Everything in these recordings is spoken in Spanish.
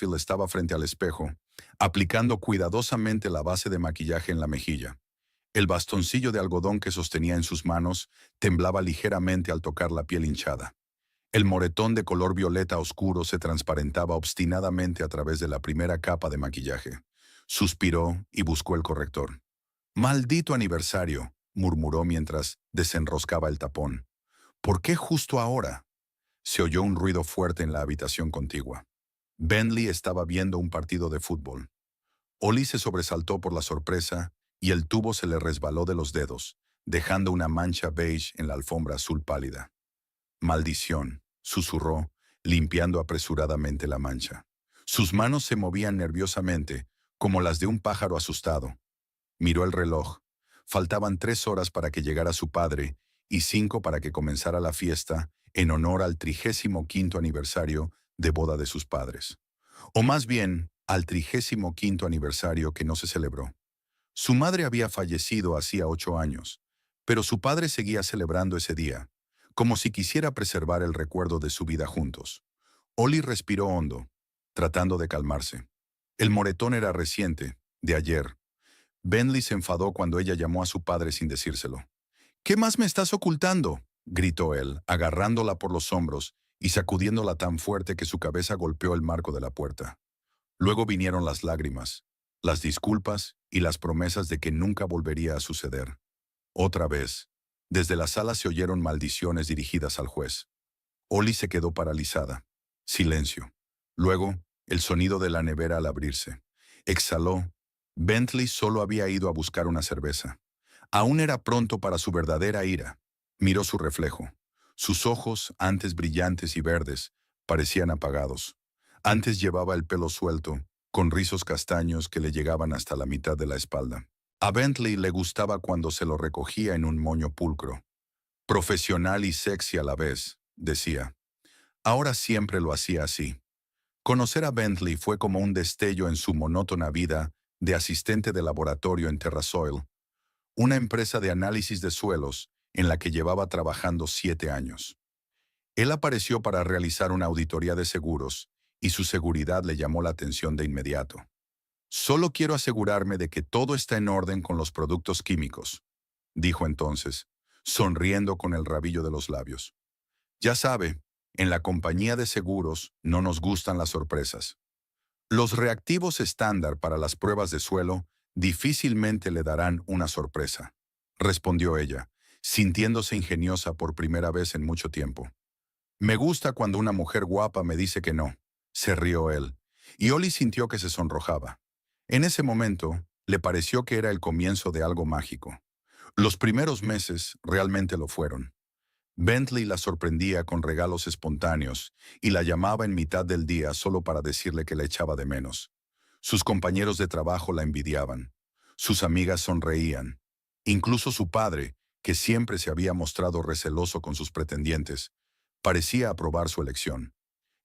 Mansfield estaba frente al espejo, aplicando cuidadosamente la base de maquillaje en la mejilla. El bastoncillo de algodón que sostenía en sus manos temblaba ligeramente al tocar la piel hinchada. El moretón de color violeta oscuro se transparentaba obstinadamente a través de la primera capa de maquillaje. Suspiró y buscó el corrector. «Maldito aniversario», murmuró mientras desenroscaba el tapón. «¿Por qué justo ahora?» Se oyó un ruido fuerte en la habitación contigua. Bentley estaba viendo un partido de fútbol. Ollie se sobresaltó por la sorpresa y el tubo se le resbaló de los dedos, dejando una mancha beige en la alfombra azul pálida. «Maldición», susurró, limpiando apresuradamente la mancha. Sus manos se movían nerviosamente, como las de un pájaro asustado. Miró el reloj. Faltaban 3 horas para que llegara su padre y 5 para que comenzara la fiesta en honor al 35º aniversario de boda de sus padres. O más bien, al 35º aniversario que no se celebró. Su madre había fallecido hacía 8 años, pero su padre seguía celebrando ese día, como si quisiera preservar el recuerdo de su vida juntos. Ollie respiró hondo, tratando de calmarse. El moretón era reciente, de ayer. Bentley se enfadó cuando ella llamó a su padre sin decírselo. «¿Qué más me estás ocultando?», gritó él, agarrándola por los hombros y sacudiéndola tan fuerte que su cabeza golpeó el marco de la puerta. Luego vinieron las lágrimas, las disculpas y las promesas de que nunca volvería a suceder. Otra vez, desde la sala se oyeron maldiciones dirigidas al juez. Ollie se quedó paralizada. Silencio. Luego, el sonido de la nevera al abrirse. Exhaló. Bentley solo había ido a buscar una cerveza. Aún era pronto para su verdadera ira. Miró su reflejo. Sus ojos, antes brillantes y verdes, parecían apagados. Antes llevaba el pelo suelto, con rizos castaños que le llegaban hasta la mitad de la espalda. A Bentley le gustaba cuando se lo recogía en un moño pulcro. Profesional y sexy a la vez, decía. Ahora siempre lo hacía así. Conocer a Bentley fue como un destello en su monótona vida de asistente de laboratorio en Terrasoil, una empresa de análisis de suelos en la que llevaba trabajando 7 años. Él apareció para realizar una auditoría de seguros y su seguridad le llamó la atención de inmediato. «Solo quiero asegurarme de que todo está en orden con los productos químicos», dijo entonces, sonriendo con el rabillo de los labios. «Ya sabe, en la compañía de seguros no nos gustan las sorpresas. Los reactivos estándar para las pruebas de suelo difícilmente le darán una sorpresa», respondió ella, sintiéndose ingeniosa por primera vez en mucho tiempo. «Me gusta cuando una mujer guapa me dice que no», se rió él, y Ollie sintió que se sonrojaba. En ese momento, le pareció que era el comienzo de algo mágico. Los primeros meses realmente lo fueron. Bentley la sorprendía con regalos espontáneos y la llamaba en mitad del día solo para decirle que la echaba de menos. Sus compañeros de trabajo la envidiaban. Sus amigas sonreían. Incluso su padre, que siempre se había mostrado receloso con sus pretendientes, parecía aprobar su elección.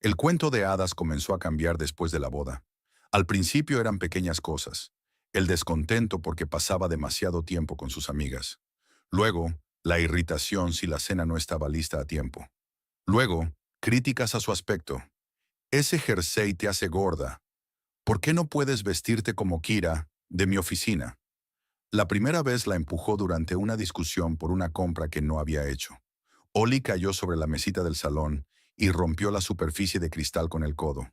El cuento de hadas comenzó a cambiar después de la boda. Al principio eran pequeñas cosas. El descontento porque pasaba demasiado tiempo con sus amigas. Luego, la irritación si la cena no estaba lista a tiempo. Luego, críticas a su aspecto. «Ese jersey te hace gorda. ¿Por qué no puedes vestirte como Kira, de mi oficina?» La primera vez la empujó durante una discusión por una compra que no había hecho. Ollie cayó sobre la mesita del salón y rompió la superficie de cristal con el codo.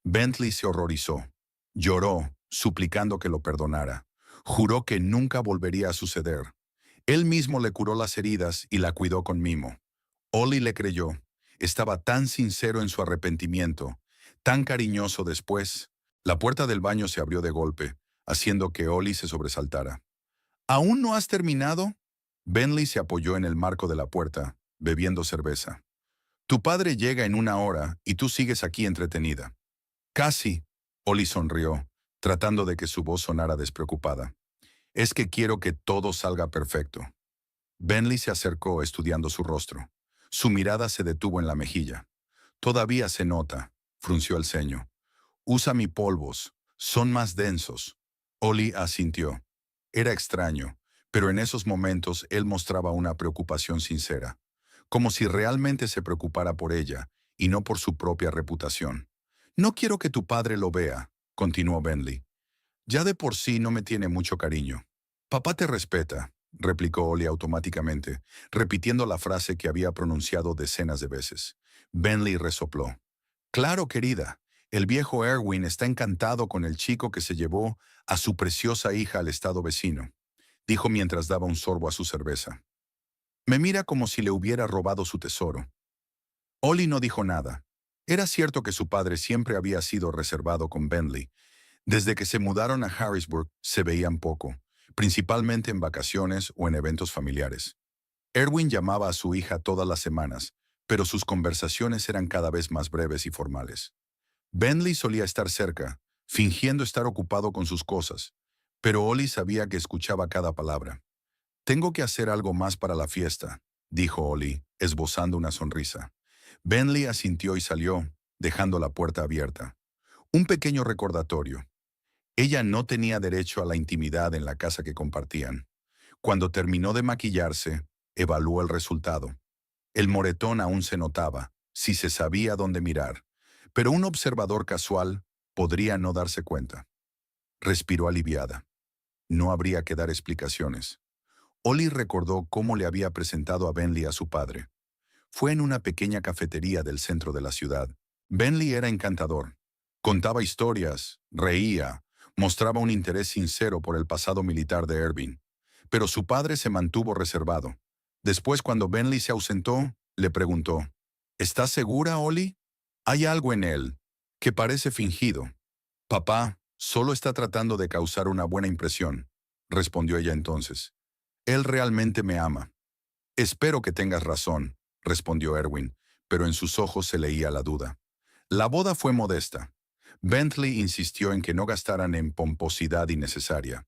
Bentley se horrorizó. Lloró, suplicando que lo perdonara. Juró que nunca volvería a suceder. Él mismo le curó las heridas y la cuidó con mimo. Ollie le creyó. Estaba tan sincero en su arrepentimiento, tan cariñoso después. La puerta del baño se abrió de golpe, haciendo que Ollie se sobresaltara. «¿Aún no has terminado?» Bentley se apoyó en el marco de la puerta, bebiendo cerveza. «Tu padre llega en 1 hora y tú sigues aquí entretenida». «Casi», Ollie sonrió, tratando de que su voz sonara despreocupada. «Es que quiero que todo salga perfecto». Bentley se acercó estudiando su rostro. Su mirada se detuvo en la mejilla. «Todavía se nota», frunció el ceño. «Usa mi polvos, son más densos». Ollie asintió. Era extraño, pero en esos momentos él mostraba una preocupación sincera, como si realmente se preocupara por ella y no por su propia reputación. No quiero que tu padre lo vea, continuó Bentley. Ya de por sí no me tiene mucho cariño. Papá te respeta, replicó Ollie automáticamente, repitiendo la frase que había pronunciado decenas de veces. Bentley resopló. Claro, querida. El viejo Erwin está encantado con el chico que se llevó a su preciosa hija al estado vecino, dijo mientras daba un sorbo a su cerveza. Me mira como si le hubiera robado su tesoro. Ollie no dijo nada. Era cierto que su padre siempre había sido reservado con Bentley. Desde que se mudaron a Harrisburg se veían poco, principalmente en vacaciones o en eventos familiares. Erwin llamaba a su hija todas las semanas, pero sus conversaciones eran cada vez más breves y formales. Bentley solía estar cerca, fingiendo estar ocupado con sus cosas, pero Ollie sabía que escuchaba cada palabra. Tengo que hacer algo más para la fiesta, dijo Ollie, esbozando una sonrisa. Bentley asintió y salió, dejando la puerta abierta. Un pequeño recordatorio. Ella no tenía derecho a la intimidad en la casa que compartían. Cuando terminó de maquillarse, evaluó el resultado. El moretón aún se notaba, si se sabía dónde mirar, pero un observador casual podría no darse cuenta. Respiró aliviada. No habría que dar explicaciones. Ollie recordó cómo le había presentado a Bentley a su padre. Fue en una pequeña cafetería del centro de la ciudad. Bentley era encantador. Contaba historias, reía, mostraba un interés sincero por el pasado militar de Erwin. Pero su padre se mantuvo reservado. Después, cuando Bentley se ausentó, le preguntó, ¿estás segura, Ollie? Hay algo en él que parece fingido. Papá, solo está tratando de causar una buena impresión, respondió ella entonces. Él realmente me ama. Espero que tengas razón, respondió Erwin, pero en sus ojos se leía la duda. La boda fue modesta. Bentley insistió en que no gastaran en pomposidad innecesaria.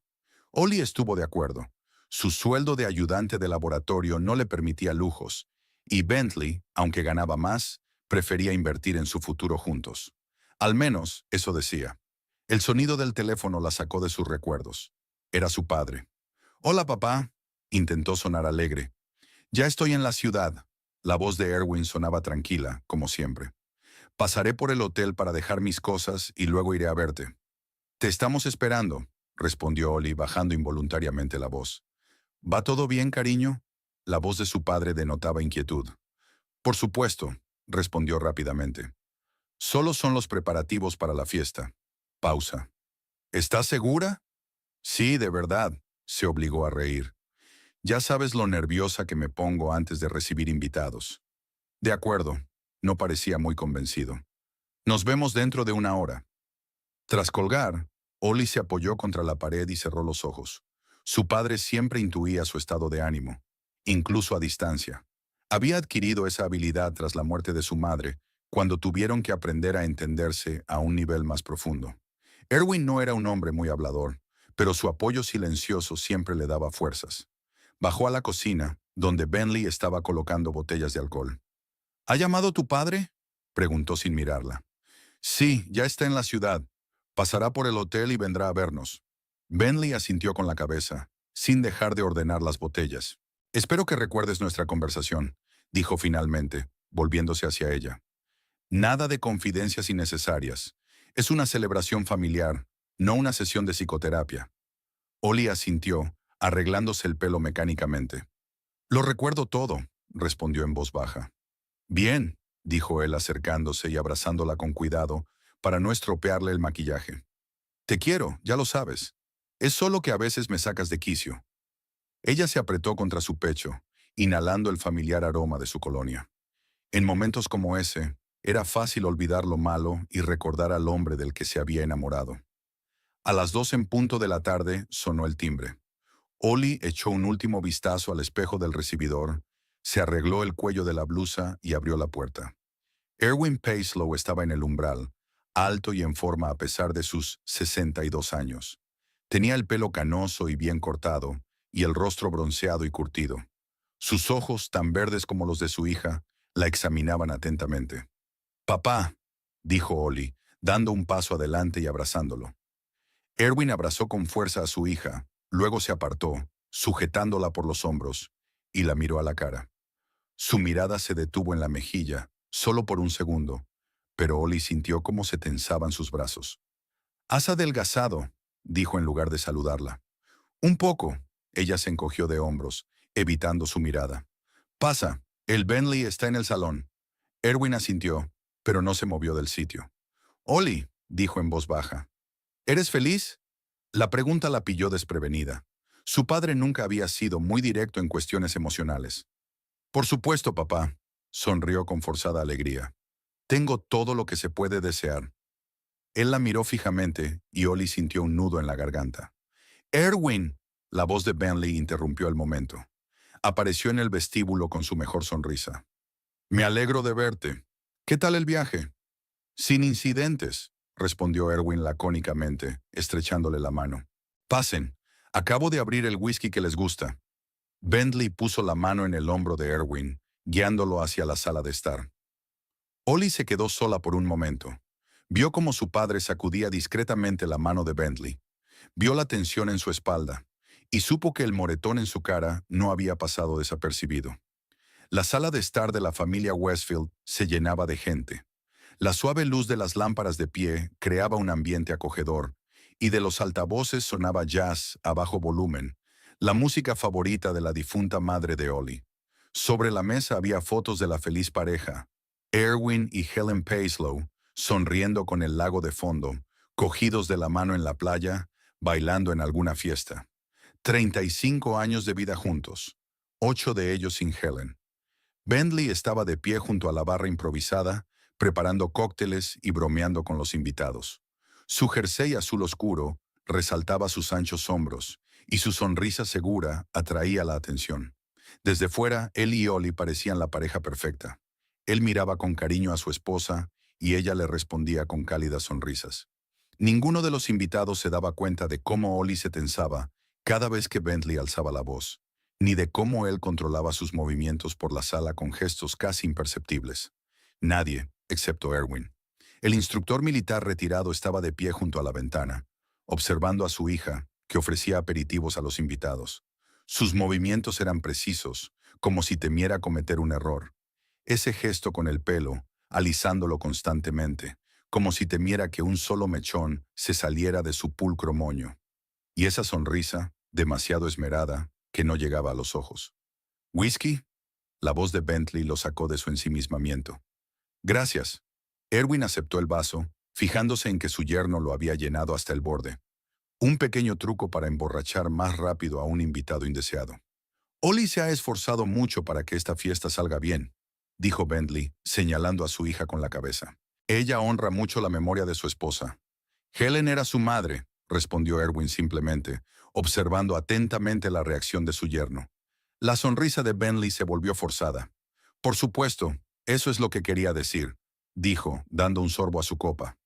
Ollie estuvo de acuerdo. Su sueldo de ayudante de laboratorio no le permitía lujos, y Bentley, aunque ganaba más, prefería invertir en su futuro juntos. Al menos, eso decía. El sonido del teléfono la sacó de sus recuerdos. Era su padre. «Hola, papá», intentó sonar alegre. «Ya estoy en la ciudad». La voz de Erwin sonaba tranquila, como siempre. «Pasaré por el hotel para dejar mis cosas y luego iré a verte». «Te estamos esperando», respondió Ollie bajando involuntariamente la voz. «¿Va todo bien, cariño?» La voz de su padre denotaba inquietud. «Por supuesto», respondió rápidamente. «Solo son los preparativos para la fiesta». Pausa. «¿Estás segura?» «Sí, de verdad», se obligó a reír. «Ya sabes lo nerviosa que me pongo antes de recibir invitados». «De acuerdo», no parecía muy convencido. «Nos vemos dentro de una hora». Tras colgar, Ollie se apoyó contra la pared y cerró los ojos. Su padre siempre intuía su estado de ánimo, incluso a distancia. Había adquirido esa habilidad tras la muerte de su madre, cuando tuvieron que aprender a entenderse a un nivel más profundo. Erwin no era un hombre muy hablador, pero su apoyo silencioso siempre le daba fuerzas. Bajó a la cocina, donde Bentley estaba colocando botellas de alcohol. «¿Ha llamado tu padre?», preguntó sin mirarla. «Sí, ya está en la ciudad. Pasará por el hotel y vendrá a vernos». Bentley asintió con la cabeza, sin dejar de ordenar las botellas. «Espero que recuerdes nuestra conversación», dijo finalmente, volviéndose hacia ella. «Nada de confidencias innecesarias. Es una celebración familiar, no una sesión de psicoterapia». Ollie asintió, arreglándose el pelo mecánicamente. «Lo recuerdo todo», respondió en voz baja. «Bien», dijo él acercándose y abrazándola con cuidado para no estropearle el maquillaje. «Te quiero, ya lo sabes. Es solo que a veces me sacas de quicio». Ella se apretó contra su pecho, inhalando el familiar aroma de su colonia. En momentos como ese, era fácil olvidar lo malo y recordar al hombre del que se había enamorado. A las 2 en punto de la tarde sonó el timbre. Ollie echó un último vistazo al espejo del recibidor, se arregló el cuello de la blusa y abrió la puerta. Erwin Paislow estaba en el umbral, alto y en forma a pesar de sus 62 años. Tenía el pelo canoso y bien cortado, y el rostro bronceado y curtido. Sus ojos, tan verdes como los de su hija, la examinaban atentamente. «Papá», dijo Ollie, dando un paso adelante y abrazándolo. Erwin abrazó con fuerza a su hija, luego se apartó, sujetándola por los hombros, y la miró a la cara. Su mirada se detuvo en la mejilla, solo por un segundo, pero Ollie sintió cómo se tensaban sus brazos. «Has adelgazado», dijo en lugar de saludarla. «Un poco». Ella se encogió de hombros, evitando su mirada. «Pasa, el Bentley está en el salón». Erwin asintió, pero no se movió del sitio. «Ollie», dijo en voz baja, «¿eres feliz?» La pregunta la pilló desprevenida. Su padre nunca había sido muy directo en cuestiones emocionales. «Por supuesto, papá», sonrió con forzada alegría. «Tengo todo lo que se puede desear». Él la miró fijamente y Ollie sintió un nudo en la garganta. «Erwin», la voz de Bentley interrumpió el momento. Apareció en el vestíbulo con su mejor sonrisa. «Me alegro de verte. ¿Qué tal el viaje?» «Sin incidentes», respondió Erwin lacónicamente, estrechándole la mano. «Pasen. Acabo de abrir el whisky que les gusta». Bentley puso la mano en el hombro de Erwin, guiándolo hacia la sala de estar. Ollie se quedó sola por un momento. Vio cómo su padre sacudía discretamente la mano de Bentley. Vio la tensión en su espalda y supo que el moretón en su cara no había pasado desapercibido. La sala de estar de la familia Westfield se llenaba de gente. La suave luz de las lámparas de pie creaba un ambiente acogedor, y de los altavoces sonaba jazz a bajo volumen, la música favorita de la difunta madre de Ollie. Sobre la mesa había fotos de la feliz pareja, Erwin y Helen Paislow, sonriendo con el lago de fondo, cogidos de la mano en la playa, bailando en alguna fiesta. 35 años de vida juntos, 8 de ellos sin Helen. Bentley estaba de pie junto a la barra improvisada, preparando cócteles y bromeando con los invitados. Su jersey azul oscuro resaltaba sus anchos hombros, y su sonrisa segura atraía la atención. Desde fuera, él y Ollie parecían la pareja perfecta. Él miraba con cariño a su esposa, y ella le respondía con cálidas sonrisas. Ninguno de los invitados se daba cuenta de cómo Ollie se tensaba cada vez que Bentley alzaba la voz, ni de cómo él controlaba sus movimientos por la sala con gestos casi imperceptibles. Nadie, excepto Erwin. El instructor militar retirado estaba de pie junto a la ventana, observando a su hija, que ofrecía aperitivos a los invitados. Sus movimientos eran precisos, como si temiera cometer un error. Ese gesto con el pelo, alisándolo constantemente, como si temiera que un solo mechón se saliera de su pulcro moño. Y esa sonrisa, demasiado esmerada, que no llegaba a los ojos. «¿Whisky?» La voz de Bentley lo sacó de su ensimismamiento. «Gracias». Erwin aceptó el vaso, fijándose en que su yerno lo había llenado hasta el borde. Un pequeño truco para emborrachar más rápido a un invitado indeseado. «Ollie se ha esforzado mucho para que esta fiesta salga bien», dijo Bentley, señalando a su hija con la cabeza. «Ella honra mucho la memoria de su esposa». «Helen era su madre», respondió Erwin simplemente, observando atentamente la reacción de su yerno. La sonrisa de Bentley se volvió forzada. «Por supuesto, eso es lo que quería decir», dijo, dando un sorbo a su copa.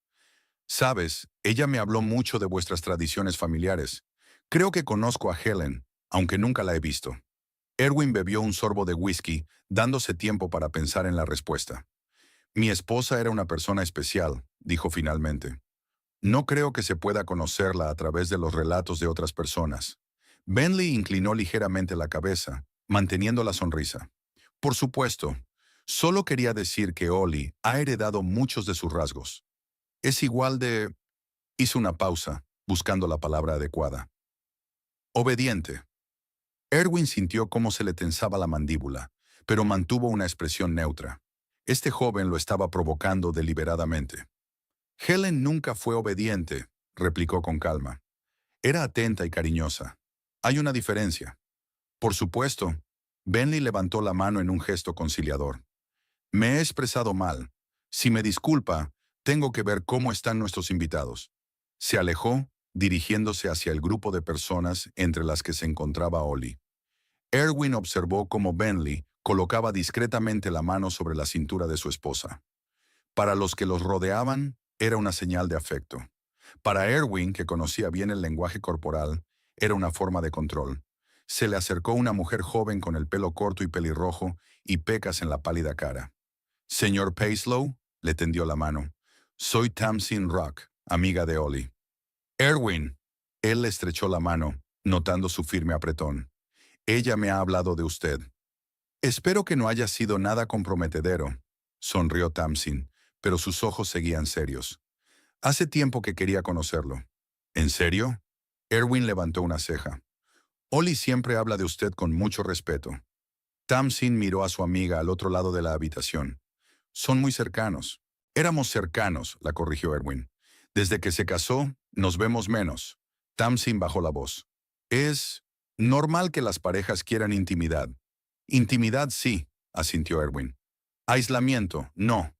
«Sabes, ella me habló mucho de vuestras tradiciones familiares. Creo que conozco a Helen, aunque nunca la he visto». Erwin bebió un sorbo de whisky, dándose tiempo para pensar en la respuesta. «Mi esposa era una persona especial», dijo finalmente. «No creo que se pueda conocerla a través de los relatos de otras personas». Bentley inclinó ligeramente la cabeza, manteniendo la sonrisa. «Por supuesto, solo quería decir que Ollie ha heredado muchos de sus rasgos. Es igual de...» Hizo una pausa, buscando la palabra adecuada. «Obediente». Erwin sintió cómo se le tensaba la mandíbula, pero mantuvo una expresión neutra. Este joven lo estaba provocando deliberadamente. «Helen nunca fue obediente», replicó con calma. «Era atenta y cariñosa. Hay una diferencia». «Por supuesto». Bentley levantó la mano en un gesto conciliador. «Me he expresado mal. Si me disculpa, tengo que ver cómo están nuestros invitados». Se alejó, dirigiéndose hacia el grupo de personas entre las que se encontraba Ollie. Erwin observó cómo Bentley colocaba discretamente la mano sobre la cintura de su esposa. Para los que los rodeaban, era una señal de afecto. Para Erwin, que conocía bien el lenguaje corporal, era una forma de control. Se le acercó una mujer joven con el pelo corto y pelirrojo y pecas en la pálida cara. «Señor Paislow», le tendió la mano. «Soy Tamsin Rock, amiga de Ollie». «Erwin». Él le estrechó la mano, notando su firme apretón. «Ella me ha hablado de usted». «Espero que no haya sido nada comprometedero», sonrió Tamsin, pero sus ojos seguían serios. Hace tiempo que quería conocerlo. ¿En serio? Erwin levantó una ceja. Ollie siempre habla de usted con mucho respeto. Tamsin miró a su amiga al otro lado de la habitación. Son muy cercanos. Éramos cercanos, la corrigió Erwin. Desde que se casó, nos vemos menos. Tamsin bajó la voz. Es normal que las parejas quieran intimidad. Intimidad sí, asintió Erwin. Aislamiento, no.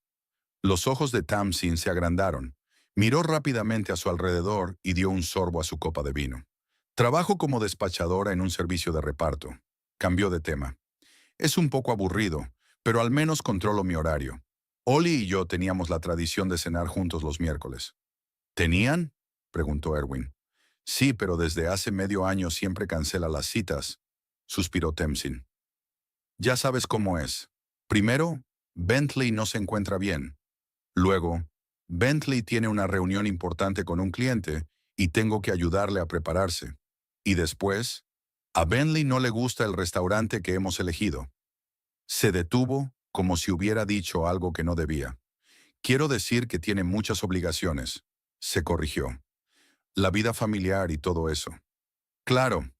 Los ojos de Tamsin se agrandaron. Miró rápidamente a su alrededor y dio un sorbo a su copa de vino. Trabajo como despachadora en un servicio de reparto. Cambió de tema. Es un poco aburrido, pero al menos controlo mi horario. Ollie y yo teníamos la tradición de cenar juntos los miércoles. ¿Tenían? Preguntó Erwin. Sí, pero desde hace medio año siempre cancela las citas, suspiró Tamsin. Ya sabes cómo es. Primero, Bentley no se encuentra bien. Luego, Bentley tiene una reunión importante con un cliente y tengo que ayudarle a prepararse. Y después, a Bentley no le gusta el restaurante que hemos elegido. Se detuvo como si hubiera dicho algo que no debía. Quiero decir que tiene muchas obligaciones. Se corrigió. La vida familiar y todo eso. Claro.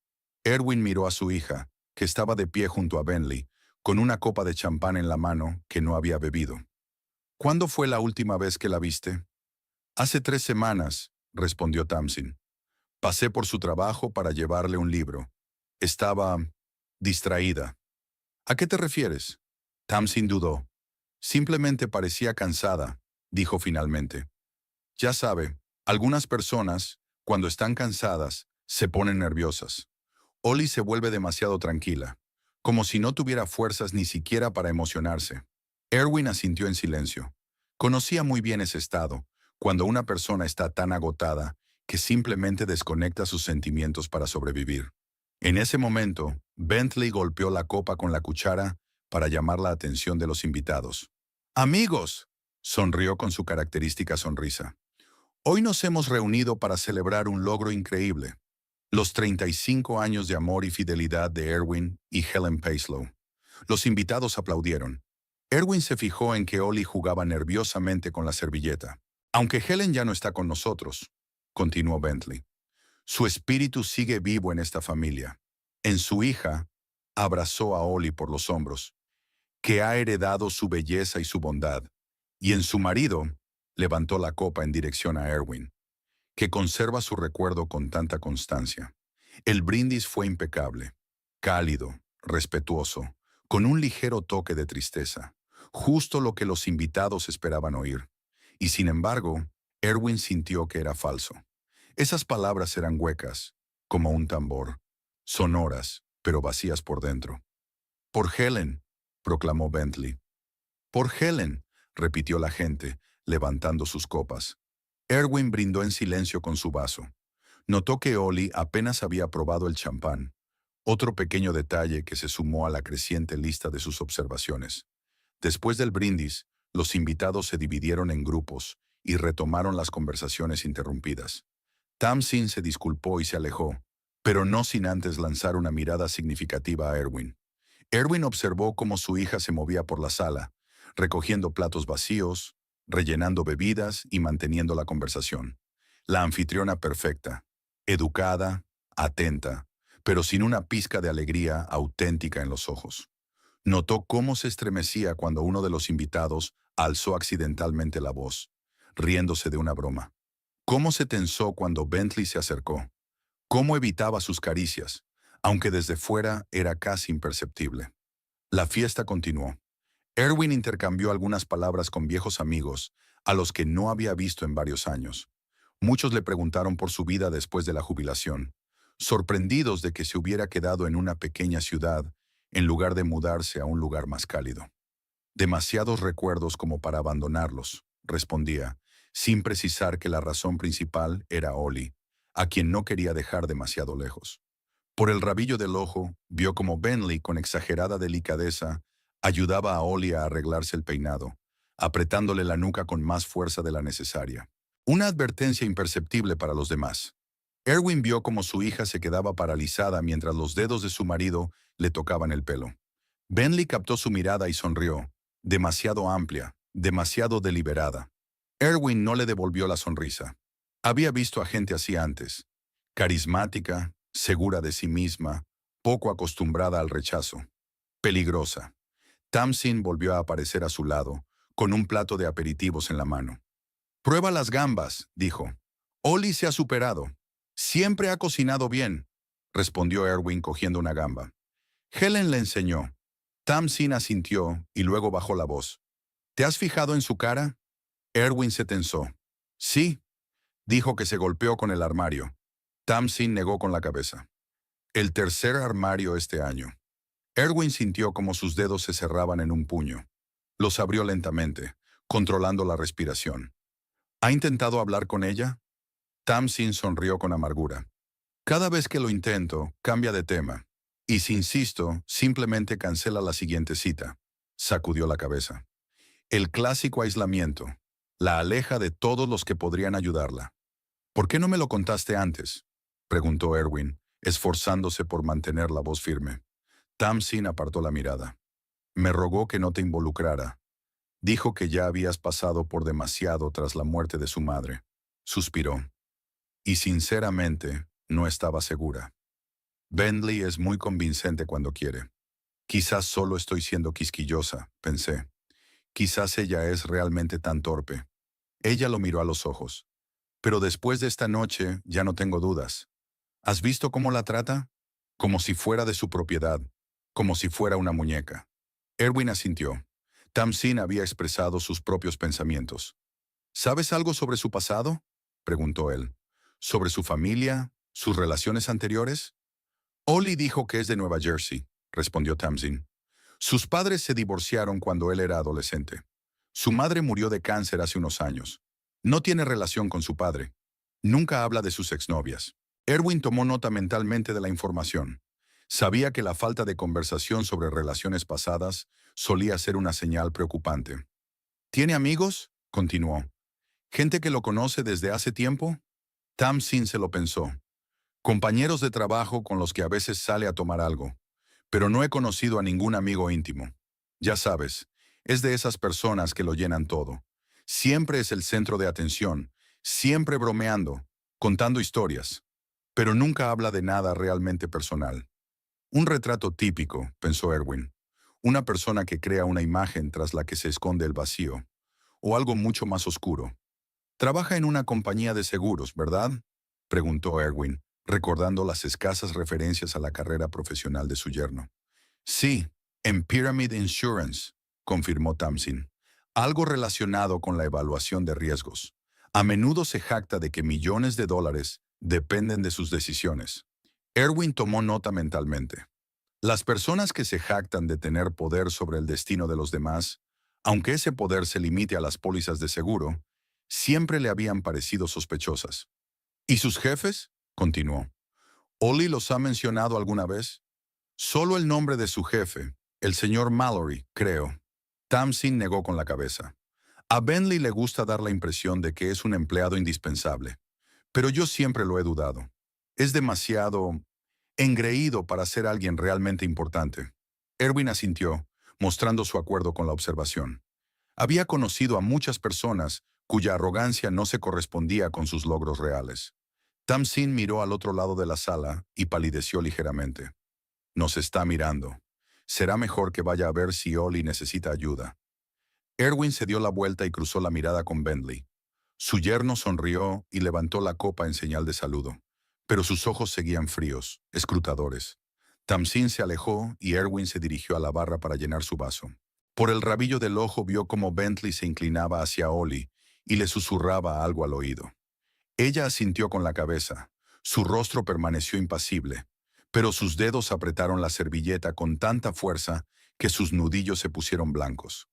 Erwin miró a su hija, que estaba de pie junto a Bentley, con una copa de champán en la mano que no había bebido. ¿Cuándo fue la última vez que la viste? Hace 3 semanas, respondió Tamsin. Pasé por su trabajo para llevarle un libro. Estaba distraída. ¿A qué te refieres? Tamsin dudó. Simplemente parecía cansada, dijo finalmente. Ya sabe, algunas personas, cuando están cansadas, se ponen nerviosas. Ollie se vuelve demasiado tranquila, como si no tuviera fuerzas ni siquiera para emocionarse. Erwin asintió en silencio. Conocía muy bien ese estado, cuando una persona está tan agotada que simplemente desconecta sus sentimientos para sobrevivir. En ese momento, Bentley golpeó la copa con la cuchara para llamar la atención de los invitados. «Amigos», sonrió con su característica sonrisa. «Hoy nos hemos reunido para celebrar un logro increíble. Los 35 años de amor y fidelidad de Erwin y Helen Paislow». Los invitados aplaudieron. Erwin se fijó en que Ollie jugaba nerviosamente con la servilleta. «Aunque Helen ya no está con nosotros», continuó Bentley, «su espíritu sigue vivo en esta familia. En su hija», abrazó a Ollie por los hombros, «que ha heredado su belleza y su bondad. Y en su marido», levantó la copa en dirección a Erwin, «que conserva su recuerdo con tanta constancia». El brindis fue impecable, cálido, respetuoso, con un ligero toque de tristeza, justo lo que los invitados esperaban oír. Y sin embargo, Erwin sintió que era falso. Esas palabras eran huecas, como un tambor, sonoras, pero vacías por dentro. «Por Helen», proclamó Bentley. «Por Helen», repitió la gente, levantando sus copas. Erwin brindó en silencio con su vaso. Notó que Ollie apenas había probado el champán, otro pequeño detalle que se sumó a la creciente lista de sus observaciones. Después del brindis, los invitados se dividieron en grupos y retomaron las conversaciones interrumpidas. Tamsin se disculpó y se alejó, pero no sin antes lanzar una mirada significativa a Erwin. Erwin observó cómo su hija se movía por la sala, recogiendo platos vacíos, rellenando bebidas y manteniendo la conversación. La anfitriona perfecta, educada, atenta, pero sin una pizca de alegría auténtica en los ojos. Notó cómo se estremecía cuando uno de los invitados alzó accidentalmente la voz, riéndose de una broma. Cómo se tensó cuando Bentley se acercó. Cómo evitaba sus caricias, aunque desde fuera era casi imperceptible. La fiesta continuó. Erwin intercambió algunas palabras con viejos amigos, a los que no había visto en varios años. Muchos le preguntaron por su vida después de la jubilación, sorprendidos de que se hubiera quedado en una pequeña ciudad en lugar de mudarse a un lugar más cálido. «Demasiados recuerdos como para abandonarlos», respondía, sin precisar que la razón principal era Ollie, a quien no quería dejar demasiado lejos. Por el rabillo del ojo, vio como Bentley, con exagerada delicadeza, ayudaba a Ollie a arreglarse el peinado, apretándole la nuca con más fuerza de la necesaria. Una advertencia imperceptible para los demás. Erwin vio como su hija se quedaba paralizada mientras los dedos de su marido le tocaban el pelo. Bentley captó su mirada y sonrió, demasiado amplia, demasiado deliberada. Erwin no le devolvió la sonrisa. Había visto a gente así antes. Carismática, segura de sí misma, poco acostumbrada al rechazo. Peligrosa. Tamsin volvió a aparecer a su lado, con un plato de aperitivos en la mano. «Prueba las gambas», dijo. «Ollie se ha superado. Siempre ha cocinado bien», respondió Erwin cogiendo una gamba. Helen le enseñó. Tamsin asintió y luego bajó la voz. «¿Te has fijado en su cara?» Erwin se tensó. «Sí», dijo que se golpeó con el armario. Tamsin negó con la cabeza. «El tercer armario este año». Erwin sintió como sus dedos se cerraban en un puño. Los abrió lentamente, controlando la respiración. ¿Ha intentado hablar con ella? Tamsin sonrió con amargura. «Cada vez que lo intento, cambia de tema. Y si insisto, simplemente cancela la siguiente cita». Sacudió la cabeza. El clásico aislamiento. La aleja de todos los que podrían ayudarla. «¿Por qué no me lo contaste antes?», preguntó Erwin, esforzándose por mantener la voz firme. Tamsin apartó la mirada. «Me rogó que no te involucrara. Dijo que ya habías pasado por demasiado tras la muerte de su madre». Suspiró. Y sinceramente, no estaba segura. «Bentley es muy convincente cuando quiere. Quizás solo estoy siendo quisquillosa», pensé. «Quizás ella es realmente tan torpe». Ella lo miró a los ojos. «Pero después de esta noche, ya no tengo dudas. ¿Has visto cómo la trata? Como si fuera de su propiedad, como si fuera una muñeca». Erwin asintió. Tamsin había expresado sus propios pensamientos. «¿Sabes algo sobre su pasado?», preguntó él. «¿Sobre su familia? ¿Sus relaciones anteriores?» «Ollie dijo que es de Nueva Jersey», respondió Tamsin. «Sus padres se divorciaron cuando él era adolescente. Su madre murió de cáncer hace unos años. No tiene relación con su padre. Nunca habla de sus exnovias». Erwin tomó nota mentalmente de la información. Sabía que la falta de conversación sobre relaciones pasadas solía ser una señal preocupante. «¿Tiene amigos?», continuó. «¿Gente que lo conoce desde hace tiempo?». Tamsin se lo pensó. «Compañeros de trabajo con los que a veces sale a tomar algo. Pero no he conocido a ningún amigo íntimo. Ya sabes, es de esas personas que lo llenan todo. Siempre es el centro de atención, siempre bromeando, contando historias. Pero nunca habla de nada realmente personal». «Un retrato típico», pensó Erwin. «Una persona que crea una imagen tras la que se esconde el vacío. O algo mucho más oscuro». «Trabaja en una compañía de seguros, ¿verdad?», preguntó Erwin, recordando las escasas referencias a la carrera profesional de su yerno. «Sí, en Pyramid Insurance», confirmó Tamsin. «Algo relacionado con la evaluación de riesgos. A menudo se jacta de que millones de dólares dependen de sus decisiones». Erwin tomó nota mentalmente. Las personas que se jactan de tener poder sobre el destino de los demás, aunque ese poder se limite a las pólizas de seguro, siempre le habían parecido sospechosas. «¿Y sus jefes?», continuó. «¿Ollie los ha mencionado alguna vez?» «Solo el nombre de su jefe, el señor Mallory, creo». Tamsin negó con la cabeza. «A Bentley le gusta dar la impresión de que es un empleado indispensable, pero yo siempre lo he dudado. Es demasiado engreído para ser alguien realmente importante». Erwin asintió, mostrando su acuerdo con la observación. Había conocido a muchas personas cuya arrogancia no se correspondía con sus logros reales. Tamsin miró al otro lado de la sala y palideció ligeramente. «Nos está mirando. Será mejor que vaya a ver si Ollie necesita ayuda». Erwin se dio la vuelta y cruzó la mirada con Bentley. Su yerno sonrió y levantó la copa en señal de saludo, pero sus ojos seguían fríos, escrutadores. Tamsin se alejó y Erwin se dirigió a la barra para llenar su vaso. Por el rabillo del ojo vio cómo Bentley se inclinaba hacia Ollie y le susurraba algo al oído. Ella asintió con la cabeza. Su rostro permaneció impasible, pero sus dedos apretaron la servilleta con tanta fuerza que sus nudillos se pusieron blancos.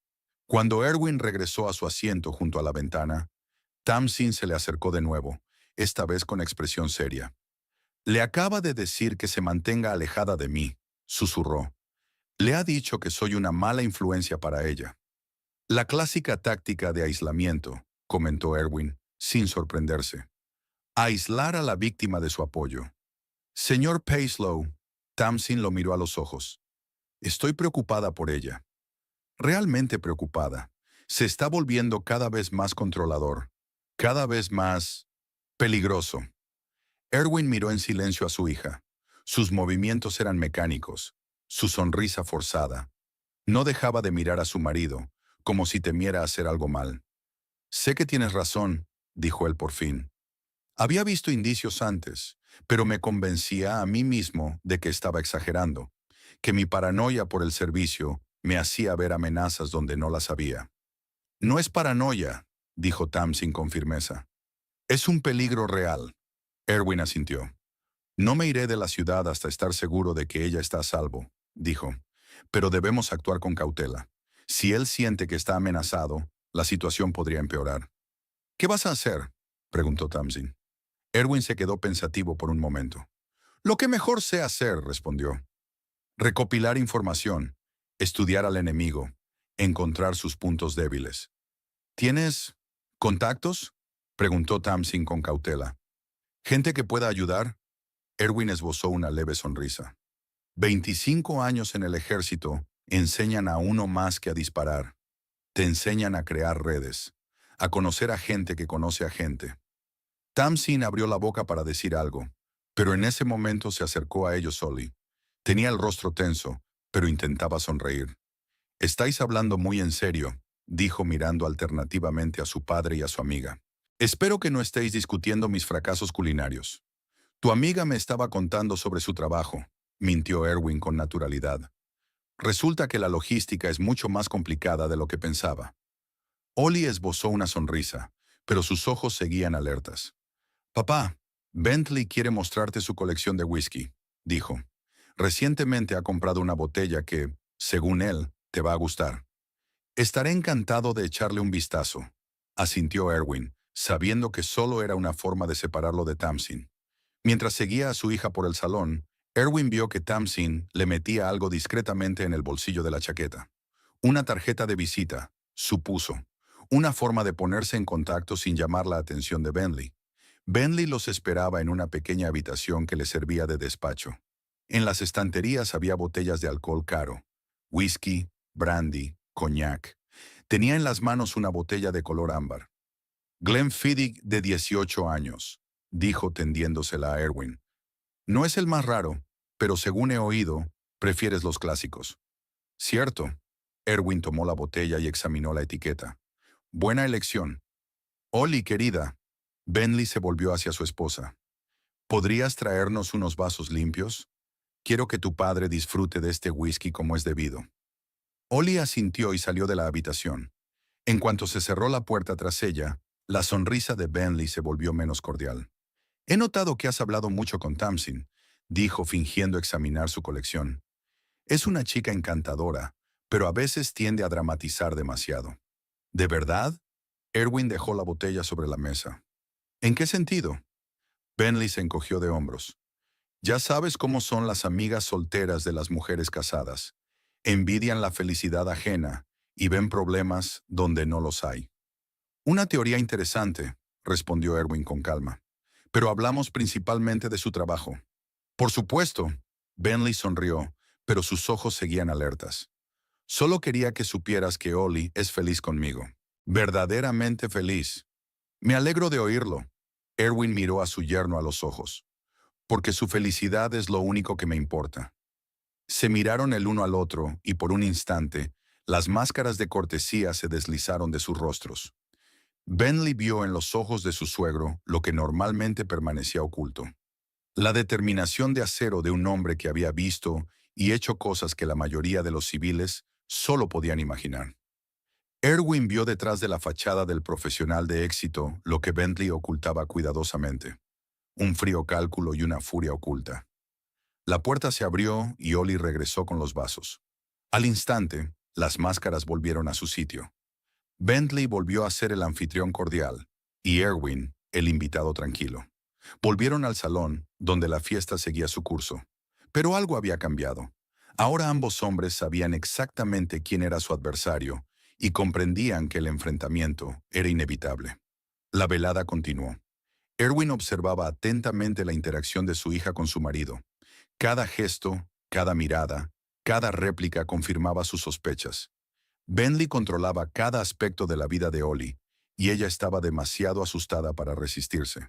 Cuando Erwin regresó a su asiento junto a la ventana, Tamsin se le acercó de nuevo, esta vez con expresión seria. «Le acaba de decir que se mantenga alejada de mí», susurró. «Le ha dicho que soy una mala influencia para ella». «La clásica táctica de aislamiento», comentó Erwin, sin sorprenderse. «Aislar a la víctima de su apoyo». «Señor Paislow», Tamsin lo miró a los ojos. «Estoy preocupada por ella. Realmente preocupada. Se está volviendo cada vez más controlador, cada vez más peligroso. Erwin miró en silencio a su hija. Sus movimientos eran mecánicos, su sonrisa forzada. No dejaba de mirar a su marido, como si temiera hacer algo mal. Sé que tienes razón, dijo él por fin. Había visto indicios antes, pero me convencía a mí mismo de que estaba exagerando, que mi paranoia por el servicio me hacía ver amenazas donde no las había. No es paranoia, dijo Tamsin con firmeza. Es un peligro real. Erwin asintió. No me iré de la ciudad hasta estar seguro de que ella está a salvo, dijo. Pero debemos actuar con cautela. Si él siente que está amenazado, la situación podría empeorar. ¿Qué vas a hacer?, preguntó Tamsin. Erwin se quedó pensativo por un momento. Lo que mejor sé hacer, respondió. Recopilar información, estudiar al enemigo, encontrar sus puntos débiles. ¿Tienes contactos?, preguntó Tamsin con cautela. ¿Gente que pueda ayudar? Erwin esbozó una leve sonrisa. 25 años en el ejército enseñan a uno más que a disparar. Te enseñan a crear redes, a conocer a gente que conoce a gente. Tamsin abrió la boca para decir algo, pero en ese momento se acercó a ellos Oli. Tenía el rostro tenso, pero intentaba sonreír. Estáis hablando muy en serio, dijo mirando alternativamente a su padre y a su amiga. Espero que no estéis discutiendo mis fracasos culinarios. Tu amiga me estaba contando sobre su trabajo, mintió Erwin con naturalidad. Resulta que la logística es mucho más complicada de lo que pensaba. Oli esbozó una sonrisa, pero sus ojos seguían alertas. Papá, Bentley quiere mostrarte su colección de whisky, dijo. Recientemente ha comprado una botella que, según él, te va a gustar. Estaré encantado de echarle un vistazo, asintió Erwin, sabiendo que solo era una forma de separarlo de Tamsin. Mientras seguía a su hija por el salón, Erwin vio que Tamsin le metía algo discretamente en el bolsillo de la chaqueta. Una tarjeta de visita, supuso. Una forma de ponerse en contacto sin llamar la atención de Bentley. Bentley los esperaba en una pequeña habitación que le servía de despacho. En las estanterías había botellas de alcohol caro, whisky, brandy, coñac. Tenía en las manos una botella de color ámbar. Glenfiddich de 18 años, dijo tendiéndosela a Erwin. No es el más raro, pero según he oído, prefieres los clásicos. Cierto. Erwin tomó la botella y examinó la etiqueta. Buena elección. Oli, querida. Bentley se volvió hacia su esposa. ¿Podrías traernos unos vasos limpios? Quiero que tu padre disfrute de este whisky como es debido. Oli asintió y salió de la habitación. En cuanto se cerró la puerta tras ella, la sonrisa de Bentley se volvió menos cordial. He notado que has hablado mucho con Tamsin, dijo fingiendo examinar su colección. Es una chica encantadora, pero a veces tiende a dramatizar demasiado. ¿De verdad? Erwin dejó la botella sobre la mesa. ¿En qué sentido? Bentley se encogió de hombros. Ya sabes cómo son las amigas solteras de las mujeres casadas. Envidian la felicidad ajena y ven problemas donde no los hay. Una teoría interesante, respondió Erwin con calma. Pero hablamos principalmente de su trabajo. Por supuesto, Bentley sonrió, pero sus ojos seguían alertas. Solo quería que supieras que Oli es feliz conmigo. Verdaderamente feliz. Me alegro de oírlo. Erwin miró a su yerno a los ojos. Porque su felicidad es lo único que me importa. Se miraron el uno al otro y por un instante, las máscaras de cortesía se deslizaron de sus rostros. Bentley vio en los ojos de su suegro lo que normalmente permanecía oculto. La determinación de acero de un hombre que había visto y hecho cosas que la mayoría de los civiles solo podían imaginar. Erwin vio detrás de la fachada del profesional de éxito lo que Bentley ocultaba cuidadosamente. Un frío cálculo y una furia oculta. La puerta se abrió y Oli regresó con los vasos. Al instante, las máscaras volvieron a su sitio. Bentley volvió a ser el anfitrión cordial y Erwin, el invitado tranquilo. Volvieron al salón, donde la fiesta seguía su curso. Pero algo había cambiado. Ahora ambos hombres sabían exactamente quién era su adversario y comprendían que el enfrentamiento era inevitable. La velada continuó. Erwin observaba atentamente la interacción de su hija con su marido. Cada gesto, cada mirada, cada réplica confirmaba sus sospechas. Bentley controlaba cada aspecto de la vida de Ollie, y ella estaba demasiado asustada para resistirse.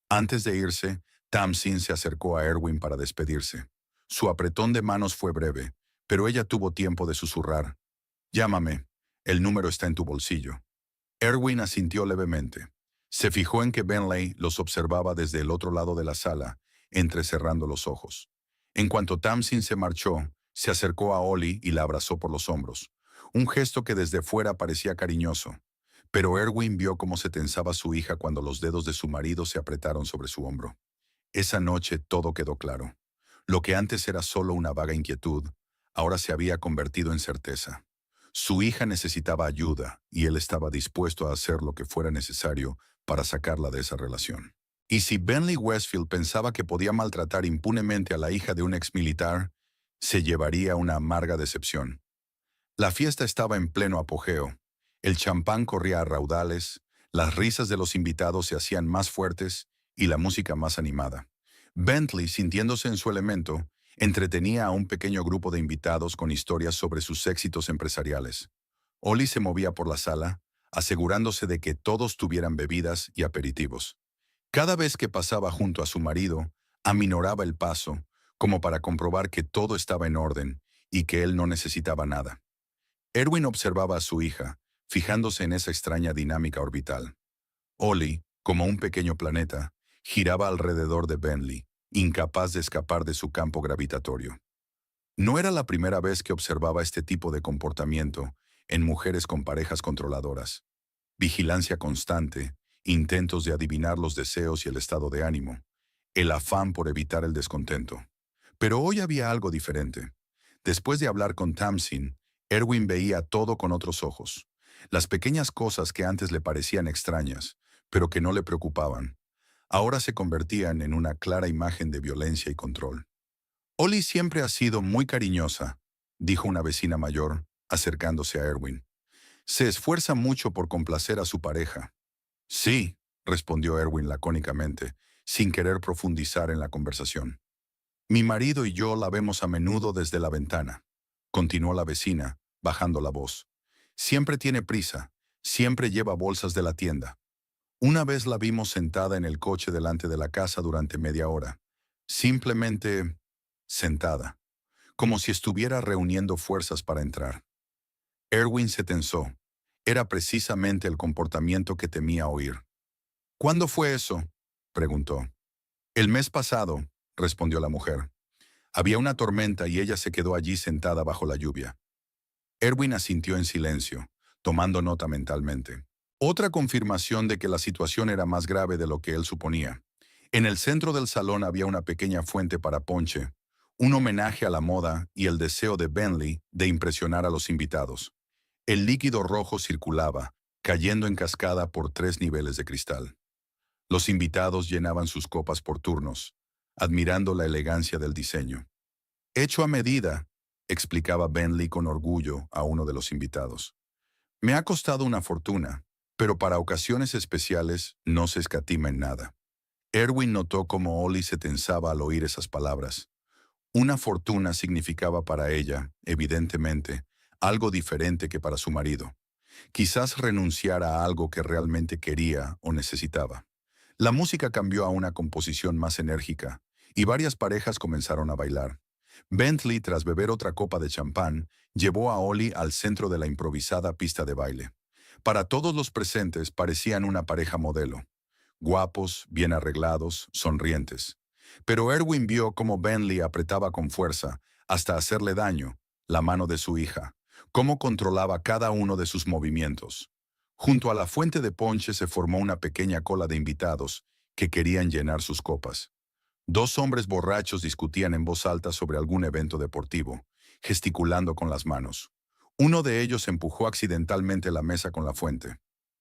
Antes de irse, Tamsin se acercó a Erwin para despedirse. Su apretón de manos fue breve, pero ella tuvo tiempo de susurrar. «Llámame. El número está en tu bolsillo». Erwin asintió levemente. Se fijó en que Bentley los observaba desde el otro lado de la sala, entrecerrando los ojos. En cuanto Tamsin se marchó, se acercó a Ollie y la abrazó por los hombros. Un gesto que desde fuera parecía cariñoso. Pero Erwin vio cómo se tensaba su hija cuando los dedos de su marido se apretaron sobre su hombro. Esa noche todo quedó claro. Lo que antes era solo una vaga inquietud, ahora se había convertido en certeza. Su hija necesitaba ayuda y él estaba dispuesto a hacer lo que fuera necesario para sacarla de esa relación. Y si Bentley Westfield pensaba que podía maltratar impunemente a la hija de un exmilitar, se llevaría una amarga decepción. La fiesta estaba en pleno apogeo. El champán corría a raudales, las risas de los invitados se hacían más fuertes y la música más animada. Bentley, sintiéndose en su elemento, entretenía a un pequeño grupo de invitados con historias sobre sus éxitos empresariales. Ollie se movía por la sala, asegurándose de que todos tuvieran bebidas y aperitivos. Cada vez que pasaba junto a su marido, aminoraba el paso, como para comprobar que todo estaba en orden y que él no necesitaba nada. Erwin observaba a su hija, fijándose en esa extraña dinámica orbital. Ollie, como un pequeño planeta, giraba alrededor de Bentley, incapaz de escapar de su campo gravitatorio. No era la primera vez que observaba este tipo de comportamiento en mujeres con parejas controladoras. Vigilancia constante, intentos de adivinar los deseos y el estado de ánimo, el afán por evitar el descontento. Pero hoy había algo diferente. Después de hablar con Tamsin, Erwin veía todo con otros ojos. Las pequeñas cosas que antes le parecían extrañas, pero que no le preocupaban, ahora se convertían en una clara imagen de violencia y control. Ollie siempre ha sido muy cariñosa, dijo una vecina mayor, acercándose a Erwin. Se esfuerza mucho por complacer a su pareja. Sí, respondió Erwin lacónicamente, sin querer profundizar en la conversación. Mi marido y yo la vemos a menudo desde la ventana, continuó la vecina, bajando la voz. Siempre tiene prisa, siempre lleva bolsas de la tienda. Una vez la vimos sentada en el coche delante de la casa durante media hora. Simplemente sentada, como si estuviera reuniendo fuerzas para entrar. Erwin se tensó. Era precisamente el comportamiento que temía oír. ¿Cuándo fue eso?, preguntó. El mes pasado, respondió la mujer. Había una tormenta y ella se quedó allí sentada bajo la lluvia. Erwin asintió en silencio, tomando nota mentalmente. Otra confirmación de que la situación era más grave de lo que él suponía. En el centro del salón había una pequeña fuente para ponche, un homenaje a la moda y el deseo de Bentley de impresionar a los invitados. El líquido rojo circulaba, cayendo en cascada por 3 niveles de cristal. Los invitados llenaban sus copas por turnos, admirando la elegancia del diseño. Hecho a medida, explicaba Bentley con orgullo a uno de los invitados. Me ha costado una fortuna, pero para ocasiones especiales no se escatima en nada. Erwin notó cómo Ollie se tensaba al oír esas palabras. Una fortuna significaba para ella, evidentemente, algo diferente que para su marido. Quizás renunciar a algo que realmente quería o necesitaba. La música cambió a una composición más enérgica, y varias parejas comenzaron a bailar. Bentley, tras beber otra copa de champán, llevó a Ollie al centro de la improvisada pista de baile. Para todos los presentes parecían una pareja modelo. Guapos, bien arreglados, sonrientes. Pero Erwin vio cómo Bentley apretaba con fuerza, hasta hacerle daño, la mano de su hija, cómo controlaba cada uno de sus movimientos. Junto a la fuente de ponche se formó una pequeña cola de invitados que querían llenar sus copas. 2 hombres borrachos discutían en voz alta sobre algún evento deportivo, gesticulando con las manos. Uno de ellos empujó accidentalmente la mesa con la fuente.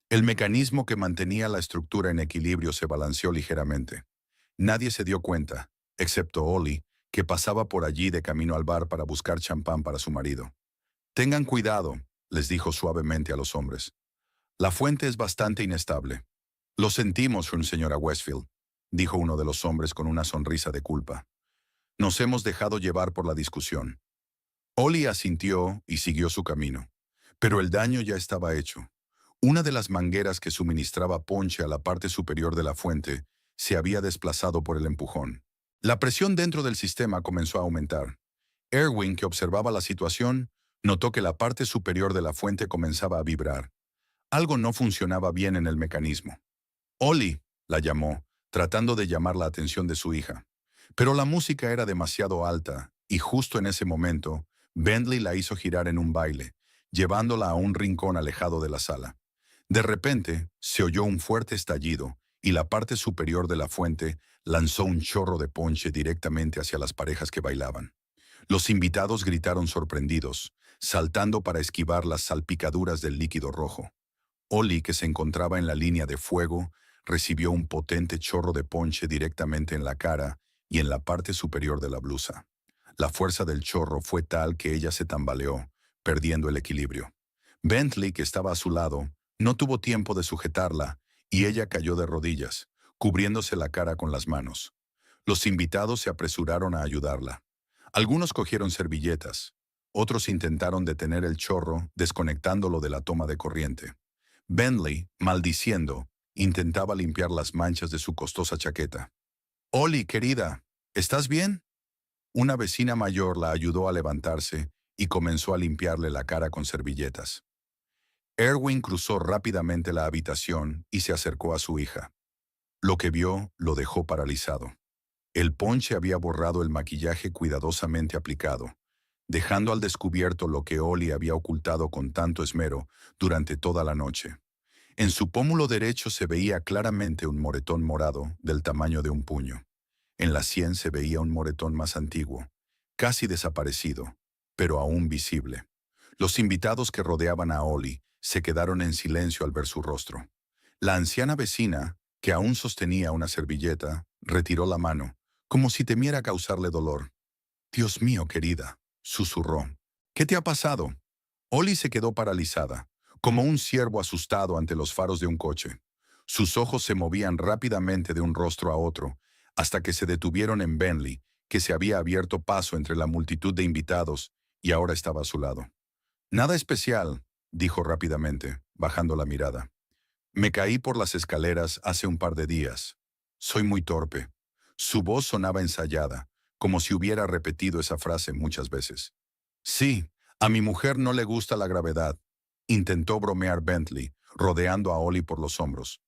El mecanismo que mantenía la estructura en equilibrio se balanceó ligeramente. Nadie se dio cuenta, excepto Ollie, que pasaba por allí de camino al bar para buscar champán para su marido. Tengan cuidado, les dijo suavemente a los hombres. La fuente es bastante inestable. Lo sentimos, señora Westfield, dijo uno de los hombres con una sonrisa de culpa. Nos hemos dejado llevar por la discusión. Ollie asintió y siguió su camino. Pero el daño ya estaba hecho. Una de las mangueras que suministraba ponche a la parte superior de la fuente se había desplazado por el empujón. La presión dentro del sistema comenzó a aumentar. Erwin, que observaba la situación, notó que la parte superior de la fuente comenzaba a vibrar. Algo no funcionaba bien en el mecanismo. Ollie, la llamó, tratando de llamar la atención de su hija. Pero la música era demasiado alta, y justo en ese momento, Bentley la hizo girar en un baile, llevándola a un rincón alejado de la sala. De repente, se oyó un fuerte estallido, y la parte superior de la fuente lanzó un chorro de ponche directamente hacia las parejas que bailaban. Los invitados gritaron sorprendidos, saltando para esquivar las salpicaduras del líquido rojo. Ollie, que se encontraba en la línea de fuego, recibió un potente chorro de ponche directamente en la cara y en la parte superior de la blusa. La fuerza del chorro fue tal que ella se tambaleó, perdiendo el equilibrio. Bentley, que estaba a su lado, no tuvo tiempo de sujetarla y ella cayó de rodillas, cubriéndose la cara con las manos. Los invitados se apresuraron a ayudarla. Algunos cogieron servilletas, otros intentaron detener el chorro desconectándolo de la toma de corriente. Bentley, maldiciendo, intentaba limpiar las manchas de su costosa chaqueta. «Ollie, querida, ¿estás bien?» Una vecina mayor la ayudó a levantarse y comenzó a limpiarle la cara con servilletas. Erwin cruzó rápidamente la habitación y se acercó a su hija. Lo que vio lo dejó paralizado. El ponche había borrado el maquillaje cuidadosamente aplicado, dejando al descubierto lo que Ollie había ocultado con tanto esmero durante toda la noche. En su pómulo derecho se veía claramente un moretón morado del tamaño de un puño. En la sien se veía un moretón más antiguo, casi desaparecido, pero aún visible. Los invitados que rodeaban a Ollie se quedaron en silencio al ver su rostro. La anciana vecina, que aún sostenía una servilleta, retiró la mano, como si temiera causarle dolor. «Dios mío, querida», susurró. «¿Qué te ha pasado?» Ollie se quedó paralizada, como un ciervo asustado ante los faros de un coche. Sus ojos se movían rápidamente de un rostro a otro, hasta que se detuvieron en Bentley, que se había abierto paso entre la multitud de invitados y ahora estaba a su lado. «Nada especial», dijo rápidamente, bajando la mirada. «Me caí por las escaleras hace un par de días. Soy muy torpe». Su voz sonaba ensayada, como si hubiera repetido esa frase muchas veces. «Sí, a mi mujer no le gusta la gravedad», intentó bromear Bentley, rodeando a Ollie por los hombros.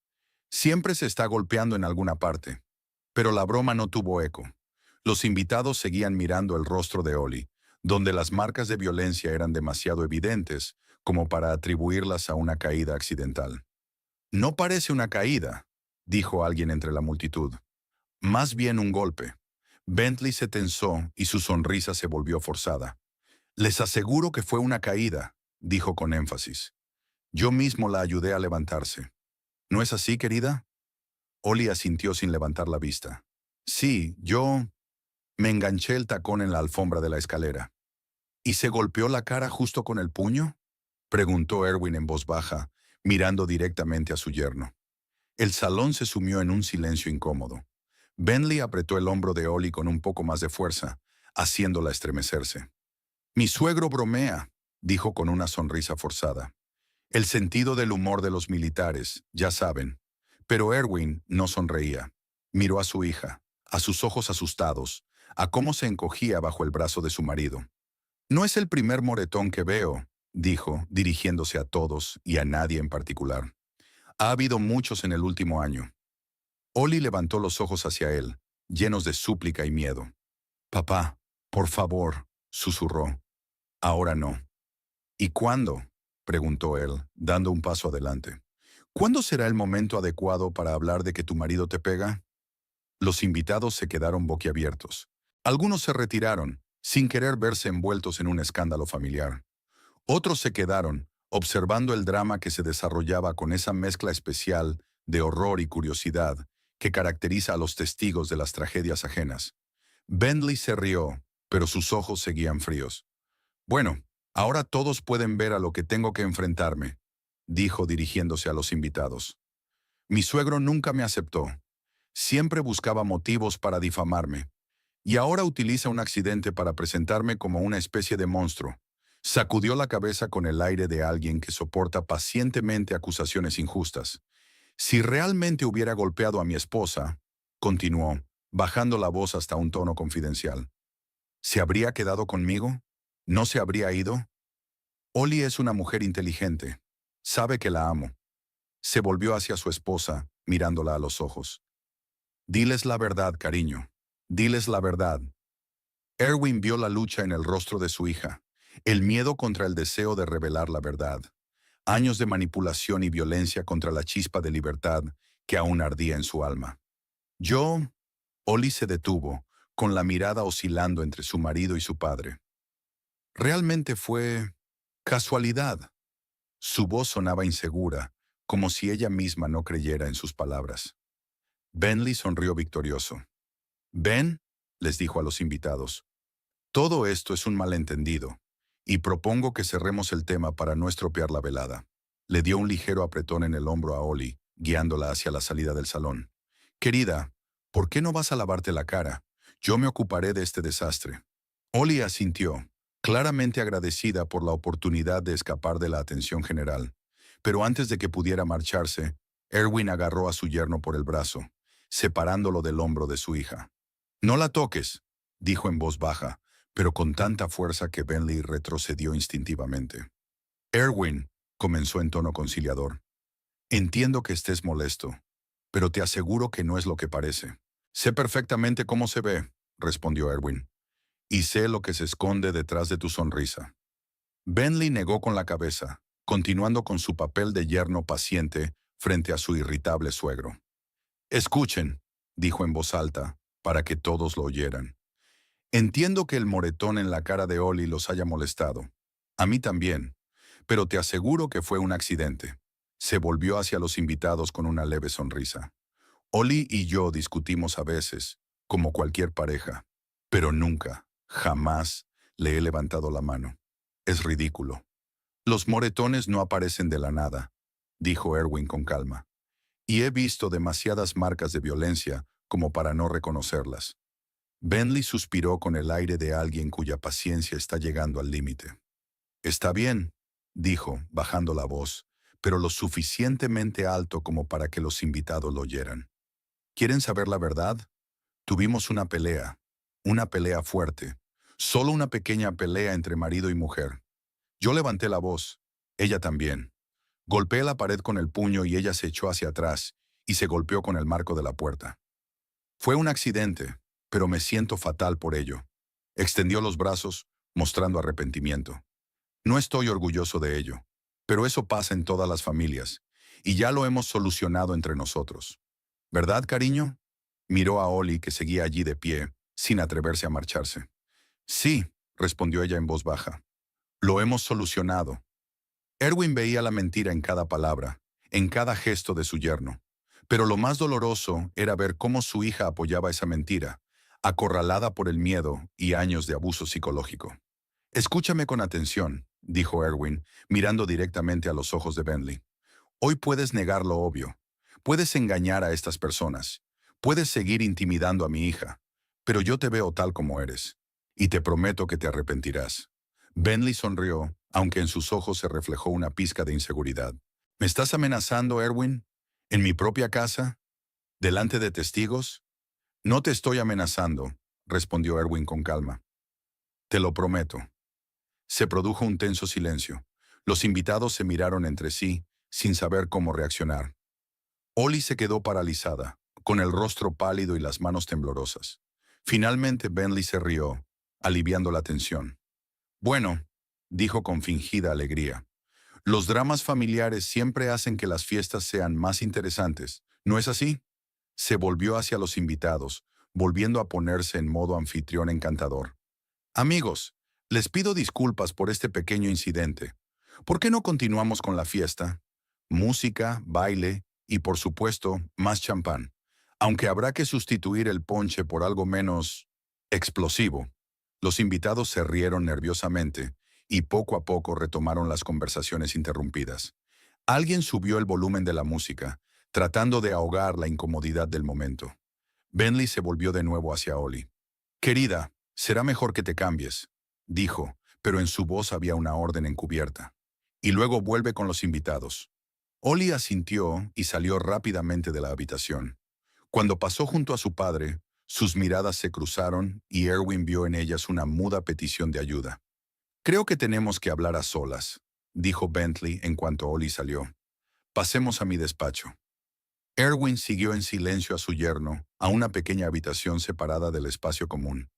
«Siempre se está golpeando en alguna parte». Pero la broma no tuvo eco. Los invitados seguían mirando el rostro de Ollie, donde las marcas de violencia eran demasiado evidentes como para atribuirlas a una caída accidental. «No parece una caída», dijo alguien entre la multitud. «Más bien un golpe». Bentley se tensó y su sonrisa se volvió forzada. «Les aseguro que fue una caída», dijo con énfasis. «Yo mismo la ayudé a levantarse». «¿No es así, querida?» Ollie asintió sin levantar la vista. «Sí, yo me enganché el tacón en la alfombra de la escalera». «¿Y se golpeó la cara justo con el puño?», preguntó Erwin en voz baja, mirando directamente a su yerno. El salón se sumió en un silencio incómodo. Bentley apretó el hombro de Ollie con un poco más de fuerza, haciéndola estremecerse. «Mi suegro bromea», dijo con una sonrisa forzada. El sentido del humor de los militares, ya saben. Pero Erwin no sonreía. Miró a su hija, a sus ojos asustados, a cómo se encogía bajo el brazo de su marido. «No es el primer moretón que veo», dijo, dirigiéndose a todos y a nadie en particular. «Ha habido muchos en el último año». Ollie levantó los ojos hacia él, llenos de súplica y miedo. «Papá, por favor», susurró. «Ahora no». «¿Y cuándo?», preguntó él, dando un paso adelante. «¿Cuándo será el momento adecuado para hablar de que tu marido te pega?» Los invitados se quedaron boquiabiertos. Algunos se retiraron, sin querer verse envueltos en un escándalo familiar. Otros se quedaron, observando el drama que se desarrollaba con esa mezcla especial de horror y curiosidad que caracteriza a los testigos de las tragedias ajenas. Bentley se rió, pero sus ojos seguían fríos. «Bueno, ahora todos pueden ver a lo que tengo que enfrentarme», dijo dirigiéndose a los invitados. «Mi suegro nunca me aceptó. Siempre buscaba motivos para difamarme. Y ahora utiliza un accidente para presentarme como una especie de monstruo. Sacudió la cabeza con el aire de alguien que soporta pacientemente acusaciones injustas. Si realmente hubiera golpeado a mi esposa, continuó, bajando la voz hasta un tono confidencial, ¿se habría quedado conmigo? ¿No se habría ido? Ollie es una mujer inteligente. Sabe que la amo. Se volvió hacia su esposa, mirándola a los ojos. Diles la verdad, cariño. Diles la verdad. Erwin vio la lucha en el rostro de su hija, el miedo contra el deseo de revelar la verdad, años de manipulación y violencia contra la chispa de libertad que aún ardía en su alma. Ollie se detuvo, con la mirada oscilando entre su marido y su padre. Realmente fue casualidad. Su voz sonaba insegura, como si ella misma no creyera en sus palabras. Bentley sonrió victorioso. «Ven», les dijo a los invitados, «todo esto es un malentendido, y propongo que cerremos el tema para no estropear la velada». Le dio un ligero apretón en el hombro a Ollie, guiándola hacia la salida del salón. «Querida, ¿por qué no vas a lavarte la cara? Yo me ocuparé de este desastre». Ollie asintió, claramente agradecida por la oportunidad de escapar de la atención general. Pero antes de que pudiera marcharse, Erwin agarró a su yerno por el brazo, separándolo del hombro de su hija. «No la toques», dijo en voz baja, pero con tanta fuerza que Bentley retrocedió instintivamente. «Erwin», comenzó en tono conciliador, «entiendo que estés molesto, pero te aseguro que no es lo que parece». «Sé perfectamente cómo se ve», respondió Erwin, «y sé lo que se esconde detrás de tu sonrisa». Bentley negó con la cabeza, continuando con su papel de yerno paciente frente a su irritable suegro. «Escuchen», dijo en voz alta, para que todos lo oyeran. «Entiendo que el moretón en la cara de Ollie los haya molestado. A mí también, pero te aseguro que fue un accidente». Se volvió hacia los invitados con una leve sonrisa. «Ollie y yo discutimos a veces, como cualquier pareja, pero nunca, jamás, le he levantado la mano. Es ridículo. Los moretones no aparecen de la nada», dijo Erwin con calma. «Y he visto demasiadas marcas de violencia como para no reconocerlas». Bentley suspiró con el aire de alguien cuya paciencia está llegando al límite. «Está bien», dijo, bajando la voz, pero lo suficientemente alto como para que los invitados lo oyeran. «¿Quieren saber la verdad? Tuvimos una pelea fuerte, solo una pequeña pelea entre marido y mujer. Yo levanté la voz, ella también. Golpeé la pared con el puño y ella se echó hacia atrás y se golpeó con el marco de la puerta. Fue un accidente, pero me siento fatal por ello». Extendió los brazos, mostrando arrepentimiento. «No estoy orgulloso de ello, pero eso pasa en todas las familias, y ya lo hemos solucionado entre nosotros. ¿Verdad, cariño?». Miró a Ollie, que seguía allí de pie, sin atreverse a marcharse. «Sí», respondió ella en voz baja. «Lo hemos solucionado». Erwin veía la mentira en cada palabra, en cada gesto de su yerno. Pero lo más doloroso era ver cómo su hija apoyaba esa mentira, acorralada por el miedo y años de abuso psicológico. «Escúchame con atención», dijo Erwin, mirando directamente a los ojos de Bentley. «Hoy puedes negar lo obvio. Puedes engañar a estas personas. Puedes seguir intimidando a mi hija. Pero yo te veo tal como eres. Y te prometo que te arrepentirás». Bentley sonrió, aunque en sus ojos se reflejó una pizca de inseguridad. «¿Me estás amenazando, Erwin? ¿En mi propia casa? ¿Delante de testigos?» «No te estoy amenazando», respondió Erwin con calma. «Te lo prometo». Se produjo un tenso silencio. Los invitados se miraron entre sí, sin saber cómo reaccionar. Ollie se quedó paralizada, con el rostro pálido y las manos temblorosas. Finalmente Bentley se rió, aliviando la tensión. «Bueno», dijo con fingida alegría, «los dramas familiares siempre hacen que las fiestas sean más interesantes, ¿no es así?». Se volvió hacia los invitados, volviendo a ponerse en modo anfitrión encantador. «Amigos, les pido disculpas por este pequeño incidente. ¿Por qué no continuamos con la fiesta? Música, baile y, por supuesto, más champán. Aunque habrá que sustituir el ponche por algo menos explosivo». Los invitados se rieron nerviosamente y poco a poco retomaron las conversaciones interrumpidas. Alguien subió el volumen de la música, tratando de ahogar la incomodidad del momento. Bentley se volvió de nuevo hacia Ollie. «Querida, será mejor que te cambies», dijo, pero en su voz había una orden encubierta. Y luego vuelve con los invitados. Ollie asintió y salió rápidamente de la habitación. Cuando pasó junto a su padre, sus miradas se cruzaron y Erwin vio en ellas una muda petición de ayuda. «Creo que tenemos que hablar a solas», dijo Bentley en cuanto Ollie salió. «Pasemos a mi despacho». Erwin siguió en silencio a su yerno, a una pequeña habitación separada del espacio común.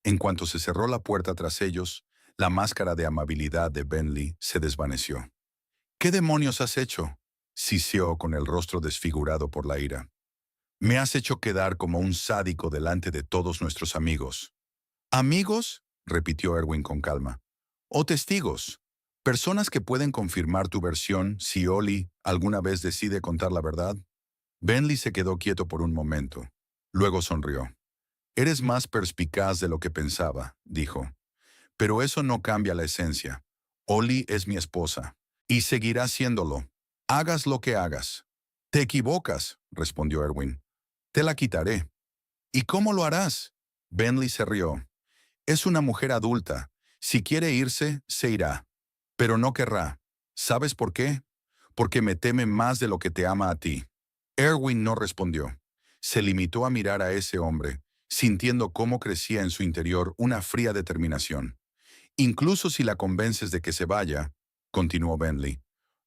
En cuanto se cerró la puerta tras ellos, la máscara de amabilidad de Bentley se desvaneció. «¿Qué demonios has hecho?», siseó con el rostro desfigurado por la ira. «Me has hecho quedar como un sádico delante de todos nuestros amigos». «¿Amigos?», repitió Erwin con calma. «¿O testigos? Personas que pueden confirmar tu versión si Ollie alguna vez decide contar la verdad». Bentley se quedó quieto por un momento. Luego sonrió. «Eres más perspicaz de lo que pensaba», dijo. «Pero eso no cambia la esencia. Ollie es mi esposa. Y seguirá siéndolo. Hagas lo que hagas». «Te equivocas», respondió Erwin. «Te la quitaré». «¿Y cómo lo harás?». Bentley se rió. «Es una mujer adulta. Si quiere irse, se irá. Pero no querrá. ¿Sabes por qué? Porque me teme más de lo que te ama a ti». Erwin no respondió. Se limitó a mirar a ese hombre, sintiendo cómo crecía en su interior una fría determinación. «Incluso si la convences de que se vaya», continuó Bentley,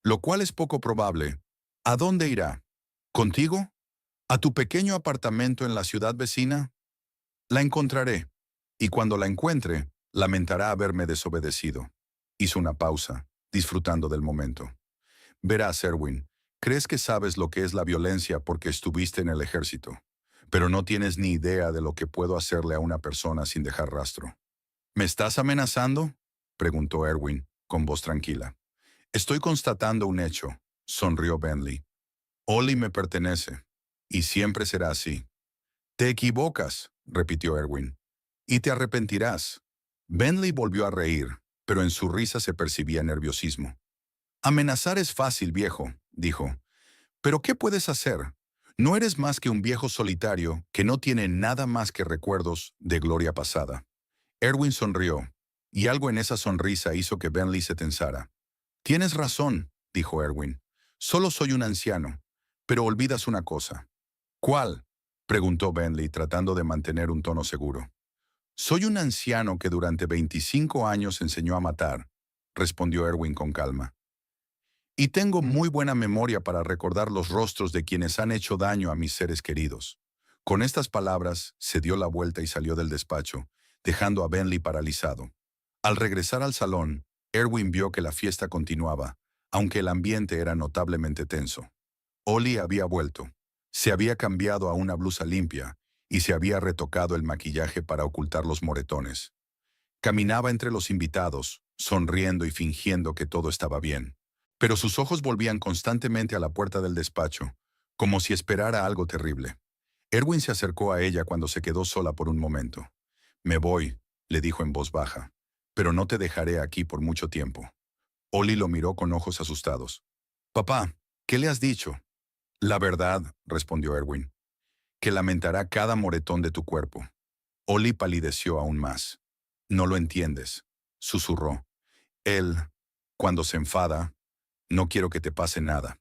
«lo cual es poco probable, ¿a dónde irá? ¿Contigo? ¿A tu pequeño apartamento en la ciudad vecina? La encontraré, y cuando la encuentre, lamentará haberme desobedecido». Hizo una pausa, disfrutando del momento. «Verás, Erwin, crees que sabes lo que es la violencia porque estuviste en el ejército, pero no tienes ni idea de lo que puedo hacerle a una persona sin dejar rastro». «¿Me estás amenazando?», preguntó Erwin, con voz tranquila. «Estoy constatando un hecho», sonrió Bentley. «Ollie me pertenece, y siempre será así». «Te equivocas», repitió Erwin, «y te arrepentirás». Bentley volvió a reír, pero en su risa se percibía nerviosismo. «Amenazar es fácil, viejo», dijo. «Pero ¿qué puedes hacer? No eres más que un viejo solitario que no tiene nada más que recuerdos de gloria pasada». Erwin sonrió, y algo en esa sonrisa hizo que Bentley se tensara. «Tienes razón», dijo Erwin. «Solo soy un anciano, pero olvidas una cosa». «¿Cuál?», preguntó Bentley tratando de mantener un tono seguro. «Soy un anciano que durante 25 años enseñó a matar», respondió Erwin con calma. «Y tengo muy buena memoria para recordar los rostros de quienes han hecho daño a mis seres queridos». Con estas palabras, se dio la vuelta y salió del despacho, dejando a Bentley paralizado. Al regresar al salón, Erwin vio que la fiesta continuaba, aunque el ambiente era notablemente tenso. Ollie había vuelto. Se había cambiado a una blusa limpia y se había retocado el maquillaje para ocultar los moretones. Caminaba entre los invitados, sonriendo y fingiendo que todo estaba bien. Pero sus ojos volvían constantemente a la puerta del despacho, como si esperara algo terrible. Erwin se acercó a ella cuando se quedó sola por un momento. «Me voy», le dijo en voz baja, «pero no te dejaré aquí por mucho tiempo». Ollie lo miró con ojos asustados. «Papá, ¿qué le has dicho?». «La verdad», respondió Erwin, «que lamentará cada moretón de tu cuerpo». Ollie palideció aún más. «No lo entiendes», susurró. «Él, cuando se enfada, no quiero que te pase nada».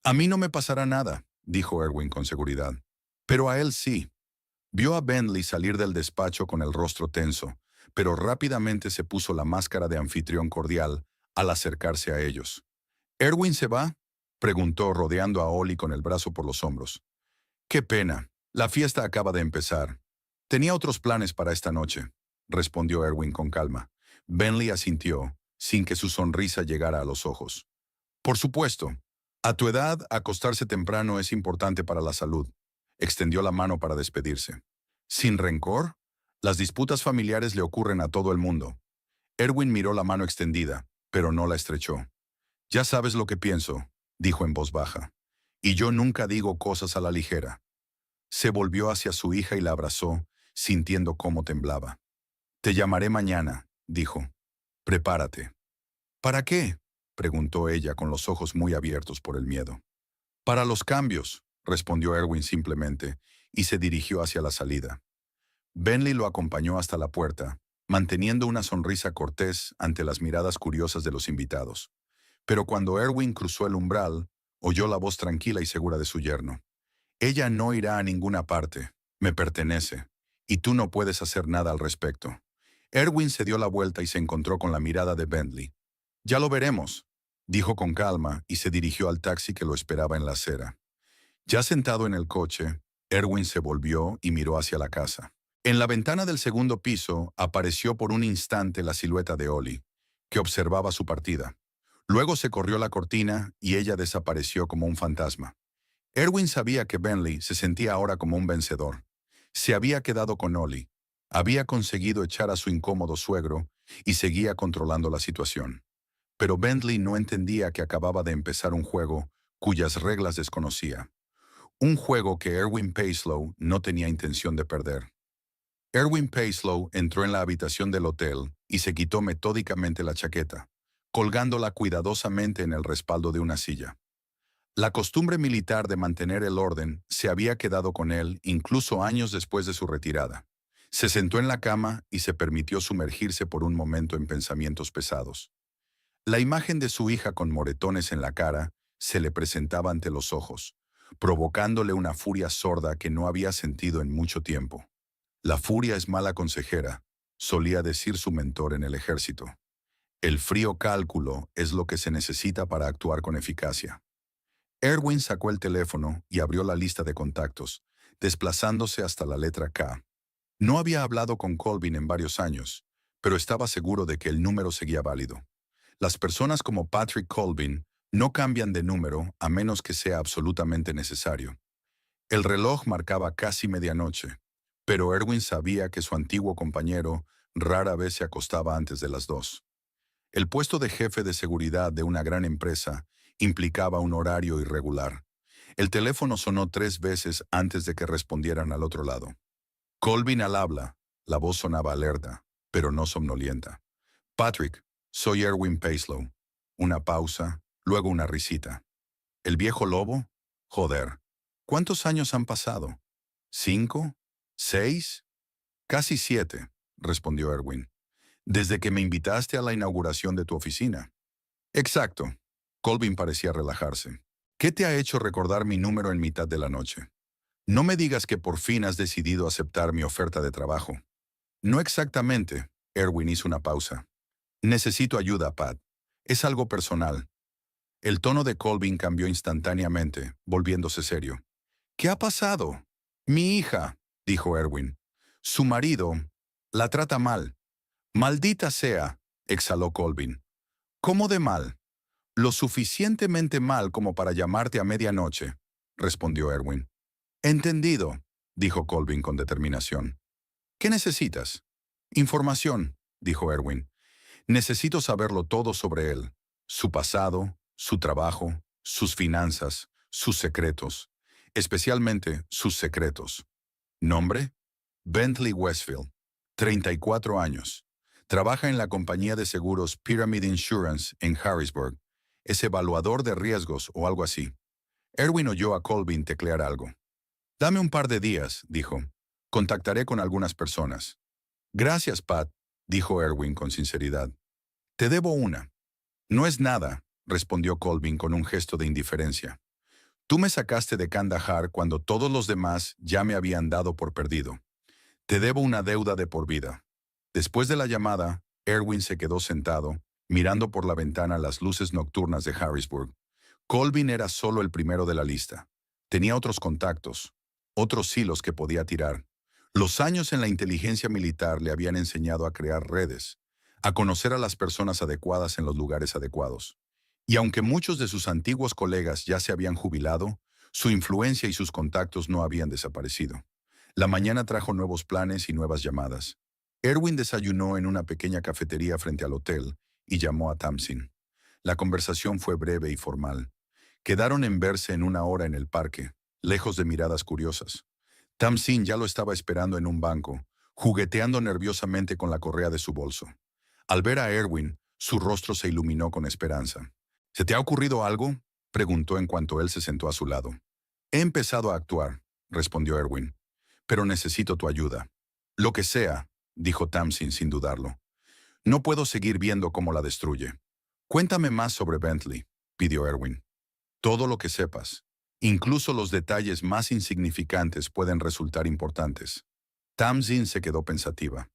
«A mí no me pasará nada», dijo Erwin con seguridad. «Pero a él sí». Vio a Bentley salir del despacho con el rostro tenso, pero rápidamente se puso la máscara de anfitrión cordial al acercarse a ellos. «¿Erwin se va?», preguntó rodeando a Ollie con el brazo por los hombros. «Qué pena, la fiesta acaba de empezar. Tenía otros planes para esta noche», respondió Erwin con calma. Bentley asintió, sin que su sonrisa llegara a los ojos. «Por supuesto. A tu edad, acostarse temprano es importante para la salud». Extendió la mano para despedirse. «¿Sin rencor? Las disputas familiares le ocurren a todo el mundo». Erwin miró la mano extendida, pero no la estrechó. «Ya sabes lo que pienso», dijo en voz baja. «Y yo nunca digo cosas a la ligera». Se volvió hacia su hija y la abrazó, sintiendo cómo temblaba. «Te llamaré mañana», dijo. «Prepárate». «¿Para qué?», preguntó ella con los ojos muy abiertos por el miedo. «Para los cambios», respondió Erwin simplemente, y se dirigió hacia la salida. Bentley lo acompañó hasta la puerta, manteniendo una sonrisa cortés ante las miradas curiosas de los invitados. Pero cuando Erwin cruzó el umbral, oyó la voz tranquila y segura de su yerno. Ella no irá a ninguna parte, me pertenece, y tú no puedes hacer nada al respecto. Erwin se dio la vuelta y se encontró con la mirada de Bentley. Ya lo veremos, dijo con calma y se dirigió al taxi que lo esperaba en la acera. Ya sentado en el coche, Erwin se volvió y miró hacia la casa. En la ventana del segundo piso apareció por un instante la silueta de Ollie, que observaba su partida. Luego se corrió la cortina y ella desapareció como un fantasma. Erwin sabía que Bentley se sentía ahora como un vencedor. Se había quedado con Ollie, había conseguido echar a su incómodo suegro y seguía controlando la situación. Pero Bentley no entendía que acababa de empezar un juego cuyas reglas desconocía. Un juego que Erwin Paislow no tenía intención de perder. Erwin Paislow entró en la habitación del hotel y se quitó metódicamente la chaqueta, colgándola cuidadosamente en el respaldo de una silla. La costumbre militar de mantener el orden se había quedado con él incluso años después de su retirada. Se sentó en la cama y se permitió sumergirse por un momento en pensamientos pesados. La imagen de su hija con moretones en la cara se le presentaba ante los ojos, provocándole una furia sorda que no había sentido en mucho tiempo. La furia es mala consejera, solía decir su mentor en el ejército. El frío cálculo es lo que se necesita para actuar con eficacia. Erwin sacó el teléfono y abrió la lista de contactos, desplazándose hasta la letra K. No había hablado con Colvin en varios años, pero estaba seguro de que el número seguía válido. Las personas como Patrick Colvin no cambian de número a menos que sea absolutamente necesario. El reloj marcaba casi medianoche, pero Erwin sabía que su antiguo compañero rara vez se acostaba antes de las 2. El puesto de jefe de seguridad de una gran empresa implicaba un horario irregular. El teléfono sonó 3 veces antes de que respondieran al otro lado. Colvin al habla. La voz sonaba alerta, pero no somnolienta. Patrick, soy Erwin Paislow. Una pausa, luego una risita. ¿El viejo lobo? Joder. ¿Cuántos años han pasado? ¿5? ¿6? Casi 7, respondió Erwin. Desde que me invitaste a la inauguración de tu oficina. Exacto. Colvin parecía relajarse. ¿Qué te ha hecho recordar mi número en mitad de la noche? No me digas que por fin has decidido aceptar mi oferta de trabajo. No exactamente. Erwin hizo una pausa. Necesito ayuda, Pat. Es algo personal. El tono de Colvin cambió instantáneamente, volviéndose serio. ¿Qué ha pasado? Mi hija, dijo Erwin. Su marido la trata mal. Maldita sea, exhaló Colvin. ¿Cómo de mal? Lo suficientemente mal como para llamarte a medianoche, respondió Erwin. Entendido, dijo Colvin con determinación. ¿Qué necesitas? Información, dijo Erwin. Necesito saberlo todo sobre él. Su pasado, su trabajo, sus finanzas, sus secretos. Especialmente sus secretos. ¿Nombre? Bentley Westfield. 34 años. Trabaja en la compañía de seguros Pyramid Insurance en Harrisburg. Es evaluador de riesgos o algo así. Erwin oyó a Colvin teclear algo. Dame un par de días, dijo. Contactaré con algunas personas. Gracias, Pat, dijo Erwin con sinceridad. Te debo una. No es nada, respondió Colvin con un gesto de indiferencia. Tú me sacaste de Kandahar cuando todos los demás ya me habían dado por perdido. Te debo una deuda de por vida. Después de la llamada, Erwin se quedó sentado, mirando por la ventana las luces nocturnas de Harrisburg. Colvin era solo el primero de la lista. Tenía otros contactos, otros hilos que podía tirar. Los años en la inteligencia militar le habían enseñado a crear redes, a conocer a las personas adecuadas en los lugares adecuados. Y aunque muchos de sus antiguos colegas ya se habían jubilado, su influencia y sus contactos no habían desaparecido. La mañana trajo nuevos planes y nuevas llamadas. Erwin desayunó en una pequeña cafetería frente al hotel y llamó a Tamsin. La conversación fue breve y formal. Quedaron en verse en una hora en el parque, lejos de miradas curiosas. Tamsin ya lo estaba esperando en un banco, jugueteando nerviosamente con la correa de su bolso. Al ver a Erwin, su rostro se iluminó con esperanza. ¿Se te ha ocurrido algo?, preguntó en cuanto él se sentó a su lado. He empezado a actuar, respondió Erwin, pero necesito tu ayuda. Lo que sea, dijo Tamsin sin dudarlo. No puedo seguir viendo cómo la destruye. Cuéntame más sobre Bentley, pidió Erwin. Todo lo que sepas. Incluso los detalles más insignificantes pueden resultar importantes. Tamsin se quedó pensativa.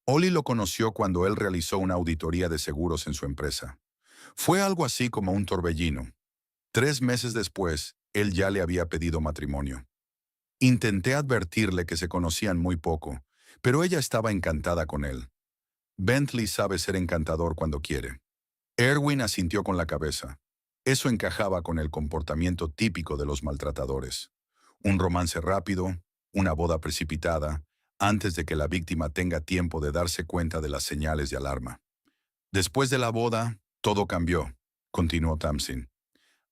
Ollie lo conoció cuando él realizó una auditoría de seguros en su empresa. Fue algo así como un torbellino. 3 meses después, él ya le había pedido matrimonio. Intenté advertirle que se conocían muy poco, pero ella estaba encantada con él. Bentley sabe ser encantador cuando quiere. Erwin asintió con la cabeza. Eso encajaba con el comportamiento típico de los maltratadores. Un romance rápido, una boda precipitada, antes de que la víctima tenga tiempo de darse cuenta de las señales de alarma. Después de la boda, todo cambió, continuó Tamsin.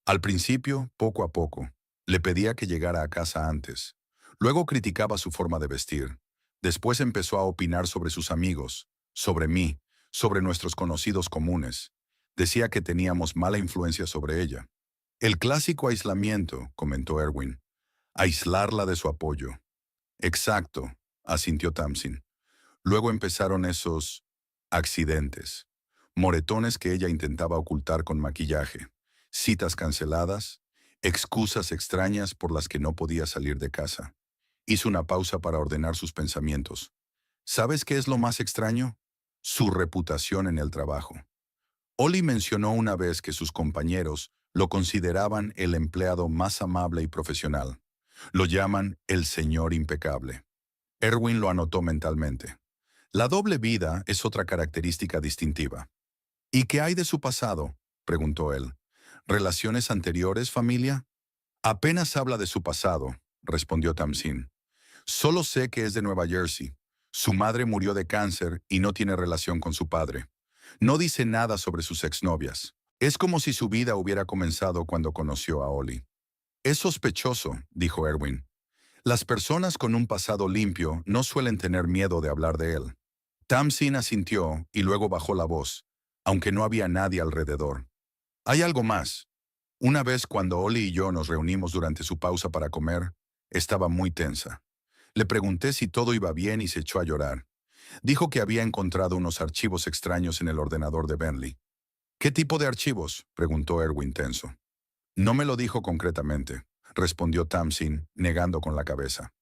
Al principio, poco a poco, le pedía que llegara a casa antes. Luego criticaba su forma de vestir. Después empezó a opinar sobre sus amigos, sobre mí, sobre nuestros conocidos comunes. Decía que teníamos mala influencia sobre ella. El clásico aislamiento, comentó Erwin. Aislarla de su apoyo. Exacto, asintió Tamsin. Luego empezaron esos accidentes. Moretones que ella intentaba ocultar con maquillaje. Citas canceladas. Excusas extrañas por las que no podía salir de casa. Hizo una pausa para ordenar sus pensamientos. ¿Sabes qué es lo más extraño? Su reputación en el trabajo. Ollie mencionó una vez que sus compañeros lo consideraban el empleado más amable y profesional. Lo llaman el señor impecable. Erwin lo anotó mentalmente. La doble vida es otra característica distintiva. ¿Y qué hay de su pasado?, preguntó él. ¿Relaciones anteriores, familia? Apenas habla de su pasado, respondió Tamsin. Solo sé que es de Nueva Jersey. Su madre murió de cáncer y no tiene relación con su padre. No dice nada sobre sus exnovias. Es como si su vida hubiera comenzado cuando conoció a Ollie. Es sospechoso, dijo Erwin. Las personas con un pasado limpio no suelen tener miedo de hablar de él. Tamsin asintió y luego bajó la voz, aunque no había nadie alrededor. Hay algo más. Una vez cuando Ollie y yo nos reunimos durante su pausa para comer, estaba muy tensa. Le pregunté si todo iba bien y se echó a llorar. Dijo que había encontrado unos archivos extraños en el ordenador de Bentley. ¿Qué tipo de archivos?, preguntó Erwin tenso. No me lo dijo concretamente, respondió Tamsin, negando con la cabeza.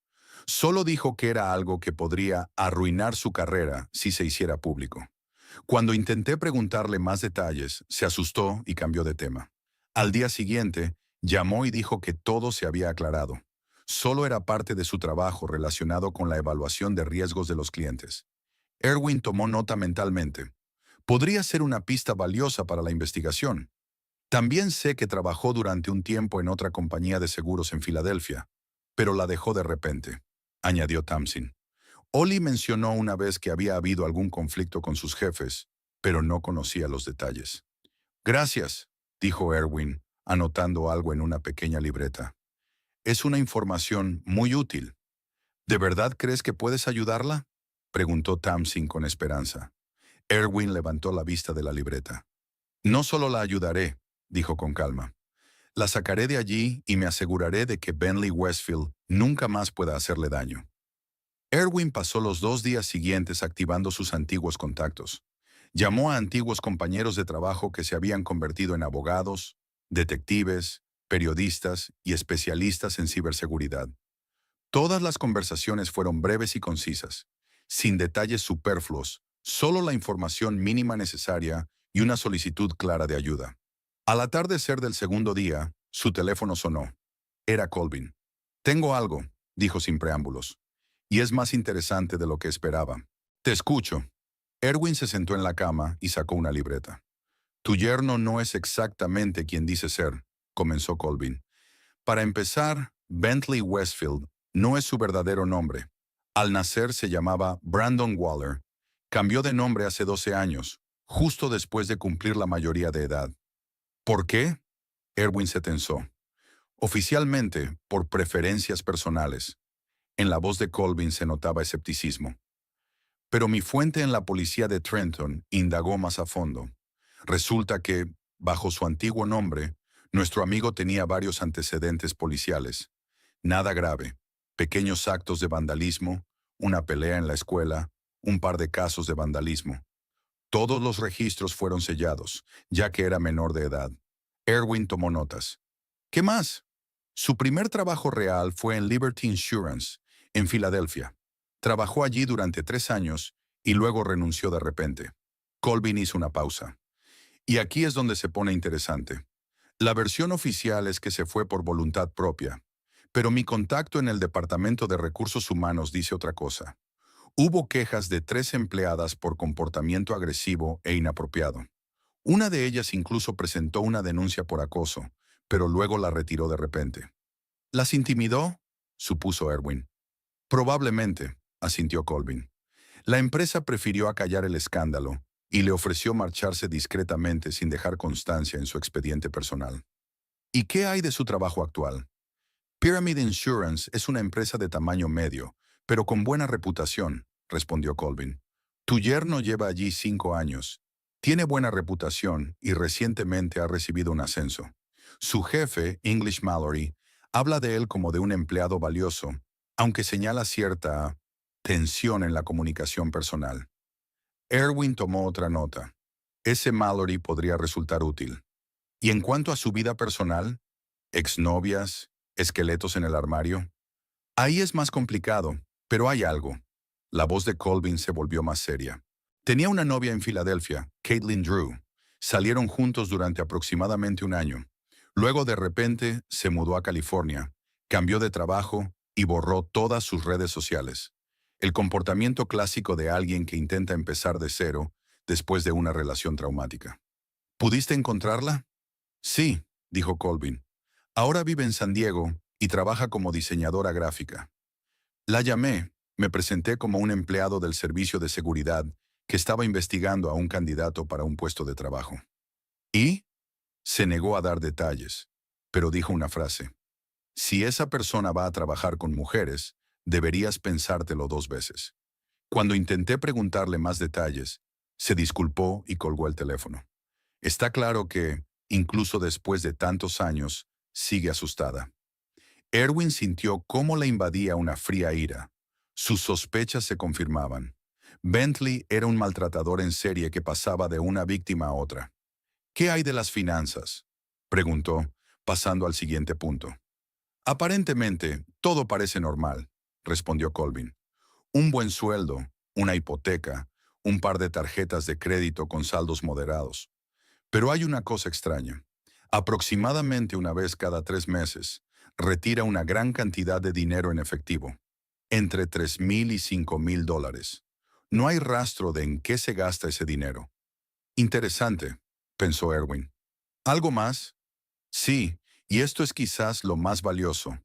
Solo dijo que era algo que podría arruinar su carrera si se hiciera público. Cuando intenté preguntarle más detalles, se asustó y cambió de tema. Al día siguiente, llamó y dijo que todo se había aclarado. Solo era parte de su trabajo relacionado con la evaluación de riesgos de los clientes. Erwin tomó nota mentalmente. Podría ser una pista valiosa para la investigación. También sé que trabajó durante un tiempo en otra compañía de seguros en Filadelfia, pero la dejó de repente, añadió Tamsin. Ollie mencionó una vez que había habido algún conflicto con sus jefes, pero no conocía los detalles. Gracias, dijo Erwin, anotando algo en una pequeña libreta. Es una información muy útil. ¿De verdad crees que puedes ayudarla?, preguntó Tamsin con esperanza. Erwin levantó la vista de la libreta. No solo la ayudaré, dijo con calma. La sacaré de allí y me aseguraré de que Bentley Westfield nunca más pueda hacerle daño. Erwin pasó los 2 días siguientes activando sus antiguos contactos. Llamó a antiguos compañeros de trabajo que se habían convertido en abogados, detectives, periodistas y especialistas en ciberseguridad. Todas las conversaciones fueron breves y concisas, sin detalles superfluos, solo la información mínima necesaria y una solicitud clara de ayuda. Al atardecer del segundo día, su teléfono sonó. Era Colvin. «Tengo algo», dijo sin preámbulos, «y es más interesante de lo que esperaba». «Te escucho». Erwin se sentó en la cama y sacó una libreta. «Tu yerno no es exactamente quien dice ser», comenzó Colvin. «Para empezar, Bentley Westfield no es su verdadero nombre. Al nacer se llamaba Brandon Waller. Cambió de nombre hace 12 años, justo después de cumplir la mayoría de edad». «¿Por qué?». Erwin se tensó. «Oficialmente, por preferencias personales». En la voz de Colvin se notaba escepticismo. Pero mi fuente en la policía de Trenton indagó más a fondo. Resulta que, bajo su antiguo nombre, nuestro amigo tenía varios antecedentes policiales. Nada grave, pequeños actos de vandalismo, una pelea en la escuela, un par de casos de vandalismo. Todos los registros fueron sellados, ya que era menor de edad. Erwin tomó notas. ¿Qué más? Su primer trabajo real fue en Liberty Insurance, en Filadelfia. Trabajó allí durante 3 años y luego renunció de repente. Colvin hizo una pausa. Y aquí es donde se pone interesante. La versión oficial es que se fue por voluntad propia, pero mi contacto en el Departamento de Recursos Humanos dice otra cosa. Hubo quejas de 3 empleadas por comportamiento agresivo e inapropiado. Una de ellas incluso presentó una denuncia por acoso, pero luego la retiró de repente. ¿Las intimidó?, supuso Erwin. Probablemente, asintió Colvin. La empresa prefirió acallar el escándalo y le ofreció marcharse discretamente sin dejar constancia en su expediente personal. ¿Y qué hay de su trabajo actual? Pyramid Insurance es una empresa de tamaño medio, pero con buena reputación, respondió Colvin. Tu yerno lleva allí 5 años. Tiene buena reputación y recientemente ha recibido un ascenso. Su jefe, English Mallory, habla de él como de un empleado valioso, aunque señala cierta tensión en la comunicación personal. Erwin tomó otra nota. Ese Mallory podría resultar útil. Y en cuanto a su vida personal, exnovias, esqueletos en el armario, ahí es más complicado, pero hay algo. La voz de Colvin se volvió más seria. Tenía una novia en Filadelfia, Caitlin Drew. Salieron juntos durante aproximadamente 1 año. Luego de repente se mudó a California, cambió de trabajo y borró todas sus redes sociales. El comportamiento clásico de alguien que intenta empezar de cero después de una relación traumática. ¿Pudiste encontrarla? Sí, dijo Colvin. Ahora vive en San Diego y trabaja como diseñadora gráfica. La llamé, me presenté como un empleado del servicio de seguridad que estaba investigando a un candidato para un puesto de trabajo. ¿Y? Se negó a dar detalles, pero dijo una frase. Si esa persona va a trabajar con mujeres, deberías pensártelo 2 veces. Cuando intenté preguntarle más detalles, se disculpó y colgó el teléfono. Está claro que, incluso después de tantos años, sigue asustada. Erwin sintió cómo le invadía una fría ira. Sus sospechas se confirmaban. Bentley era un maltratador en serie que pasaba de una víctima a otra. ¿Qué hay de las finanzas?, preguntó, pasando al siguiente punto. Aparentemente, todo parece normal, respondió Colvin. Un buen sueldo, una hipoteca, un par de tarjetas de crédito con saldos moderados. Pero hay una cosa extraña. Aproximadamente una vez cada 3 meses, retira una gran cantidad de dinero en efectivo, entre $3,000 y $5,000. No hay rastro de en qué se gasta ese dinero. Interesante, pensó Erwin. ¿Algo más? Sí, y esto es quizás lo más valioso.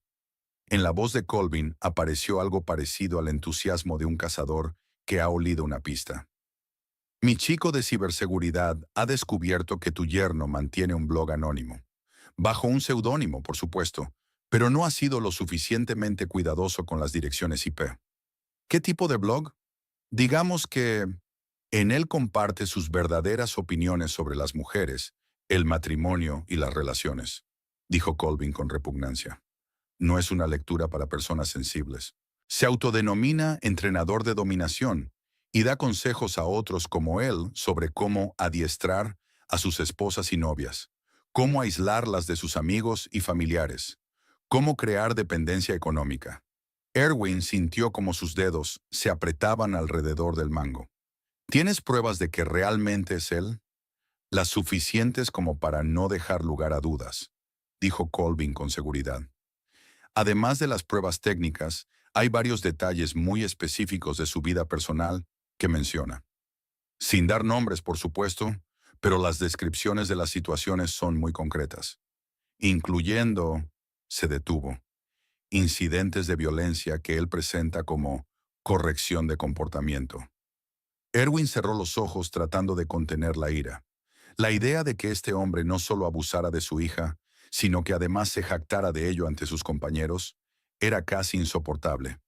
En la voz de Colvin apareció algo parecido al entusiasmo de un cazador que ha olido una pista. Mi chico de ciberseguridad ha descubierto que tu yerno mantiene un blog anónimo. Bajo un seudónimo, por supuesto, pero no ha sido lo suficientemente cuidadoso con las direcciones IP. ¿Qué tipo de blog? Digamos que en él comparte sus verdaderas opiniones sobre las mujeres, el matrimonio y las relaciones, dijo Colvin con repugnancia. No es una lectura para personas sensibles. Se autodenomina entrenador de dominación y da consejos a otros como él sobre cómo adiestrar a sus esposas y novias, cómo aislarlas de sus amigos y familiares, cómo crear dependencia económica. Erwin sintió como sus dedos se apretaban alrededor del mango. ¿Tienes pruebas de que realmente es él? Las suficientes como para no dejar lugar a dudas, dijo Colvin con seguridad. Además de las pruebas técnicas, hay varios detalles muy específicos de su vida personal que menciona. Sin dar nombres, por supuesto, pero las descripciones de las situaciones son muy concretas, incluyendo, se detuvo, incidentes de violencia que él presenta como corrección de comportamiento. Erwin cerró los ojos tratando de contener la ira. La idea de que este hombre no solo abusara de su hija, sino que además se jactara de ello ante sus compañeros, era casi insoportable.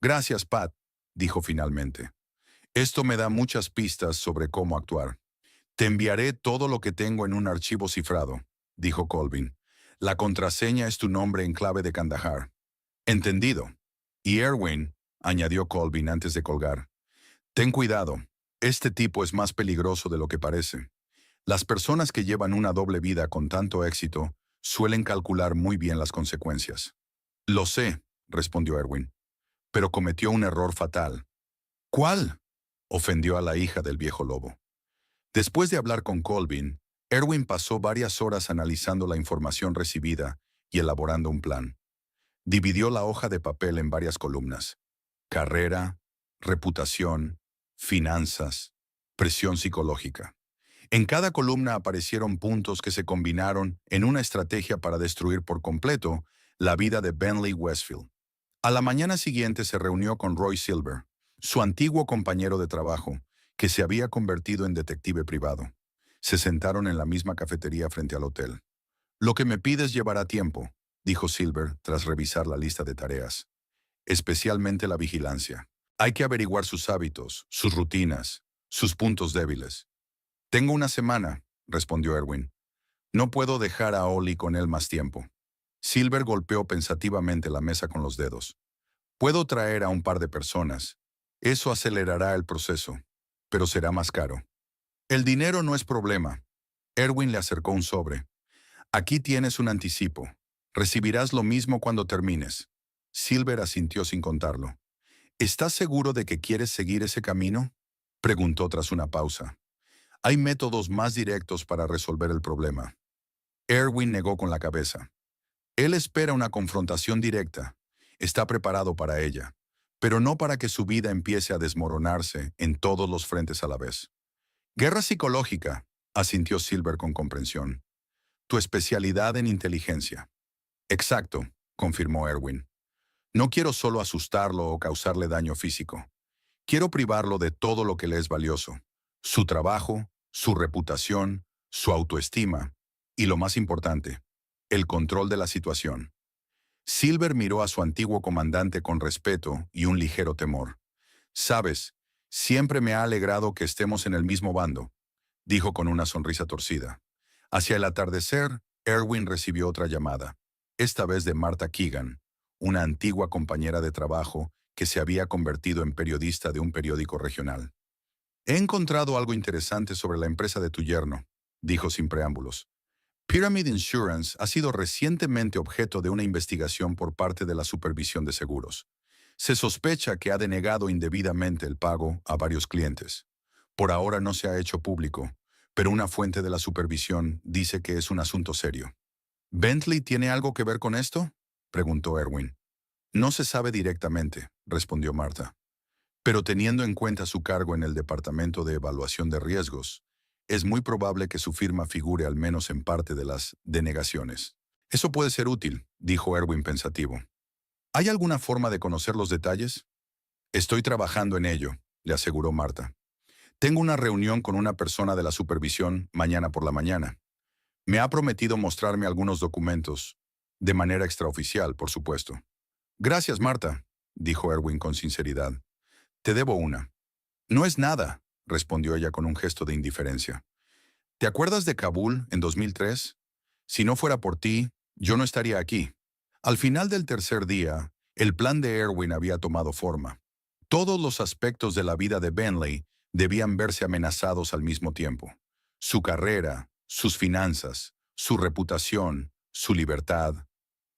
Gracias, Pat, dijo finalmente. Esto me da muchas pistas sobre cómo actuar. Te enviaré todo lo que tengo en un archivo cifrado, dijo Colvin. La contraseña es tu nombre en clave de Kandahar. Entendido. Y Erwin, añadió Colvin antes de colgar, Ten cuidado. Este tipo es más peligroso de lo que parece. Las personas que llevan una doble vida con tanto éxito suelen calcular muy bien las consecuencias. Lo sé, respondió Erwin, pero cometió un error fatal. ¿Cuál? Ofendió a la hija del viejo lobo. Después de hablar con Colvin, Erwin pasó varias horas analizando la información recibida y elaborando un plan. Dividió la hoja de papel en varias columnas: carrera, reputación, finanzas, presión psicológica. En cada columna aparecieron puntos que se combinaron en una estrategia para destruir por completo la vida de Bentley Westfield. A la mañana siguiente se reunió con Roy Silver, su antiguo compañero de trabajo, que se había convertido en detective privado. Se sentaron en la misma cafetería frente al hotel. «Lo que me pides llevará tiempo», dijo Silver tras revisar la lista de tareas. «Especialmente la vigilancia. Hay que averiguar sus hábitos, sus rutinas, sus puntos débiles». «Tengo una semana», respondió Erwin. «No puedo dejar a Ollie con él más tiempo». Silver golpeó pensativamente la mesa con los dedos. «Puedo traer a un par de personas. Eso acelerará el proceso, pero será más caro». «El dinero no es problema». Erwin le acercó un sobre. «Aquí tienes un anticipo. Recibirás lo mismo cuando termines». Silver asintió sin contarlo. «¿Estás seguro de que quieres seguir ese camino?», preguntó tras una pausa. «Hay métodos más directos para resolver el problema». Erwin negó con la cabeza. Él espera una confrontación directa. Está preparado para ella, pero no para que su vida empiece a desmoronarse en todos los frentes a la vez. «Guerra psicológica», asintió Silver con comprensión. «Tu especialidad en inteligencia». «Exacto», confirmó Erwin. «No quiero solo asustarlo o causarle daño físico. Quiero privarlo de todo lo que le es valioso: su trabajo, su reputación, su autoestima y, lo más importante, el control de la situación». Silver miró a su antiguo comandante con respeto y un ligero temor. «Sabes, siempre me ha alegrado que estemos en el mismo bando», dijo con una sonrisa torcida. Hacia el atardecer, Erwin recibió otra llamada, esta vez de Martha Keegan, una antigua compañera de trabajo que se había convertido en periodista de un periódico regional. «He encontrado algo interesante sobre la empresa de tu yerno», dijo sin preámbulos. «Pyramid Insurance ha sido recientemente objeto de una investigación por parte de la Supervisión de Seguros. Se sospecha que ha denegado indebidamente el pago a varios clientes. Por ahora no se ha hecho público, pero una fuente de la supervisión dice que es un asunto serio». «¿Bentley tiene algo que ver con esto?», preguntó Erwin. «No se sabe directamente», respondió Martha. «Pero teniendo en cuenta su cargo en el Departamento de Evaluación de Riesgos, es muy probable que su firma figure al menos en parte de las denegaciones». «Eso puede ser útil», dijo Erwin pensativo. «¿Hay alguna forma de conocer los detalles?». «Estoy trabajando en ello», le aseguró Martha. «Tengo una reunión con una persona de la supervisión mañana por la mañana. Me ha prometido mostrarme algunos documentos, de manera extraoficial, por supuesto». «Gracias, Martha», dijo Erwin con sinceridad. «Te debo una». «No es nada», respondió ella con un gesto de indiferencia. «¿Te acuerdas de Kabul en 2003? Si no fuera por ti, yo no estaría aquí». Al final del tercer día, el plan de Erwin había tomado forma. Todos los aspectos de la vida de Bentley debían verse amenazados al mismo tiempo: su carrera, sus finanzas, su reputación, su libertad,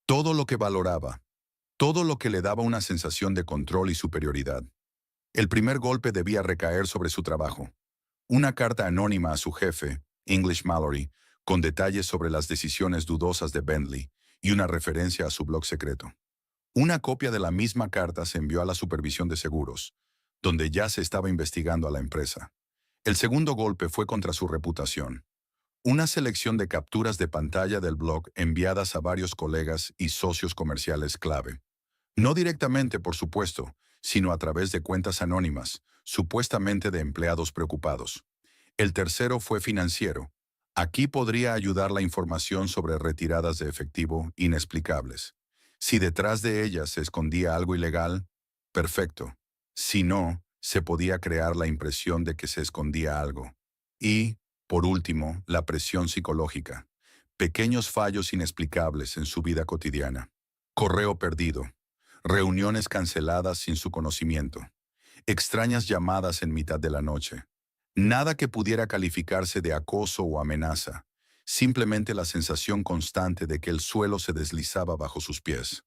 todo lo que valoraba, todo lo que le daba una sensación de control y superioridad. El primer golpe debía recaer sobre su trabajo. Una carta anónima a su jefe, English Mallory, con detalles sobre las decisiones dudosas de Bentley y una referencia a su blog secreto. Una copia de la misma carta se envió a la Supervisión de Seguros, donde ya se estaba investigando a la empresa. El segundo golpe fue contra su reputación. Una selección de capturas de pantalla del blog enviadas a varios colegas y socios comerciales clave. No directamente, por supuesto, sino a través de cuentas anónimas, supuestamente de empleados preocupados. El tercero fue financiero. Aquí podría ayudar la información sobre retiradas de efectivo inexplicables. Si detrás de ellas se escondía algo ilegal, perfecto. Si no, se podía crear la impresión de que se escondía algo. Y, por último, la presión psicológica. Pequeños fallos inexplicables en su vida cotidiana. Correo perdido. Reuniones canceladas sin su conocimiento. extrañas llamadas en mitad de la noche. Nada que pudiera calificarse de acoso o amenaza, simplemente la sensación constante de que el suelo se deslizaba bajo sus pies.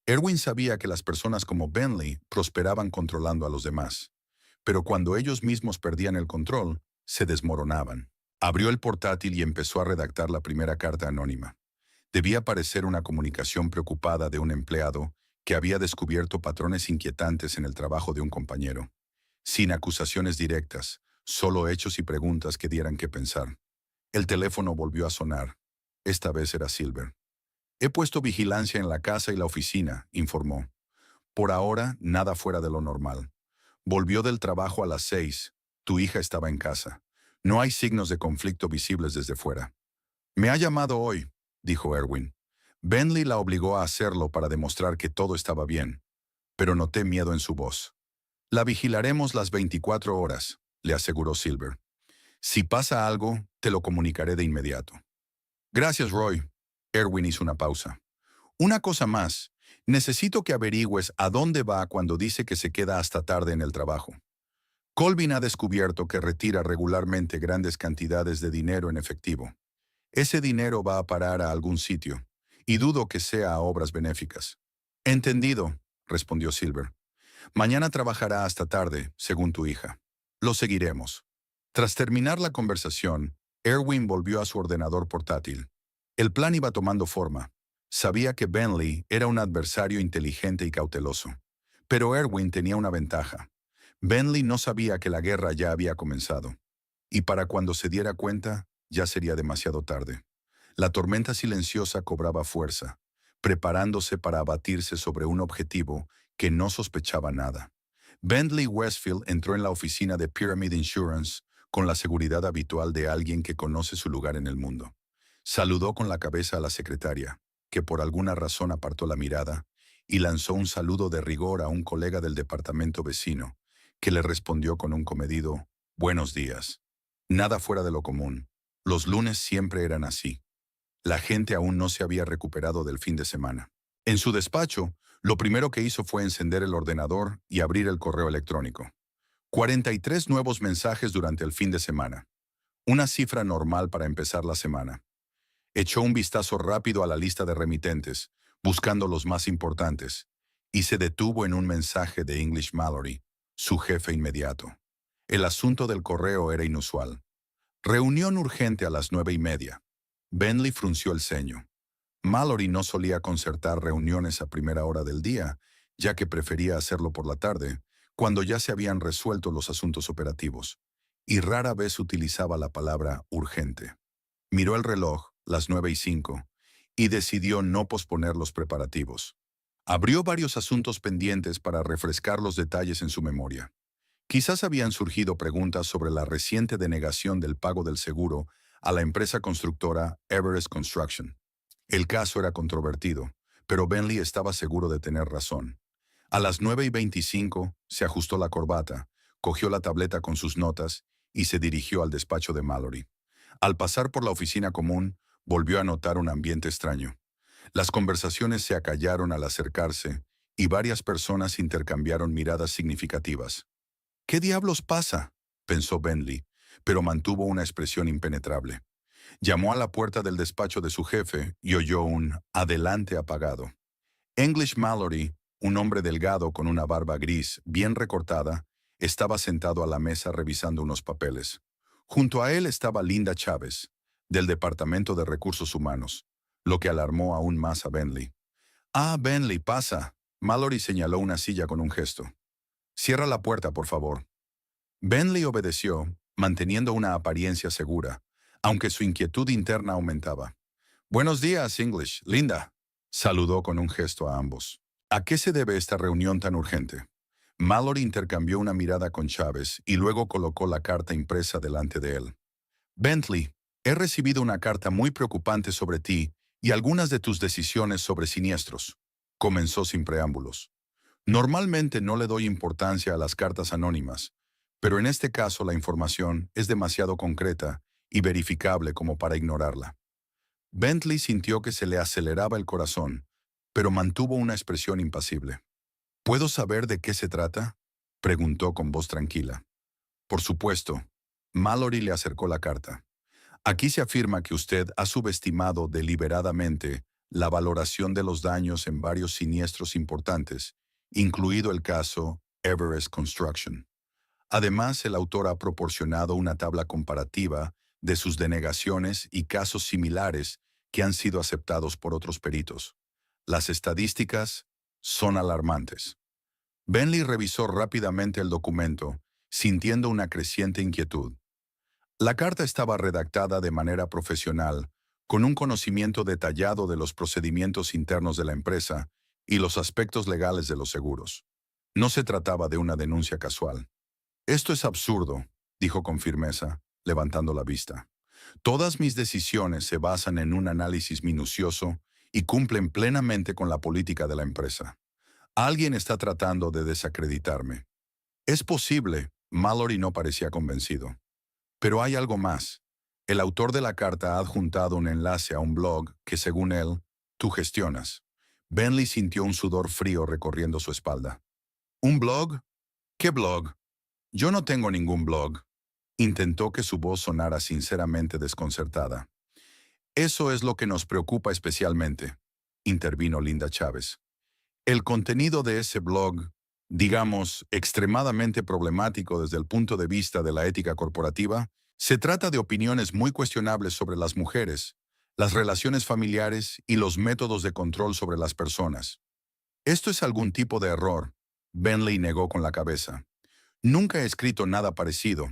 Erwin sabía que las personas como Bentley prosperaban controlando a los demás, pero cuando ellos mismos perdían el control, se desmoronaban. Abrió el portátil y empezó a redactar la primera carta anónima. Debía parecer una comunicación preocupada de un empleado que había descubierto patrones inquietantes en el trabajo de un compañero. Sin acusaciones directas, solo hechos y preguntas que dieran que pensar. El teléfono volvió a sonar. Esta vez era Silver. He puesto vigilancia en la casa y la oficina, informó. Por ahora, nada fuera de lo normal. Volvió del trabajo a las 6. Tu hija estaba en casa. No hay signos de conflicto visibles desde fuera. Me ha llamado hoy, dijo Erwin. Bentley la obligó a hacerlo para demostrar que todo estaba bien, pero noté miedo en su voz. La vigilaremos las 24 horas, le aseguró Silver. Si pasa algo, te lo comunicaré de inmediato. Gracias, Roy. Erwin hizo una pausa. Una cosa más. Necesito que averigües a dónde va cuando dice que se queda hasta tarde en el trabajo. Colvin ha descubierto que retira regularmente grandes cantidades de dinero en efectivo. Ese dinero va a parar a algún sitio, y dudo que sea a obras benéficas. Entendido, respondió Silver. Mañana trabajará hasta tarde, según tu hija. Lo seguiremos. Tras terminar la conversación, Erwin volvió a su ordenador portátil. El plan iba tomando forma. Sabía que Bentley era un adversario inteligente y cauteloso. Pero Erwin tenía una ventaja. Bentley no sabía que la guerra ya había comenzado. Y para cuando se diera cuenta, ya sería demasiado tarde. La tormenta silenciosa cobraba fuerza, preparándose para abatirse sobre un objetivo que no sospechaba nada. Bentley Westfield entró en la oficina de Pyramid Insurance con la seguridad habitual de alguien que conoce su lugar en el mundo. Saludó con la cabeza a la secretaria, que por alguna razón apartó la mirada, y lanzó un saludo de rigor a un colega del departamento vecino, que le respondió con un comedido «Buenos días». Nada fuera de lo común. Los lunes siempre eran así. La gente aún no se había recuperado del fin de semana. En su despacho, lo primero que hizo fue encender el ordenador y abrir el correo electrónico. 43 nuevos mensajes durante el fin de semana. Una cifra normal para empezar la semana. Echó un vistazo rápido a la lista de remitentes, buscando los más importantes, y se detuvo en un mensaje de English Mallory, su jefe inmediato. El asunto del correo era inusual. Reunión urgente a las 9:30. Bentley frunció el ceño. Mallory no solía concertar reuniones a primera hora del día, ya que prefería hacerlo por la tarde, cuando ya se habían resuelto los asuntos operativos, y rara vez utilizaba la palabra urgente. Miró el reloj, las 9:05, y decidió no posponer los preparativos. Abrió varios asuntos pendientes para refrescar los detalles en su memoria. Quizás habían surgido preguntas sobre la reciente denegación del pago del seguro a la empresa constructora Everest Construction. El caso era controvertido, pero Bentley estaba seguro de tener razón. A las 9:25 se ajustó la corbata, cogió la tableta con sus notas y se dirigió al despacho de Mallory. Al pasar por la oficina común, volvió a notar un ambiente extraño. Las conversaciones se acallaron al acercarse y varias personas intercambiaron miradas significativas. ¿Qué diablos pasa?, pensó Bentley, pero mantuvo una expresión impenetrable. Llamó a la puerta del despacho de su jefe y oyó un «adelante» apagado. English Mallory, un hombre delgado con una barba gris bien recortada, estaba sentado a la mesa revisando unos papeles. Junto a él estaba Linda Chávez, del Departamento de Recursos Humanos, lo que alarmó aún más a Bentley. «Ah, Bentley, pasa». Mallory señaló una silla con un gesto. «Cierra la puerta, por favor». Bentley obedeció, manteniendo una apariencia segura, aunque su inquietud interna aumentaba. «Buenos días, English. Linda», saludó con un gesto a ambos. «¿A qué se debe esta reunión tan urgente?» Mallory intercambió una mirada con Chávez y luego colocó la carta impresa delante de él. «Bentley, he recibido una carta muy preocupante sobre ti y algunas de tus decisiones sobre siniestros», comenzó sin preámbulos. «Normalmente no le doy importancia a las cartas anónimas, pero en este caso la información es demasiado concreta y verificable como para ignorarla». Bentley sintió que se le aceleraba el corazón, pero mantuvo una expresión impasible. «¿Puedo saber de qué se trata?». Preguntó con voz tranquila. Por supuesto. Mallory le acercó la carta. Aquí se afirma que usted ha subestimado deliberadamente la valoración de los daños en varios siniestros importantes, incluido el caso Everest Construction. Además, el autor ha proporcionado una tabla comparativa de sus denegaciones y casos similares que han sido aceptados por otros peritos. Las estadísticas son alarmantes. Bentley revisó rápidamente el documento, sintiendo una creciente inquietud. La carta estaba redactada de manera profesional, con un conocimiento detallado de los procedimientos internos de la empresa y los aspectos legales de los seguros. No se trataba de una denuncia casual. Esto es absurdo, dijo con firmeza, levantando la vista. Todas mis decisiones se basan en un análisis minucioso y cumplen plenamente con la política de la empresa. Alguien está tratando de desacreditarme. Es posible, Mallory no parecía convencido. Pero hay algo más. El autor de la carta ha adjuntado un enlace a un blog que, según él, tú gestionas. Bentley sintió un sudor frío recorriendo su espalda. ¿Un blog? ¿Qué blog? Yo no tengo ningún blog. Intentó que su voz sonara sinceramente desconcertada. Eso es lo que nos preocupa especialmente, intervino Linda Chávez. El contenido de ese blog, digamos, extremadamente problemático desde el punto de vista de la ética corporativa, se trata de opiniones muy cuestionables sobre las mujeres, las relaciones familiares y los métodos de control sobre las personas. ¿Esto es algún tipo de error? Bentley negó con la cabeza. Nunca he escrito nada parecido.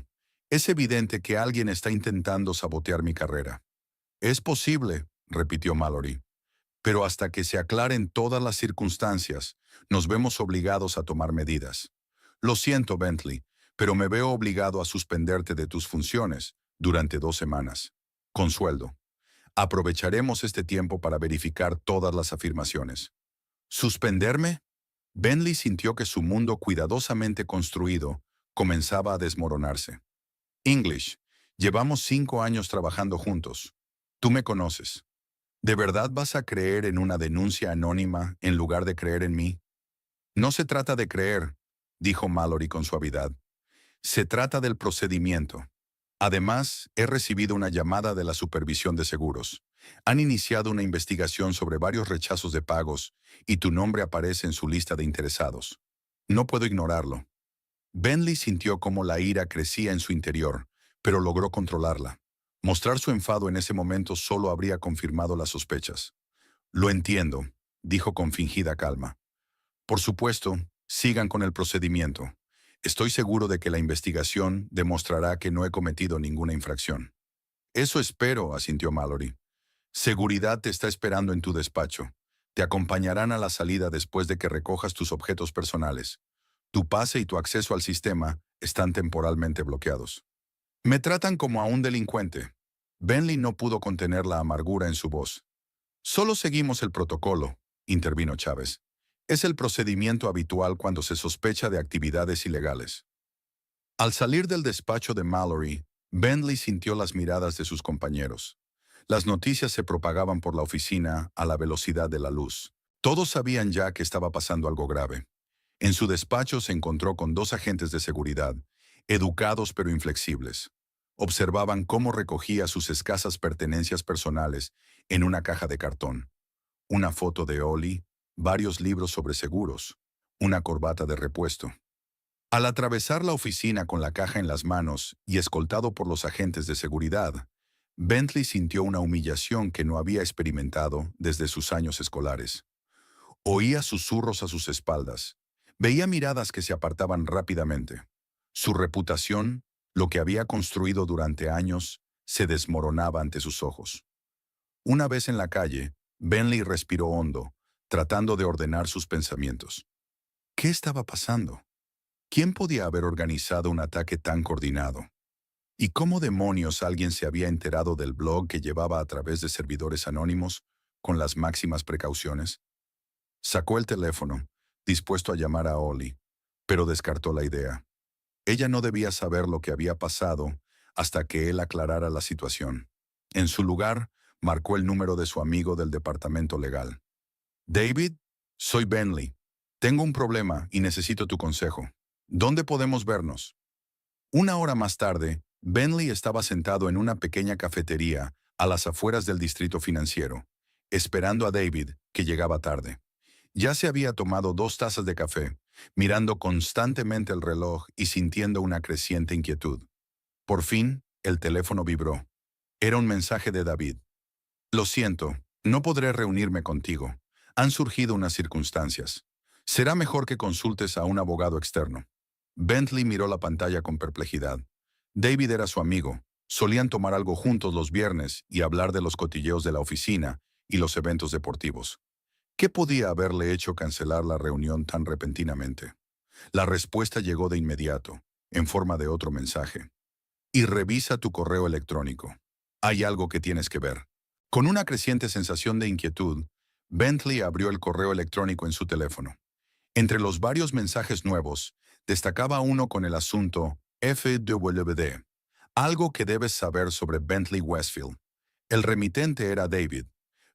Es evidente que alguien está intentando sabotear mi carrera. Es posible, repitió Mallory. Pero hasta que se aclaren todas las circunstancias, nos vemos obligados a tomar medidas. Lo siento, Bentley, pero me veo obligado a suspenderte de tus funciones durante 2 semanas, con sueldo. Aprovecharemos este tiempo para verificar todas las afirmaciones. ¿Suspenderme? Bentley sintió que su mundo cuidadosamente construido comenzaba a desmoronarse. English, llevamos 5 años trabajando juntos. Tú me conoces. ¿De verdad vas a creer en una denuncia anónima en lugar de creer en mí? No se trata de creer, dijo Mallory con suavidad. Se trata del procedimiento. Además, he recibido una llamada de la Supervisión de Seguros. Han iniciado una investigación sobre varios rechazos de pagos y tu nombre aparece en su lista de interesados. No puedo ignorarlo. Bentley sintió cómo la ira crecía en su interior, pero logró controlarla. Mostrar su enfado en ese momento solo habría confirmado las sospechas. Lo entiendo, dijo con fingida calma. Por supuesto, sigan con el procedimiento. Estoy seguro de que la investigación demostrará que no he cometido ninguna infracción. Eso espero, asintió Mallory. Seguridad te está esperando en tu despacho. Te acompañarán a la salida después de que recojas tus objetos personales. Tu pase y tu acceso al sistema están temporalmente bloqueados. Me tratan como a un delincuente. Bentley no pudo contener la amargura en su voz. Solo seguimos el protocolo, intervino Chávez. Es el procedimiento habitual cuando se sospecha de actividades ilegales. Al salir del despacho de Mallory, Bentley sintió las miradas de sus compañeros. Las noticias se propagaban por la oficina a la velocidad de la luz. Todos sabían ya que estaba pasando algo grave. En su despacho se encontró con 2 agentes de seguridad, educados pero inflexibles. Observaban cómo recogía sus escasas pertenencias personales en una caja de cartón. Una foto de Ollie, varios libros sobre seguros, una corbata de repuesto. Al atravesar la oficina con la caja en las manos y escoltado por los agentes de seguridad, Bentley sintió una humillación que no había experimentado desde sus años escolares. Oía susurros a sus espaldas. Veía miradas que se apartaban rápidamente. Su reputación, lo que había construido durante años, se desmoronaba ante sus ojos. Una vez en la calle, Bentley respiró hondo, tratando de ordenar sus pensamientos. ¿Qué estaba pasando? ¿Quién podía haber organizado un ataque tan coordinado? ¿Y cómo demonios alguien se había enterado del blog que llevaba a través de servidores anónimos con las máximas precauciones? Sacó el teléfono, dispuesto a llamar a Ollie, pero descartó la idea. Ella no debía saber lo que había pasado hasta que él aclarara la situación. En su lugar, marcó el número de su amigo del departamento legal. David, soy Bentley. Tengo un problema y necesito tu consejo. ¿Dónde podemos vernos? Una hora más tarde, Bentley estaba sentado en una pequeña cafetería a las afueras del distrito financiero, esperando a David, que llegaba tarde. Ya se había tomado 2 tazas de café, mirando constantemente el reloj y sintiendo una creciente inquietud. Por fin, el teléfono vibró. Era un mensaje de David. Lo siento, no podré reunirme contigo. Han surgido unas circunstancias. Será mejor que consultes a un abogado externo. Bentley miró la pantalla con perplejidad. David era su amigo. Solían tomar algo juntos los viernes y hablar de los cotilleos de la oficina y los eventos deportivos. ¿Qué podía haberle hecho cancelar la reunión tan repentinamente? La respuesta llegó de inmediato, en forma de otro mensaje. Y revisa tu correo electrónico. Hay algo que tienes que ver. Con una creciente sensación de inquietud, Bentley abrió el correo electrónico en su teléfono. Entre los varios mensajes nuevos, destacaba uno con el asunto FWD, algo que debes saber sobre Bentley Westfield. El remitente era David.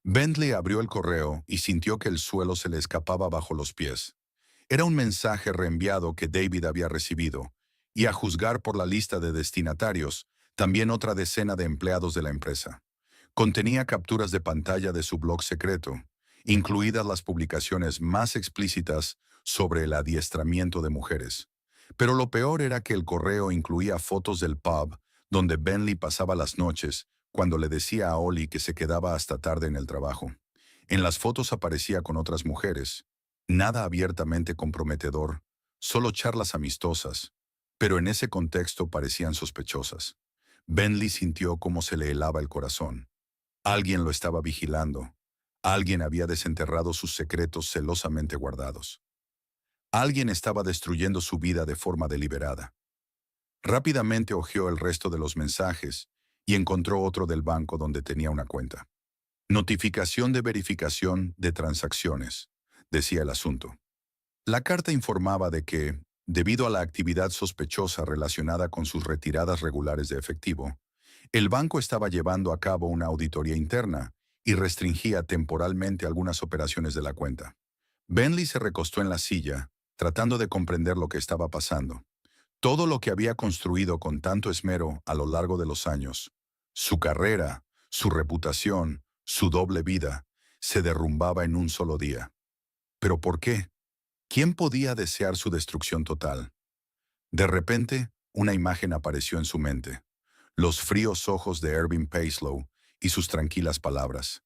Bentley abrió el correo y sintió que el suelo se le escapaba bajo los pies. Era un mensaje reenviado que David había recibido, y a juzgar por la lista de destinatarios, también otra decena de empleados de la empresa. Contenía capturas de pantalla de su blog secreto, incluidas las publicaciones más explícitas sobre el adiestramiento de mujeres. Pero lo peor era que el correo incluía fotos del pub donde Bentley pasaba las noches cuando le decía a Ollie que se quedaba hasta tarde en el trabajo. En las fotos aparecía con otras mujeres. Nada abiertamente comprometedor, solo charlas amistosas, pero en ese contexto parecían sospechosas. Bentley sintió cómo se le helaba el corazón. Alguien lo estaba vigilando. Alguien había desenterrado sus secretos celosamente guardados. Alguien estaba destruyendo su vida de forma deliberada. Rápidamente hojeó el resto de los mensajes y encontró otro del banco donde tenía una cuenta. Notificación de verificación de transacciones, decía el asunto. La carta informaba de que, debido a la actividad sospechosa relacionada con sus retiradas regulares de efectivo, el banco estaba llevando a cabo una auditoría interna y restringía temporalmente algunas operaciones de la cuenta. Bentley se recostó en la silla, tratando de comprender lo que estaba pasando. Todo lo que había construido con tanto esmero a lo largo de los años, su carrera, su reputación, su doble vida, se derrumbaba en un solo día. ¿Pero por qué? ¿Quién podía desear su destrucción total? De repente, una imagen apareció en su mente. Los fríos ojos de Irving Paislow y sus tranquilas palabras.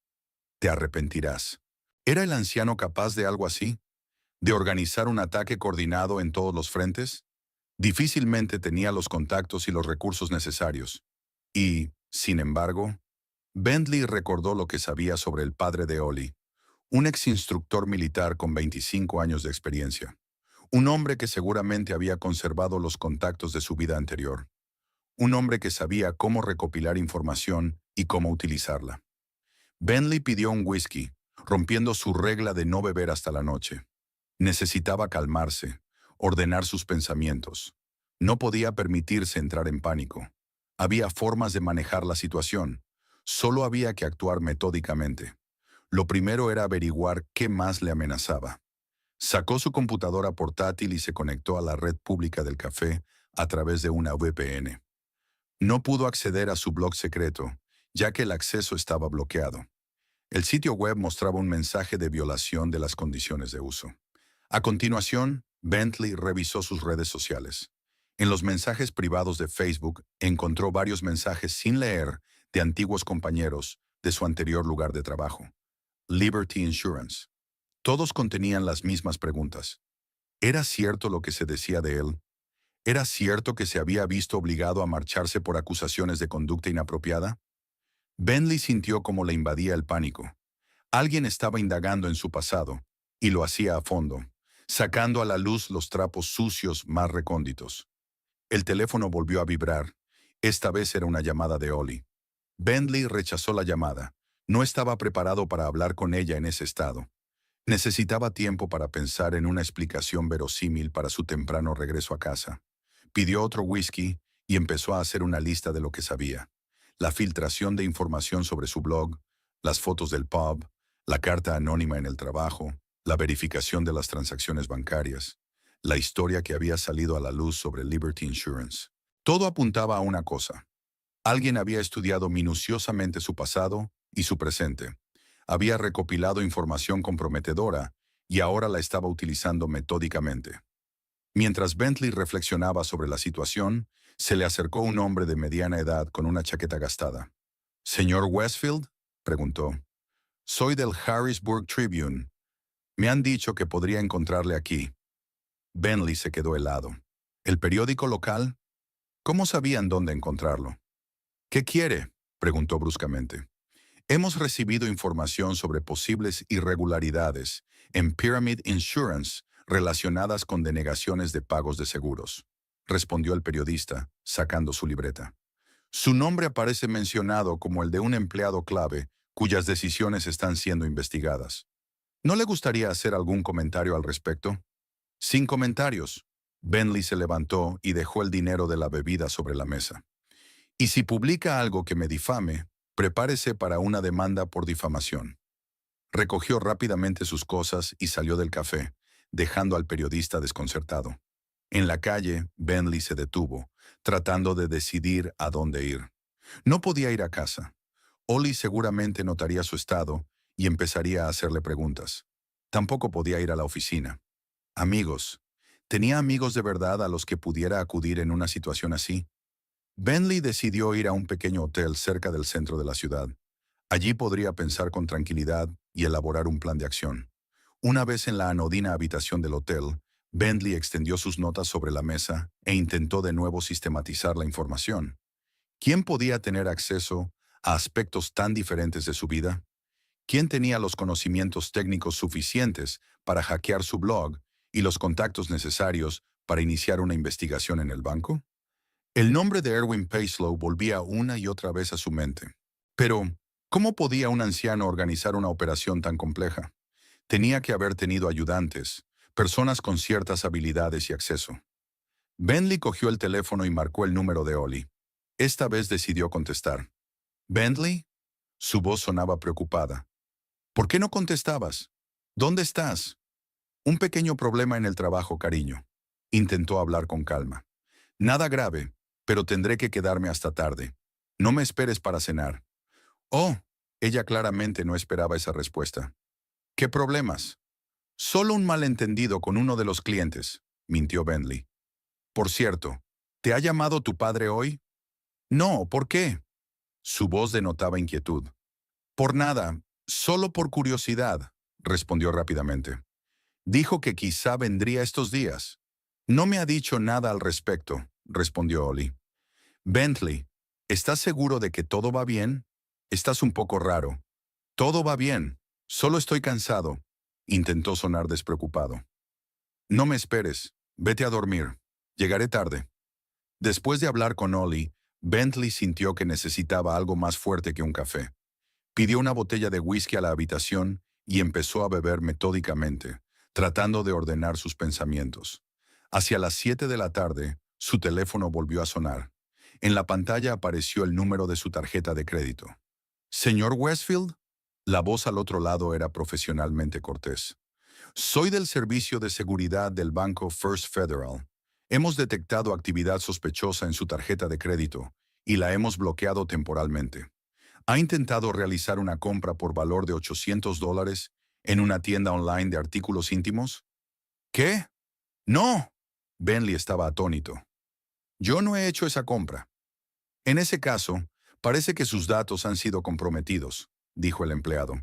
Te arrepentirás. ¿Era el anciano capaz de algo así? ¿De organizar un ataque coordinado en todos los frentes? Difícilmente tenía los contactos y los recursos necesarios. Y, sin embargo, Bentley recordó lo que sabía sobre el padre de Ollie, un ex-instructor militar con 25 años de experiencia. Un hombre que seguramente había conservado los contactos de su vida anterior. Un hombre que sabía cómo recopilar información y cómo utilizarla. Bentley pidió un whisky, rompiendo su regla de no beber hasta la noche. Necesitaba calmarse, ordenar sus pensamientos. No podía permitirse entrar en pánico. Había formas de manejar la situación. Solo había que actuar metódicamente. Lo primero era averiguar qué más le amenazaba. Sacó su computadora portátil y se conectó a la red pública del café a través de una VPN. No pudo acceder a su blog secreto, ya que el acceso estaba bloqueado. El sitio web mostraba un mensaje de violación de las condiciones de uso. A continuación, Bentley revisó sus redes sociales. En los mensajes privados de Facebook encontró varios mensajes sin leer de antiguos compañeros de su anterior lugar de trabajo, Liberty Insurance. Todos contenían las mismas preguntas. ¿Era cierto lo que se decía de él? ¿Era cierto que se había visto obligado a marcharse por acusaciones de conducta inapropiada? Bentley sintió como le invadía el pánico. Alguien estaba indagando en su pasado, y lo hacía a fondo, sacando a la luz los trapos sucios más recónditos. El teléfono volvió a vibrar. Esta vez era una llamada de Ollie. Bentley rechazó la llamada. No estaba preparado para hablar con ella en ese estado. Necesitaba tiempo para pensar en una explicación verosímil para su temprano regreso a casa. Pidió otro whisky y empezó a hacer una lista de lo que sabía. La filtración de información sobre su blog, las fotos del pub, la carta anónima en el trabajo, la verificación de las transacciones bancarias. la historia que había salido a la luz sobre Liberty Insurance. Todo apuntaba a una cosa. Alguien había estudiado minuciosamente su pasado y su presente. Había recopilado información comprometedora y ahora la estaba utilizando metódicamente. Mientras Bentley reflexionaba sobre la situación, se le acercó un hombre de mediana edad con una chaqueta gastada. «¿Señor Westfield?», preguntó. «Soy del Harrisburg Tribune. Me han dicho que podría encontrarle aquí». Bentley se quedó helado. ¿El periódico local? ¿Cómo sabían dónde encontrarlo? «¿Qué quiere?», preguntó bruscamente. «Hemos recibido información sobre posibles irregularidades en Pyramid Insurance relacionadas con denegaciones de pagos de seguros», respondió el periodista, sacando su libreta. «Su nombre aparece mencionado como el de un empleado clave cuyas decisiones están siendo investigadas. ¿No le gustaría hacer algún comentario al respecto?» «Sin comentarios». Bentley se levantó y dejó el dinero de la bebida sobre la mesa. «Y si publica algo que me difame, prepárese para una demanda por difamación». Recogió rápidamente sus cosas y salió del café, dejando al periodista desconcertado. En la calle, Bentley se detuvo, tratando de decidir a dónde ir. No podía ir a casa. Ollie seguramente notaría su estado y empezaría a hacerle preguntas. Tampoco podía ir a la oficina. Amigos. ¿Tenía amigos de verdad a los que pudiera acudir en una situación así? Bentley decidió ir a un pequeño hotel cerca del centro de la ciudad. Allí podría pensar con tranquilidad y elaborar un plan de acción. Una vez en la anodina habitación del hotel, Bentley extendió sus notas sobre la mesa e intentó de nuevo sistematizar la información. ¿Quién podía tener acceso a aspectos tan diferentes de su vida? ¿Quién tenía los conocimientos técnicos suficientes para hackear su blog y los contactos necesarios para iniciar una investigación en el banco? El nombre de Erwin Paislow volvía una y otra vez a su mente. Pero, ¿cómo podía un anciano organizar una operación tan compleja? Tenía que haber tenido ayudantes, personas con ciertas habilidades y acceso. Bentley cogió el teléfono y marcó el número de Ollie. Esta vez decidió contestar. «¿Bentley?». Su voz sonaba preocupada. «¿Por qué no contestabas? ¿Dónde estás?». «Un pequeño problema en el trabajo, cariño». Intentó hablar con calma. «Nada grave, pero tendré que quedarme hasta tarde. No me esperes para cenar». «Oh», ella claramente no esperaba esa respuesta. «¿Qué problemas?». «Solo un malentendido con uno de los clientes», mintió Bentley. «Por cierto, ¿te ha llamado tu padre hoy?». «No, ¿por qué?». Su voz denotaba inquietud. «Por nada, solo por curiosidad», respondió rápidamente. «Dijo que quizá vendría estos días». «No me ha dicho nada al respecto», respondió Ollie. «Bentley, ¿estás seguro de que todo va bien? Estás un poco raro». «Todo va bien, solo estoy cansado», intentó sonar despreocupado. «No me esperes, vete a dormir. Llegaré tarde». Después de hablar con Ollie, Bentley sintió que necesitaba algo más fuerte que un café. Pidió una botella de whisky a la habitación y empezó a beber metódicamente, tratando de ordenar sus pensamientos. Hacia las 7 de la tarde, su teléfono volvió a sonar. En la pantalla apareció el número de su tarjeta de crédito. «¿Señor Westfield?». La voz al otro lado era profesionalmente cortés. «Soy del servicio de seguridad del banco First Federal. Hemos detectado actividad sospechosa en su tarjeta de crédito y la hemos bloqueado temporalmente. ¿Ha intentado realizar una compra por valor de $800 en una tienda online de artículos íntimos?». «¿Qué? ¡No!». Bentley estaba atónito. «Yo no he hecho esa compra». «En ese caso, parece que sus datos han sido comprometidos», dijo el empleado.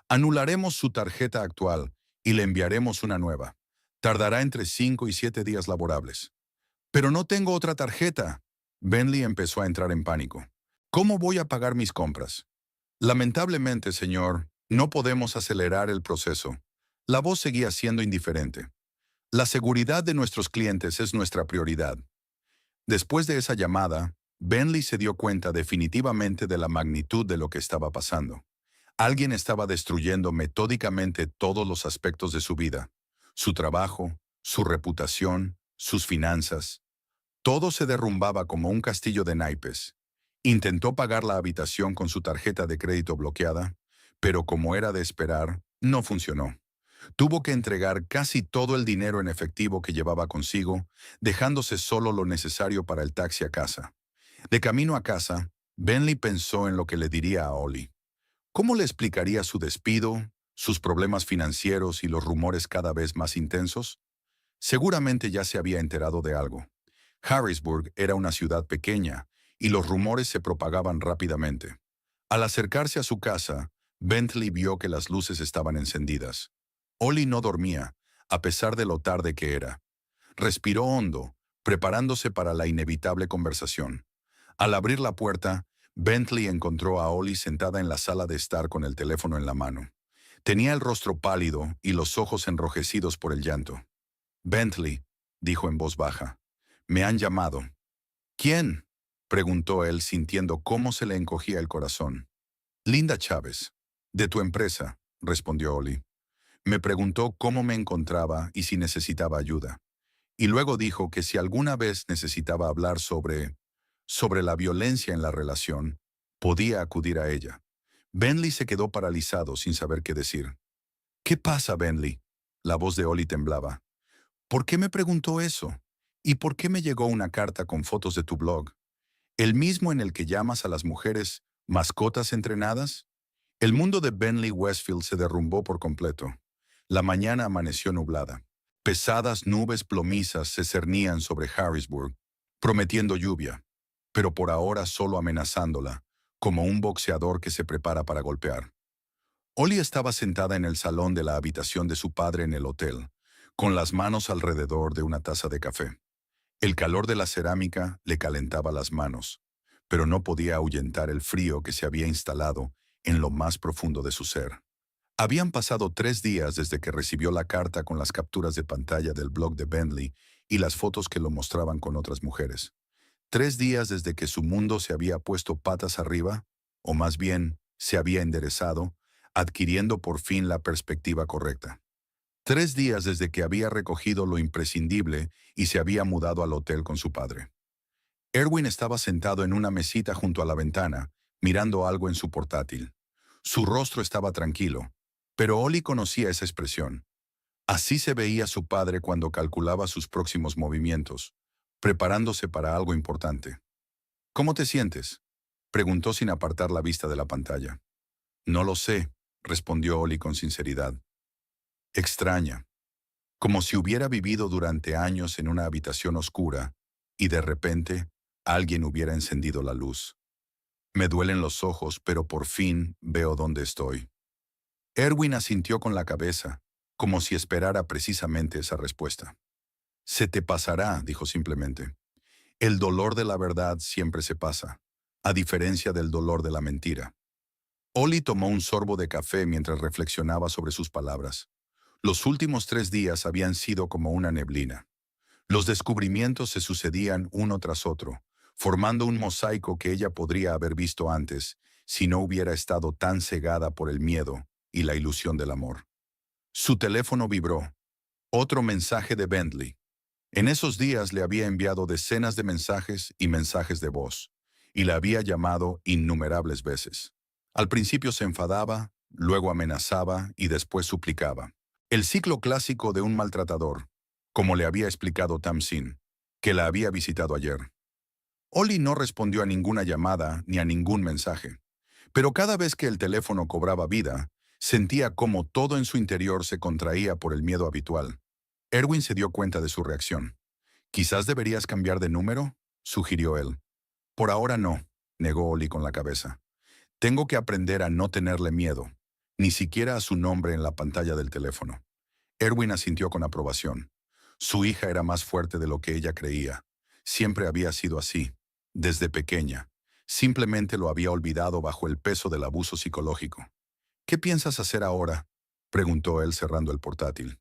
«Anularemos su tarjeta actual y le enviaremos una nueva. Tardará entre 5 y 7 días laborables». «Pero no tengo otra tarjeta». Bentley empezó a entrar en pánico. «¿Cómo voy a pagar mis compras?». «Lamentablemente, señor, no podemos acelerar el proceso». La voz seguía siendo indiferente. «La seguridad de nuestros clientes es nuestra prioridad». Después de esa llamada, Bentley se dio cuenta definitivamente de la magnitud de lo que estaba pasando. Alguien estaba destruyendo metódicamente todos los aspectos de su vida: su trabajo, su reputación, sus finanzas. Todo se derrumbaba como un castillo de naipes. Intentó pagar la habitación con su tarjeta de crédito bloqueada, pero como era de esperar, no funcionó. Tuvo que entregar casi todo el dinero en efectivo que llevaba consigo, dejándose solo lo necesario para el taxi a casa. De camino a casa, Bentley pensó en lo que le diría a Ollie. ¿Cómo le explicaría su despido, sus problemas financieros y los rumores cada vez más intensos? Seguramente ya se había enterado de algo. Harrisburg era una ciudad pequeña y los rumores se propagaban rápidamente. Al acercarse a su casa, Bentley vio que las luces estaban encendidas. Ollie no dormía, a pesar de lo tarde que era. Respiró hondo, preparándose para la inevitable conversación. Al abrir la puerta, Bentley encontró a Ollie sentada en la sala de estar con el teléfono en la mano. Tenía el rostro pálido y los ojos enrojecidos por el llanto. Bentley, dijo en voz baja, me han llamado. ¿Quién? Preguntó él sintiendo cómo se le encogía el corazón. Linda Chávez, de tu empresa, respondió Ollie. Me preguntó cómo me encontraba y si necesitaba ayuda. Y luego dijo que si alguna vez necesitaba hablar sobre la violencia en la relación, podía acudir a ella. Bentley se quedó paralizado sin saber qué decir. ¿Qué pasa, Bentley? La voz de Ollie temblaba. ¿Por qué me preguntó eso? ¿Y por qué me llegó una carta con fotos de tu blog? ¿El mismo en el que llamas a las mujeres mascotas entrenadas? El mundo de Bentley Westfield se derrumbó por completo. La mañana amaneció nublada. Pesadas nubes plomizas se cernían sobre Harrisburg, prometiendo lluvia, pero por ahora solo amenazándola, como un boxeador que se prepara para golpear. Ollie estaba sentada en el salón de la habitación de su padre en el hotel, con las manos alrededor de una taza de café. El calor de la cerámica le calentaba las manos, pero no podía ahuyentar el frío que se había instalado en lo más profundo de su ser. Habían pasado 3 días desde que recibió la carta con las capturas de pantalla del blog de Bentley y las fotos que lo mostraban con otras mujeres. 3 días desde que su mundo se había puesto patas arriba, o más bien, se había enderezado, adquiriendo por fin la perspectiva correcta. 3 días desde que había recogido lo imprescindible y se había mudado al hotel con su padre. Erwin estaba sentado en una mesita junto a la ventana, mirando algo en su portátil. Su rostro estaba tranquilo, pero Ollie conocía esa expresión. Así se veía su padre cuando calculaba sus próximos movimientos, preparándose para algo importante. ¿Cómo te sientes?, preguntó sin apartar la vista de la pantalla. No lo sé, respondió Ollie con sinceridad. Extraña, como si hubiera vivido durante años en una habitación oscura y de repente alguien hubiera encendido la luz. Me duelen los ojos, pero por fin veo dónde estoy. Erwin asintió con la cabeza, como si esperara precisamente esa respuesta. Se te pasará, dijo simplemente. El dolor de la verdad siempre se pasa, a diferencia del dolor de la mentira. Ollie tomó un sorbo de café mientras reflexionaba sobre sus palabras. Los últimos 3 días habían sido como una neblina. Los descubrimientos se sucedían uno tras otro, formando un mosaico que ella podría haber visto antes si no hubiera estado tan cegada por el miedo y la ilusión del amor. Su teléfono vibró. Otro mensaje de Bentley. En esos días le había enviado decenas de mensajes y mensajes de voz, y la había llamado innumerables veces. Al principio se enfadaba, luego amenazaba y después suplicaba. El ciclo clásico de un maltratador, como le había explicado Tamsin, que la había visitado ayer. Ollie no respondió a ninguna llamada ni a ningún mensaje, pero cada vez que el teléfono cobraba vida, sentía cómo todo en su interior se contraía por el miedo habitual. Erwin se dio cuenta de su reacción. «Quizás deberías cambiar de número», sugirió él. «Por ahora no», negó Ollie con la cabeza. «Tengo que aprender a no tenerle miedo, ni siquiera a su nombre en la pantalla del teléfono». Erwin asintió con aprobación. Su hija era más fuerte de lo que ella creía. Siempre había sido así, desde pequeña. Simplemente lo había olvidado bajo el peso del abuso psicológico. «¿Qué piensas hacer ahora?», preguntó él cerrando el portátil.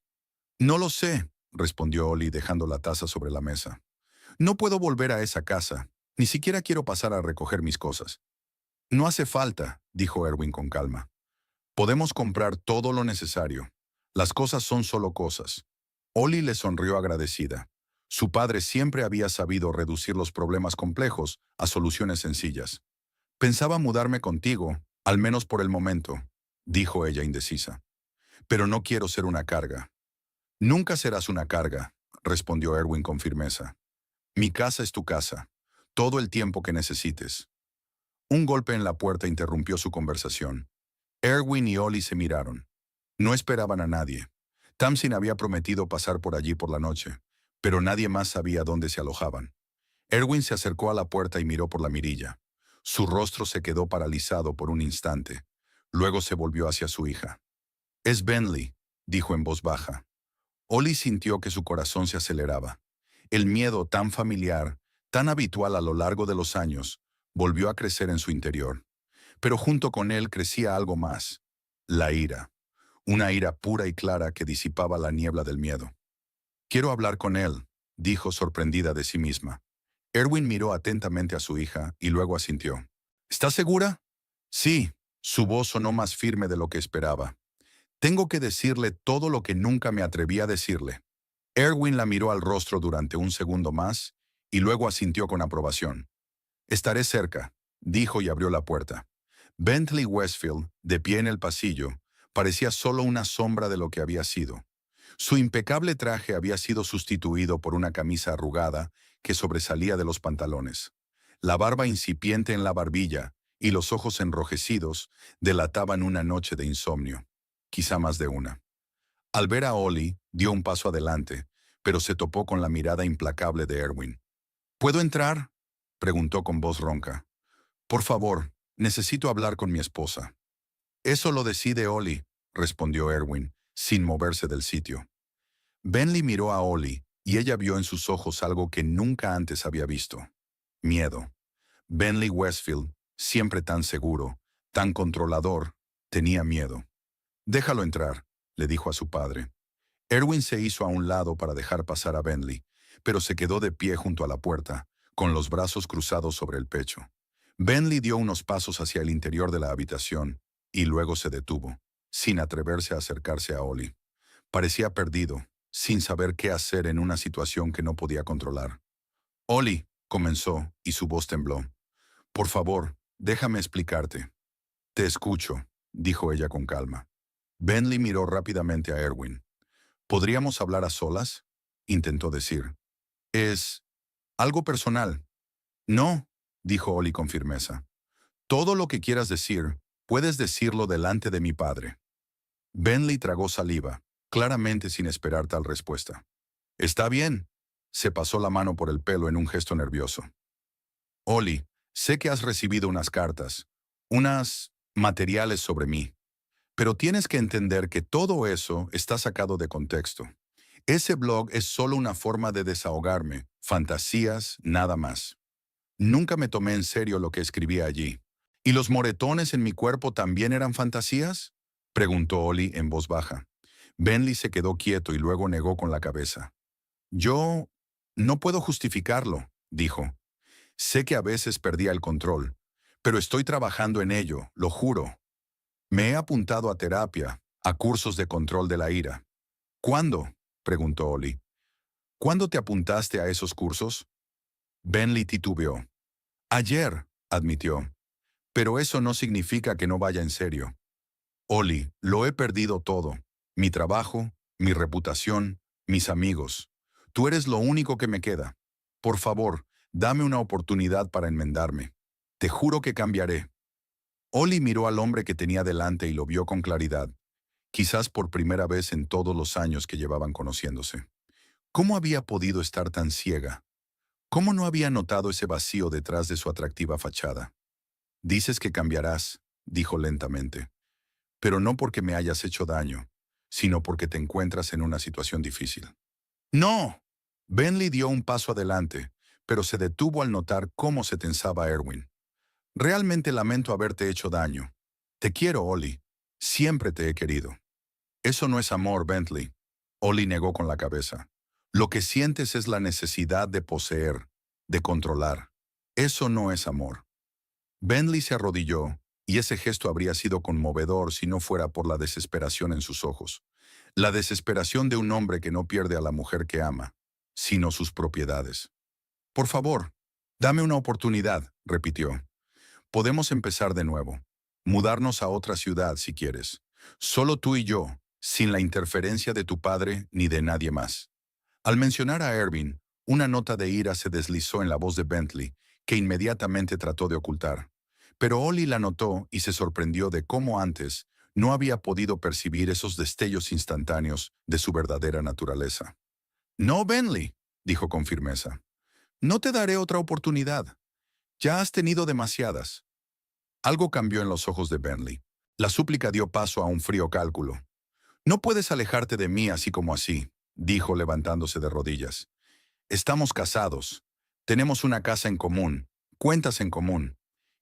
«No lo sé», respondió Ollie dejando la taza sobre la mesa. «No puedo volver a esa casa. Ni siquiera quiero pasar a recoger mis cosas». «No hace falta», dijo Erwin con calma. «Podemos comprar todo lo necesario. Las cosas son solo cosas». Ollie le sonrió agradecida. Su padre siempre había sabido reducir los problemas complejos a soluciones sencillas. «Pensaba mudarme contigo, al menos por el momento», dijo ella indecisa. Pero no quiero ser una carga. Nunca serás una carga, respondió Erwin con firmeza. Mi casa es tu casa, todo el tiempo que necesites. Un golpe en la puerta interrumpió su conversación. Erwin y Ollie se miraron. No esperaban a nadie. Tamsin había prometido pasar por allí por la noche, pero nadie más sabía dónde se alojaban. Erwin se acercó a la puerta y miró por la mirilla. Su rostro se quedó paralizado por un instante. Luego se volvió hacia su hija. «Es Bentley», dijo en voz baja. Ollie sintió que su corazón se aceleraba. El miedo tan familiar, tan habitual a lo largo de los años, volvió a crecer en su interior. Pero junto con él crecía algo más: la ira. Una ira pura y clara que disipaba la niebla del miedo. «Quiero hablar con él», dijo sorprendida de sí misma. Erwin miró atentamente a su hija y luego asintió. «¿Estás segura?» «Sí», su voz sonó más firme de lo que esperaba. «Tengo que decirle todo lo que nunca me atreví a decirle». Erwin la miró al rostro durante un segundo más y luego asintió con aprobación. «Estaré cerca», dijo y abrió la puerta. Bentley Westfield, de pie en el pasillo, parecía solo una sombra de lo que había sido. Su impecable traje había sido sustituido por una camisa arrugada que sobresalía de los pantalones. La barba incipiente en la barbilla y los ojos enrojecidos delataban una noche de insomnio, quizá más de una. Al ver a Ollie, dio un paso adelante, pero se topó con la mirada implacable de Erwin. «¿Puedo entrar?», preguntó con voz ronca. «Por favor, necesito hablar con mi esposa». «Eso lo decide Ollie», respondió Erwin, sin moverse del sitio. Bentley miró a Ollie y ella vio en sus ojos algo que nunca antes había visto: miedo. Bentley Westfield, siempre tan seguro, tan controlador, tenía miedo. «Déjalo entrar», le dijo a su padre. Erwin se hizo a un lado para dejar pasar a Bentley, pero se quedó de pie junto a la puerta, con los brazos cruzados sobre el pecho. Bentley dio unos pasos hacia el interior de la habitación y luego se detuvo, sin atreverse a acercarse a Ollie. Parecía perdido, sin saber qué hacer en una situación que no podía controlar. «Ollie», comenzó, y su voz tembló. «Por favor, déjame explicarte». «Te escucho», dijo ella con calma. Bentley miró rápidamente a Erwin. «¿Podríamos hablar a solas?», intentó decir. «Es algo personal». «No», dijo Ollie con firmeza. «Todo lo que quieras decir, puedes decirlo delante de mi padre». Bentley tragó saliva, claramente sin esperar tal respuesta. «Está bien». Se pasó la mano por el pelo en un gesto nervioso. «Ollie, sé que has recibido unas cartas, unas materiales sobre mí, pero tienes que entender que todo eso está sacado de contexto. Ese blog es solo una forma de desahogarme, fantasías, nada más. Nunca me tomé en serio lo que escribía allí. ¿Y los moretones en mi cuerpo también eran fantasías?», preguntó Ollie en voz baja. Bentley se quedó quieto y luego negó con la cabeza. «Yo no puedo justificarlo», dijo. «Sé que a veces perdía el control, pero estoy trabajando en ello, lo juro. Me he apuntado a terapia, a cursos de control de la ira». «¿Cuándo?», preguntó Ollie. «¿Cuándo te apuntaste a esos cursos?». Bentley titubeó. «Ayer», admitió. «Pero eso no significa que no vaya en serio». «Ollie, lo he perdido todo. Mi trabajo, mi reputación, mis amigos. Tú eres lo único que me queda. Por favor, dame una oportunidad para enmendarme. Te juro que cambiaré». Ollie miró al hombre que tenía delante y lo vio con claridad, quizás por primera vez en todos los años que llevaban conociéndose. ¿Cómo había podido estar tan ciega? ¿Cómo no había notado ese vacío detrás de su atractiva fachada? «Dices que cambiarás», dijo lentamente, «pero no porque me hayas hecho daño, sino porque te encuentras en una situación difícil». «¡No!». Bentley dio un paso adelante, pero se detuvo al notar cómo se tensaba Erwin. «Realmente lamento haberte hecho daño. Te quiero, Ollie. Siempre te he querido». «Eso no es amor, Bentley». Ollie negó con la cabeza. «Lo que sientes es la necesidad de poseer, de controlar. Eso no es amor». Bentley se arrodilló, y ese gesto habría sido conmovedor si no fuera por la desesperación en sus ojos. La desesperación de un hombre que no pierde a la mujer que ama, sino sus propiedades. «Por favor, dame una oportunidad», repitió. «Podemos empezar de nuevo. Mudarnos a otra ciudad si quieres. Solo tú y yo, sin la interferencia de tu padre ni de nadie más. Al mencionar a Erwin, una nota de ira se deslizó en la voz de Bentley, que inmediatamente trató de ocultar. Pero Ollie la notó y se sorprendió de cómo antes no había podido percibir esos destellos instantáneos de su verdadera naturaleza. No, Bentley, dijo con firmeza. No te daré otra oportunidad. Ya has tenido demasiadas. Algo cambió en los ojos de Bentley. La súplica dio paso a un frío cálculo. No puedes alejarte de mí así como así, dijo levantándose de rodillas. Estamos casados. Tenemos una casa en común. Cuentas en común.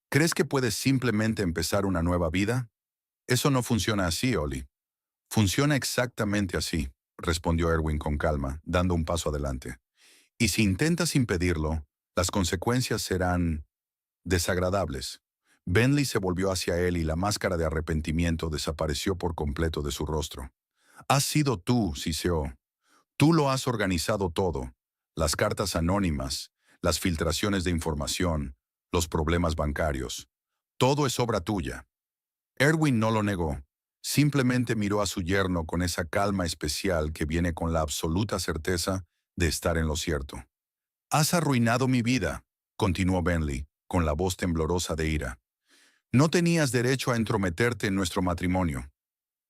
¿Crees que puedes simplemente empezar una nueva vida? Eso no funciona así, Ollie. Funciona exactamente así, respondió Erwin con calma, dando un paso adelante. Y si intentas impedirlo, las consecuencias serán desagradables. Bentley se volvió hacia él y la máscara de arrepentimiento desapareció por completo de su rostro. Has sido tú, Siseo. Tú lo has organizado todo. Las cartas anónimas, las filtraciones de información, los problemas bancarios. Todo es obra tuya. Erwin no lo negó. Simplemente miró a su yerno con esa calma especial que viene con la absoluta certeza de estar en lo cierto. Has arruinado mi vida, continuó Bentley, con la voz temblorosa de ira. No tenías derecho a entrometerte en nuestro matrimonio.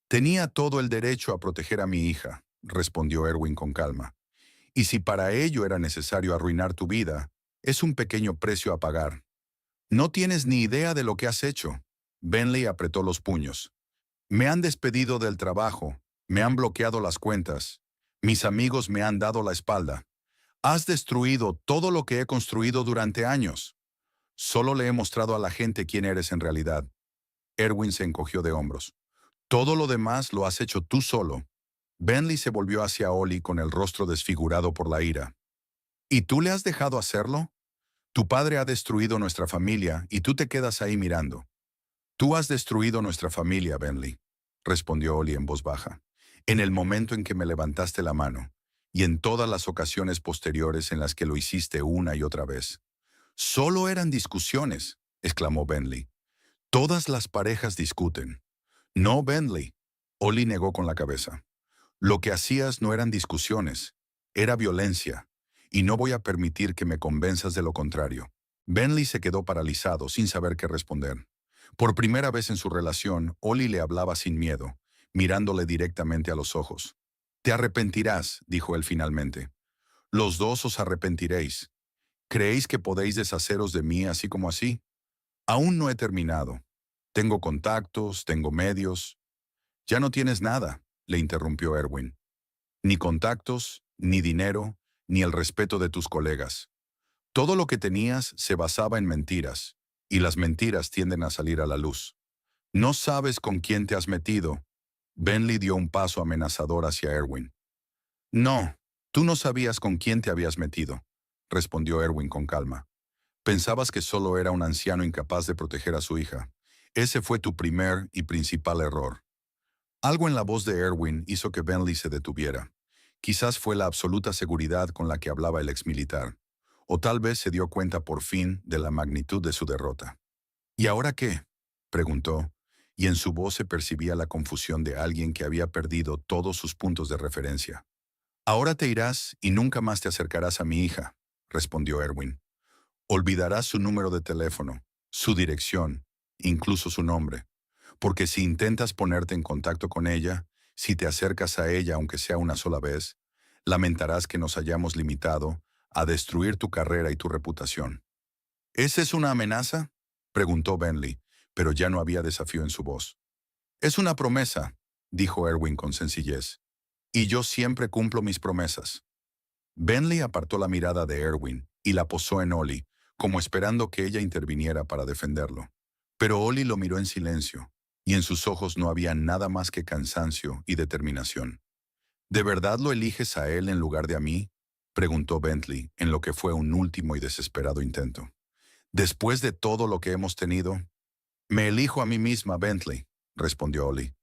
Tenía todo el derecho a proteger a mi hija, respondió Erwin con calma. Y si para ello era necesario arruinar tu vida, es un pequeño precio a pagar. No tienes ni idea de lo que has hecho. Bentley apretó los puños. Me han despedido del trabajo, me han bloqueado las cuentas, mis amigos me han dado la espalda. Has destruido todo lo que he construido durante años. Solo le he mostrado a la gente quién eres en realidad. Erwin se encogió de hombros. Todo lo demás lo has hecho tú solo. Bentley se volvió hacia Ollie con el rostro desfigurado por la ira. ¿Y tú le has dejado hacerlo? Tu padre ha destruido nuestra familia y tú te quedas ahí mirando. Tú has destruido nuestra familia, Bentley, respondió Ollie en voz baja, en el momento en que me levantaste la mano, y en todas las ocasiones posteriores en las que lo hiciste una y otra vez. Solo eran discusiones, exclamó Bentley. Todas las parejas discuten. No, Bentley. Ollie negó con la cabeza. Lo que hacías no eran discusiones, era violencia, y no voy a permitir que me convenzas de lo contrario. Bentley se quedó paralizado, sin saber qué responder. Por primera vez en su relación, Ollie le hablaba sin miedo, mirándole directamente a los ojos. Te arrepentirás, dijo él finalmente. Los dos os arrepentiréis. ¿Creéis que podéis deshaceros de mí así como así? Aún no he terminado. Tengo contactos, tengo medios. Ya no tienes nada, le interrumpió Erwin. Ni contactos, ni dinero, ni el respeto de tus colegas. Todo lo que tenías se basaba en mentiras, y las mentiras tienden a salir a la luz. No sabes con quién te has metido. Bentley dio un paso amenazador hacia Erwin. No, tú no sabías con quién te habías metido, respondió Erwin con calma. Pensabas que solo era un anciano incapaz de proteger a su hija. Ese fue tu primer y principal error. Algo en la voz de Erwin hizo que Bentley se detuviera. Quizás fue la absoluta seguridad con la que hablaba el exmilitar, o tal vez se dio cuenta por fin de la magnitud de su derrota. ¿Y ahora qué?, preguntó, y en su voz se percibía la confusión de alguien que había perdido todos sus puntos de referencia. Ahora te irás y nunca más te acercarás a mi hija, respondió Erwin. Olvidarás su número de teléfono, su dirección, incluso su nombre. Porque si intentas ponerte en contacto con ella, si te acercas a ella aunque sea una sola vez, lamentarás que nos hayamos limitado a destruir tu carrera y tu reputación. ¿Esa es una amenaza?, preguntó Bentley, pero ya no había desafío en su voz. Es una promesa, dijo Erwin con sencillez, y yo siempre cumplo mis promesas. Bentley apartó la mirada de Erwin y la posó en Ollie, como esperando que ella interviniera para defenderlo. Pero Ollie lo miró en silencio, y en sus ojos no había nada más que cansancio y determinación. ¿De verdad lo eliges a él en lugar de a mí?, preguntó Bentley, en lo que fue un último y desesperado intento. Después de todo lo que hemos tenido, me elijo a mí misma, Bentley, respondió Ollie.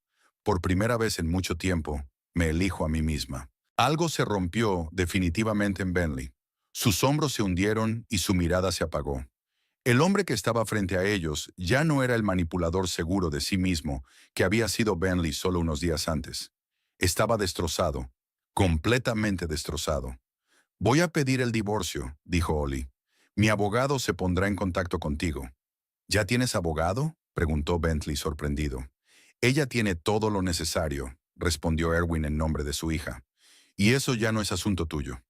Por primera vez en mucho tiempo, me elijo a mí misma. Algo se rompió definitivamente en Bentley. Sus hombros se hundieron y su mirada se apagó. El hombre que estaba frente a ellos ya no era el manipulador seguro de sí mismo que había sido Bentley solo unos días antes. Estaba destrozado, completamente destrozado. «Voy a pedir el divorcio», dijo Ollie. «Mi abogado se pondrá en contacto contigo». «¿Ya tienes abogado?», preguntó Bentley sorprendido. «Ella tiene todo lo necesario», respondió Erwin en nombre de su hija. «Y eso ya no es asunto tuyo».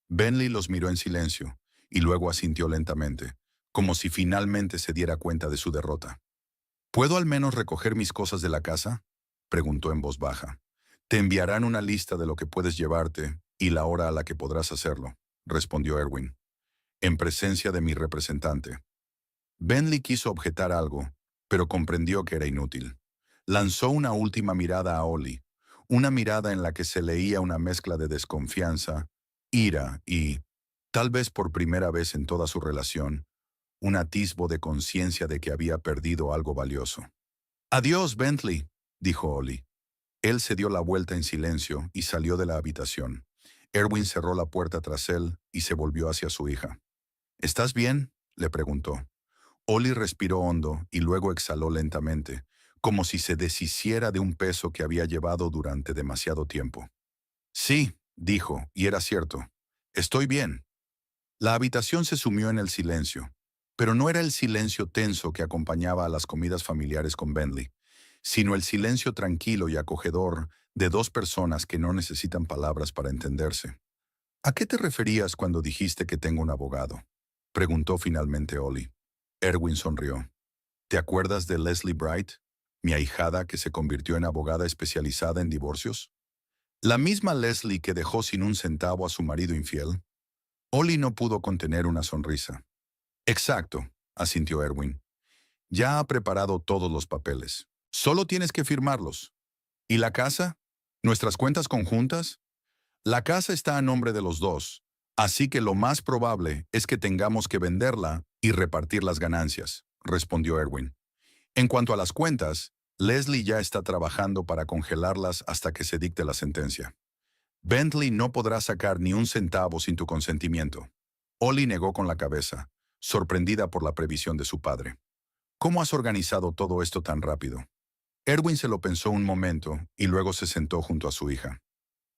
Bentley los miró en silencio, y luego asintió lentamente, como si finalmente se diera cuenta de su derrota. «¿Puedo al menos recoger mis cosas de la casa?», preguntó en voz baja. «Te enviarán una lista de lo que puedes llevarte y la hora a la que podrás hacerlo», respondió Erwin, en presencia de mi representante. Bentley quiso objetar algo, pero comprendió que era inútil. Lanzó una última mirada a Ollie, una mirada en la que se leía una mezcla de desconfianza, ira y, tal vez por primera vez en toda su relación, un atisbo de conciencia de que había perdido algo valioso. «Adiós, Bentley», dijo Ollie. Él se dio la vuelta en silencio y salió de la habitación. Erwin cerró la puerta tras él y se volvió hacia su hija. «¿Estás bien?», le preguntó. Ollie respiró hondo y luego exhaló lentamente, como si se deshiciera de un peso que había llevado durante demasiado tiempo. «Sí», dijo, y era cierto. «Estoy bien». La habitación se sumió en el silencio, pero no era el silencio tenso que acompañaba a las comidas familiares con Bentley, sino el silencio tranquilo y acogedor de dos personas que no necesitan palabras para entenderse. «¿A qué te referías cuando dijiste que tengo un abogado?», preguntó finalmente Ollie. Erwin sonrió. «¿Te acuerdas de Leslie Bright, mi ahijada que se convirtió en abogada especializada en divorcios? La misma Leslie que dejó sin un centavo a su marido infiel». Ollie no pudo contener una sonrisa. «Exacto», asintió Erwin. «Ya ha preparado todos los papeles. Solo tienes que firmarlos. ¿Y la casa? ¿Nuestras cuentas conjuntas? La casa está a nombre de los dos, así que lo más probable es que tengamos que venderla y repartir las ganancias», respondió Erwin. «En cuanto a las cuentas, Leslie ya está trabajando para congelarlas hasta que se dicte la sentencia. Bentley no podrá sacar ni un centavo sin tu consentimiento». Ollie negó con la cabeza, sorprendida por la previsión de su padre. «¿Cómo has organizado todo esto tan rápido?». Erwin se lo pensó un momento y luego se sentó junto a su hija.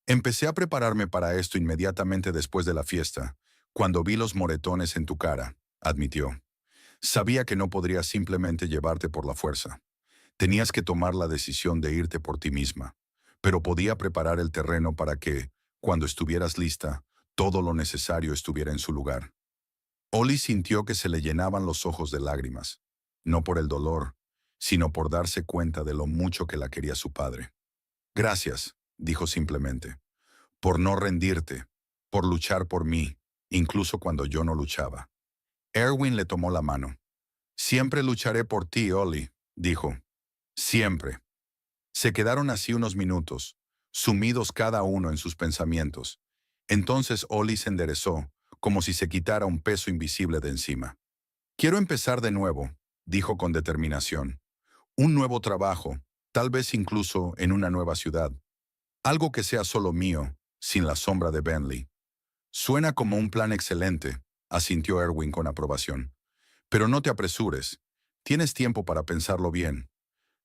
«Empecé a prepararme para esto inmediatamente después de la fiesta, cuando vi los moretones en tu cara», admitió. «Sabía que no podría simplemente llevarte por la fuerza. Tenías que tomar la decisión de irte por ti misma, pero podía preparar el terreno para que, cuando estuvieras lista, todo lo necesario estuviera en su lugar». Ollie sintió que se le llenaban los ojos de lágrimas, no por el dolor, sino por darse cuenta de lo mucho que la quería su padre. «Gracias», dijo simplemente, «por no rendirte, por luchar por mí, incluso cuando yo no luchaba». Erwin le tomó la mano. «Siempre lucharé por ti, Ollie», dijo. «Siempre». Se quedaron así unos minutos, sumidos cada uno en sus pensamientos. Entonces Ollie se enderezó, como si se quitara un peso invisible de encima. «Quiero empezar de nuevo», dijo con determinación. «Un nuevo trabajo, tal vez incluso en una nueva ciudad. Algo que sea solo mío, sin la sombra de Bentley». «Suena como un plan excelente», asintió Erwin con aprobación. «Pero no te apresures. Tienes tiempo para pensarlo bien».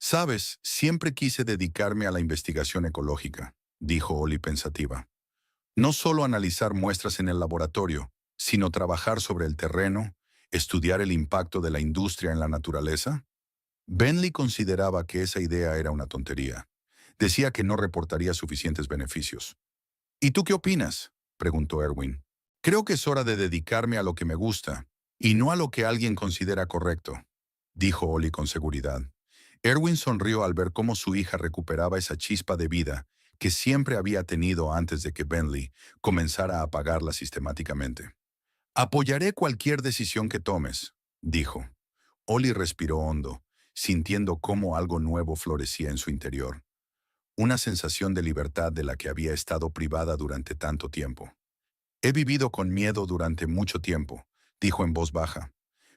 «Sabes, siempre quise dedicarme a la investigación ecológica», dijo Ollie pensativa. «No solo analizar muestras en el laboratorio, sino trabajar sobre el terreno, estudiar el impacto de la industria en la naturaleza». Bentley consideraba que esa idea era una tontería. Decía que no reportaría suficientes beneficios. «¿Y tú qué opinas?», preguntó Erwin. «Creo que es hora de dedicarme a lo que me gusta, y no a lo que alguien considera correcto», dijo Ollie con seguridad. Erwin sonrió al ver cómo su hija recuperaba esa chispa de vida que siempre había tenido antes de que Bentley comenzara a apagarla sistemáticamente. «Apoyaré cualquier decisión que tomes», dijo. Ollie respiró hondo, sintiendo cómo algo nuevo florecía en su interior. Una sensación de libertad de la que había estado privada durante tanto tiempo. «He vivido con miedo durante mucho tiempo», dijo en voz baja.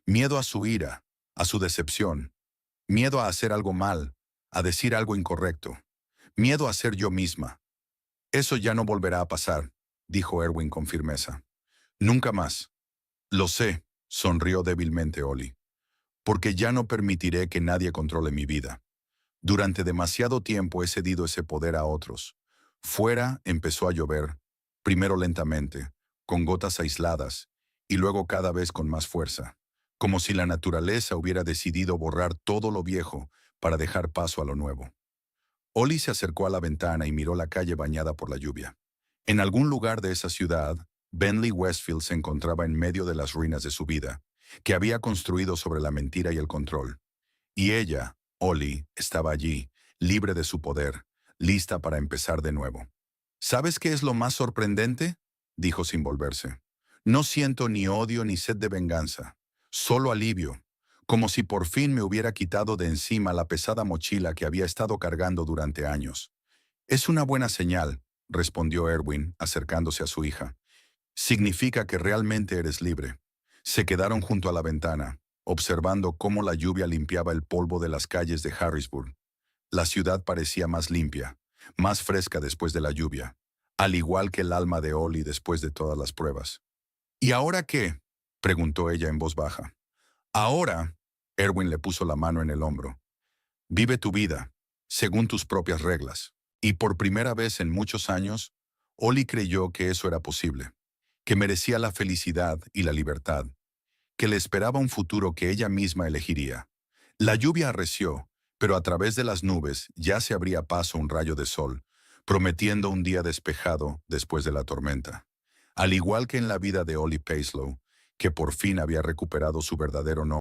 «Miedo a su ira, a su decepción. Miedo a hacer algo mal, a decir algo incorrecto. Miedo a ser yo misma». «Eso ya no volverá a pasar», dijo Erwin con firmeza. «Nunca más». «Lo sé», sonrió débilmente Ollie. «Porque ya no permitiré que nadie controle mi vida. Durante demasiado tiempo he cedido ese poder a otros, Fuera empezó a llover, primero lentamente, con gotas aisladas, y luego cada vez con más fuerza, como si la naturaleza hubiera decidido borrar todo lo viejo para dejar paso a lo nuevo. Ollie se acercó a la ventana y miró la calle bañada por la lluvia. En algún lugar de esa ciudad, Bentley Westfield se encontraba en medio de las ruinas de su vida, que había construido sobre la mentira y el control. Y ella, Ollie, estaba allí, libre de su poder, lista para empezar de nuevo. ¿Sabes qué es lo más sorprendente?, dijo sin volverse. No siento ni odio ni sed de venganza, solo alivio, como si por fin me hubiera quitado de encima la pesada mochila que había estado cargando durante años. Es una buena señal, respondió Erwin, acercándose a su hija. Significa que realmente eres libre. Se quedaron junto a la ventana, observando cómo la lluvia limpiaba el polvo de las calles de Harrisburg. La ciudad parecía más limpia, más fresca después de la lluvia, al igual que el alma de Ollie después de todas las pruebas. ¿Y ahora qué?, preguntó ella en voz baja. Ahora, Erwin le puso la mano en el hombro. Vive tu vida, según tus propias reglas. Y por primera vez en muchos años, Ollie creyó que eso era posible, que merecía la felicidad y la libertad, que le esperaba un futuro que ella misma elegiría. La lluvia arreció, pero a través de las nubes ya se abría paso un rayo de sol, prometiendo un día despejado después de la tormenta. Al igual que en la vida de Ollie Paislow, que por fin había recuperado su verdadero nombre.